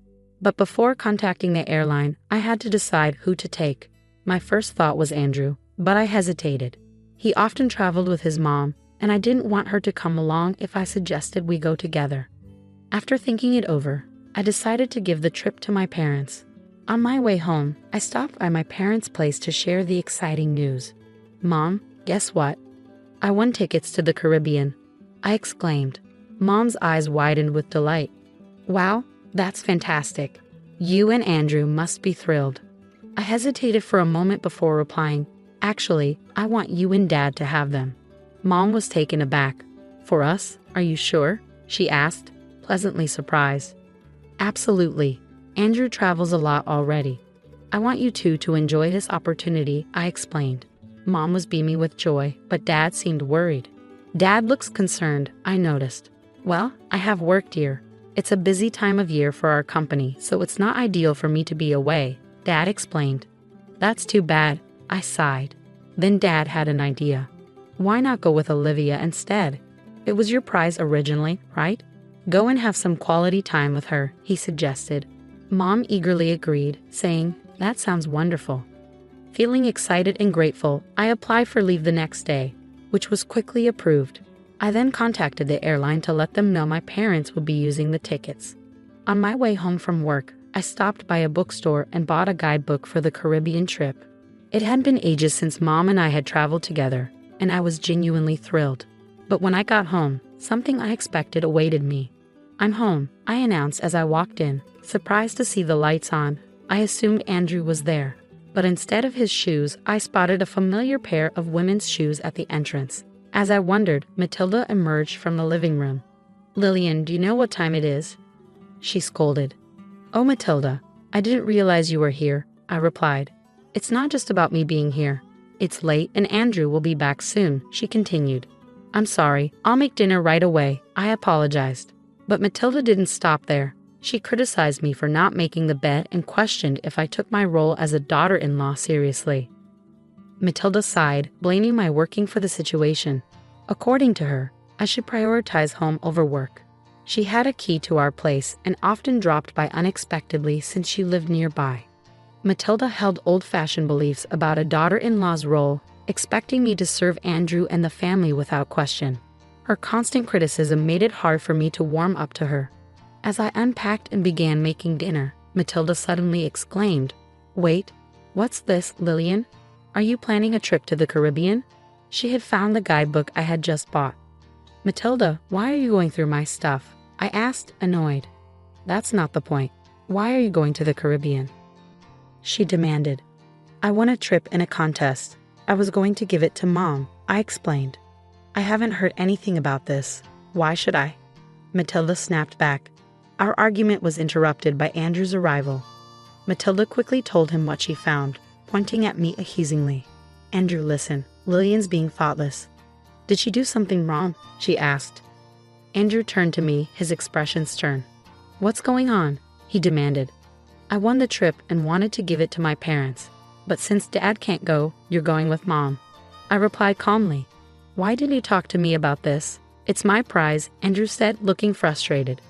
But before contacting the airline, I had to decide who to take. My first thought was Andrew, but I hesitated. He often traveled with his mom, and I didn't want her to come along if I suggested we go together. After thinking it over, I decided to give the trip to my parents. On my way home, I stopped by my parents' place to share the exciting news. "Mom, guess what? I won tickets to the Caribbean," I exclaimed. Mom's eyes widened with delight. "Wow, that's fantastic. You and Andrew must be thrilled." I hesitated for a moment before replying, "Actually, I want you and Dad to have them." Mom was taken aback. "For us, are you sure?" she asked, pleasantly surprised. "Absolutely. Andrew travels a lot already. I want you two to enjoy this opportunity," I explained. Mom was beaming with joy, but Dad seemed worried. "Dad looks concerned," I noticed. "Well, I have work, dear. It's a busy time of year for our company, so it's not ideal for me to be away," Dad explained. "That's too bad," I sighed. Then Dad had an idea. "Why not go with Olivia instead? It was your prize originally, right? Go and have some quality time with her," he suggested. Mom eagerly agreed, saying, "That sounds wonderful." Feeling excited and grateful, I applied for leave the next day, which was quickly approved. I then contacted the airline to let them know my parents would be using the tickets. On my way home from work, I stopped by a bookstore and bought a guidebook for the Caribbean trip. It had been ages since Mom and I had traveled together, and I was genuinely thrilled. But when I got home, something unexpected awaited me. "I'm home," I announced as I walked in, surprised to see the lights on. I assumed Andrew was there, but instead of his shoes, I spotted a familiar pair of women's shoes at the entrance. As I wondered, Matilda emerged from the living room. "Lillian, do you know what time it is?" she scolded. "Oh, Matilda, I didn't realize you were here," I replied. "It's not just about me being here. It's late and Andrew will be back soon," she continued. "I'm sorry, I'll make dinner right away," I apologized. But Matilda didn't stop there. She criticized me for not making the bed and questioned if I took my role as a daughter-in-law seriously. Matilda sighed, blaming my working for the situation. According to her, I should prioritize home over work. She had a key to our place and often dropped by unexpectedly since she lived nearby. Matilda held old-fashioned beliefs about a daughter-in-law's role, expecting me to serve Andrew and the family without question. Her constant criticism made it hard for me to warm up to her. As I unpacked and began making dinner, Matilda suddenly exclaimed, "Wait, what's this, Lillian? Are you planning a trip to the Caribbean?" She had found the guidebook I had just bought. "Matilda, why are you going through my stuff?" I asked, annoyed. "That's not the point. Why are you going to the Caribbean?" she demanded. "I won a trip in a contest. I was going to give it to Mom," I explained. "I haven't heard anything about this. Why should I?" Matilda snapped back. Our argument was interrupted by Andrew's arrival. Matilda quickly told him what she found, pointing at me accusingly. "Andrew, listen. Lillian's being thoughtless." "Did she do something wrong?" she asked. Andrew turned to me, his expression stern. "What's going on?" he demanded. "I won the trip and wanted to give it to my parents. But since Dad can't go, you're going with Mom." I replied calmly. "Why did you talk to me about this? It's my prize," Andrew said, looking frustrated.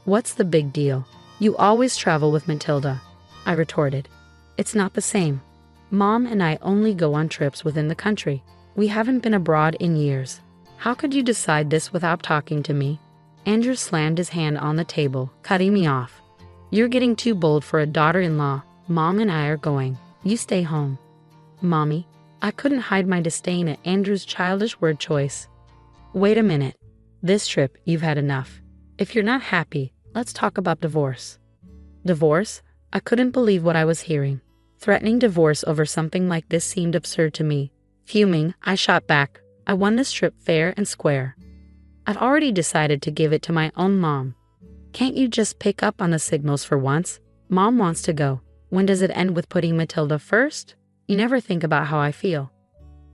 "What's the big deal? You always travel with Matilda," I retorted. "It's not the same. Mom and I only go on trips within the country. We haven't been abroad in years. How could you decide this without talking to me?" Andrew slammed his hand on the table, cutting me off. "You're getting too bold for a daughter-in-law. Mom and I are going. You stay home." "Mommy," I couldn't hide my disdain at Andrew's childish word choice. "Wait a minute. This trip, you've had enough. If you're not happy, let's talk about divorce." Divorce? I couldn't believe what I was hearing. Threatening divorce over something like this seemed absurd to me. Fuming, I shot back. I won this trip fair and square. I've already decided to give it to my own mom. Can't you just pick up on the signals for once? Mom wants to go. When does it end with putting Matilda first? You never think about how I feel.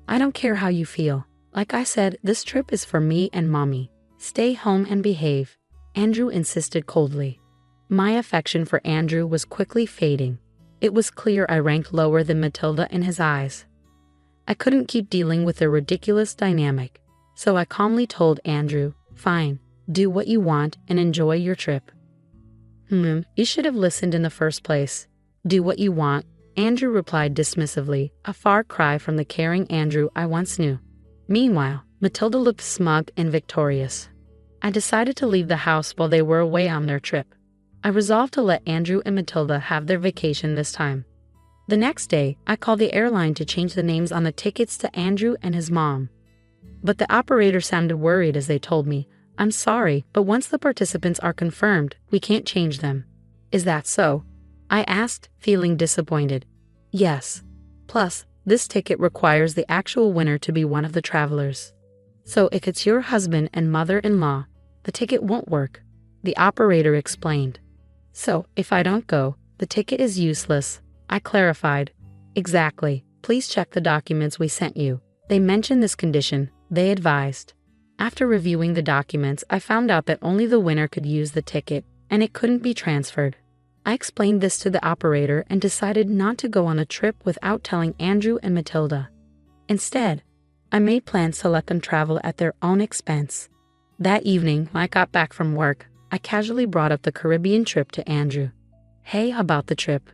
I don't care how you feel. Like I said, this trip is for me and Mommy. Stay home and behave," Andrew insisted coldly. My affection for Andrew was quickly fading. It was clear I ranked lower than Matilda in his eyes. I couldn't keep dealing with the ridiculous dynamic, so I calmly told Andrew, "Fine, do what you want and enjoy your trip." You should have listened in the first place. "Do what you want," Andrew replied dismissively, a far cry from the caring Andrew I once knew. Meanwhile, Matilda looked smug and victorious. I decided to leave the house while they were away on their trip. I resolved to let Andrew and Matilda have their vacation this time. The next day, I called the airline to change the names on the tickets to Andrew and his mom. But the operator sounded worried as they told me, "I'm sorry, but once the participants are confirmed, we can't change them." "Is that so?" I asked, feeling disappointed. "Yes. Plus, this ticket requires the actual winner to be one of the travelers. So if it's your husband and mother-in-law, the ticket won't work," the operator explained. "So if I don't go, the ticket is useless," I clarified. "Exactly. Please check the documents we sent you. They mention this condition," they advised. After reviewing the documents, I found out that only the winner could use the ticket, and it couldn't be transferred. I explained this to the operator and decided not to go on a trip without telling Andrew and Matilda. Instead, I made plans to let them travel at their own expense. That evening, when I got back from work, I casually brought up the Caribbean trip to Andrew. "Hey, about the trip,"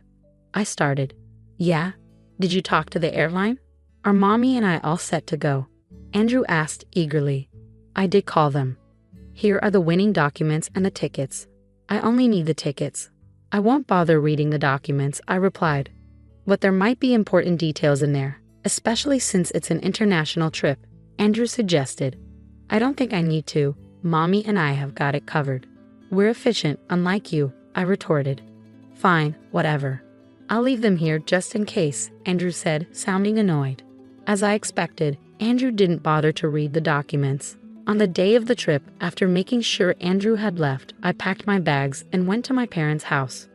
I started. "Yeah? Did you talk to the airline? Are Mommy and I all set to go?" Andrew asked eagerly. "I did call them. Here are the winning documents and the tickets. I only need the tickets. I won't bother reading the documents," I replied. "But there might be important details in there, especially since it's an international trip," Andrew suggested. "I don't think I need to. Mommy and I have got it covered. We're efficient, unlike you," I retorted. "Fine, whatever. I'll leave them here just in case," Andrew said, sounding annoyed. As I expected, Andrew didn't bother to read the documents. On the day of the trip, after making sure Andrew had left, I packed my bags and went to my parents' house.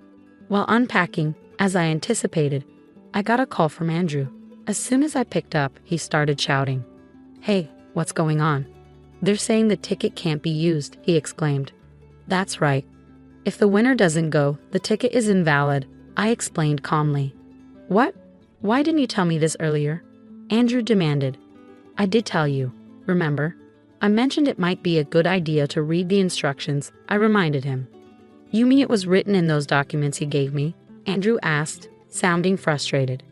While unpacking, as I anticipated, I got a call from Andrew. As soon as I picked up, he started shouting. "Hey, what's going on?" "They're saying the ticket can't be used," he exclaimed. "That's right. If the winner doesn't go, the ticket is invalid," I explained calmly. "What? Why didn't you tell me this earlier?" Andrew demanded. "I did tell you, remember? I mentioned it might be a good idea to read the instructions," I reminded him. "You mean it was written in those documents you gave me?" Andrew asked, sounding frustrated.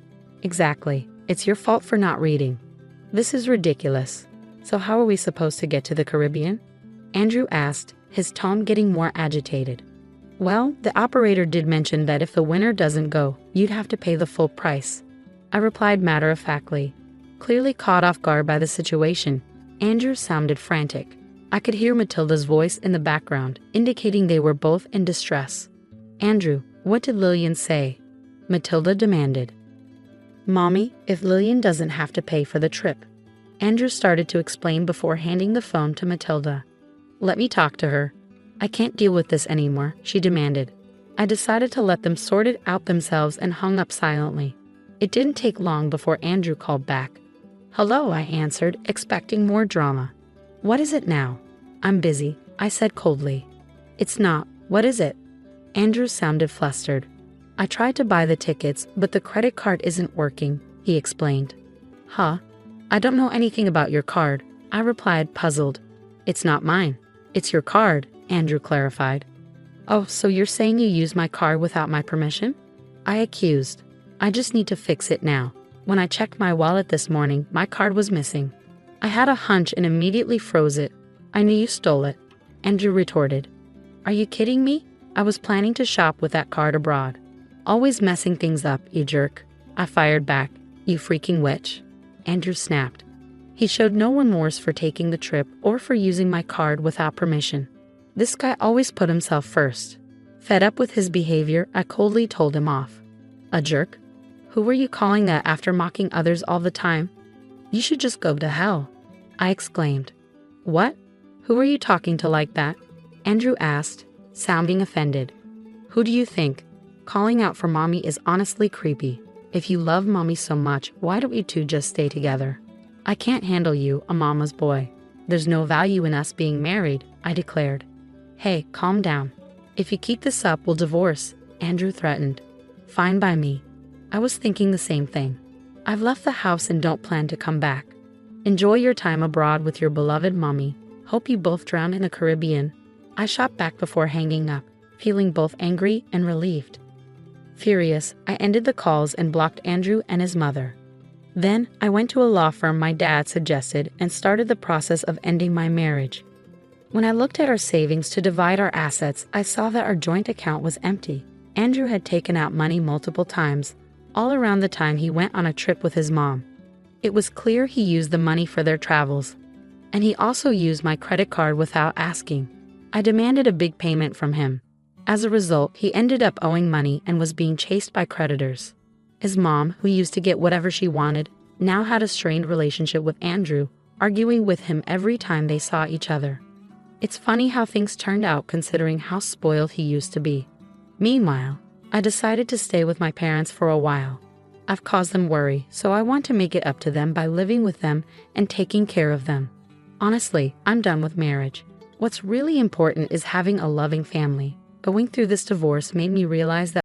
"Exactly. It's your fault for not reading." "This is ridiculous. So how are we supposed to get to the Caribbean?" Andrew asked, his tone getting more agitated. "Well, the operator did mention that if the winner doesn't go, you'd have to pay the full price," I replied matter-of-factly. Clearly caught off guard by the situation, Andrew sounded frantic. I could hear Matilda's voice in the background, indicating they were both in distress. "Andrew, what did Lillian say?" Matilda demanded. "Mommy, if Lillian doesn't have to pay for the trip," Andrew started to explain before handing the phone to Matilda. "Let me talk to her. I can't deal with this anymore," she demanded. I decided to let them sort it out themselves and hung up silently. It didn't take long before Andrew called back. "Hello," I answered, expecting more drama. "What is it now?" "I'm busy," I said coldly. "It's not. What is it?" Andrew sounded flustered. "I tried to buy the tickets, but the credit card isn't working," he explained. "Huh? I don't know anything about your card," I replied, puzzled. "It's not mine. It's your card," Andrew clarified. "Oh, so you're saying you used my card without my permission?" I accused. "I just need to fix it now. When I checked my wallet this morning, my card was missing." I had a hunch and immediately froze it. "I knew you stole it," Andrew retorted. "Are you kidding me? I was planning to shop with that card abroad." "Always messing things up, you jerk," I fired back. "You freaking witch," Andrew snapped. He showed no remorse for taking the trip or for using my card without permission. This guy always put himself first. Fed up with his behavior, I coldly told him off. "A jerk? Who were you calling that after mocking others all the time? You should just go to hell," I exclaimed. "What? Who are you talking to like that?" Andrew asked, sounding offended. "Who do you think? Calling out for Mommy is honestly creepy. If you love Mommy so much, why don't you two just stay together?" "I can't handle you, a mama's boy. There's no value in us being married," I declared. "Hey, calm down. If you keep this up, we'll divorce," Andrew threatened. "Fine by me." I was thinking the same thing. "I've left the house and don't plan to come back. Enjoy your time abroad with your beloved Mommy. Hope you both drown in the Caribbean." I shot back before hanging up, feeling both angry and relieved. Furious, I ended the calls and blocked Andrew and his mother. Then I went to a law firm my dad suggested and started the process of ending my marriage. When I looked at our savings to divide our assets, I saw that our joint account was empty. Andrew had taken out money multiple times, all around the time he went on a trip with his mom. It was clear he used the money for their travels. And he also used my credit card without asking. I demanded a big payment from him. As a result, he ended up owing money and was being chased by creditors. His mom, who used to get whatever she wanted, now had a strained relationship with Andrew, arguing with him every time they saw each other. It's funny how things turned out considering how spoiled he used to be. Meanwhile, I decided to stay with my parents for a while. I've caused them worry, so I want to make it up to them by living with them and taking care of them. Honestly, I'm done with marriage. What's really important is having a loving family. Going through this divorce made me realize that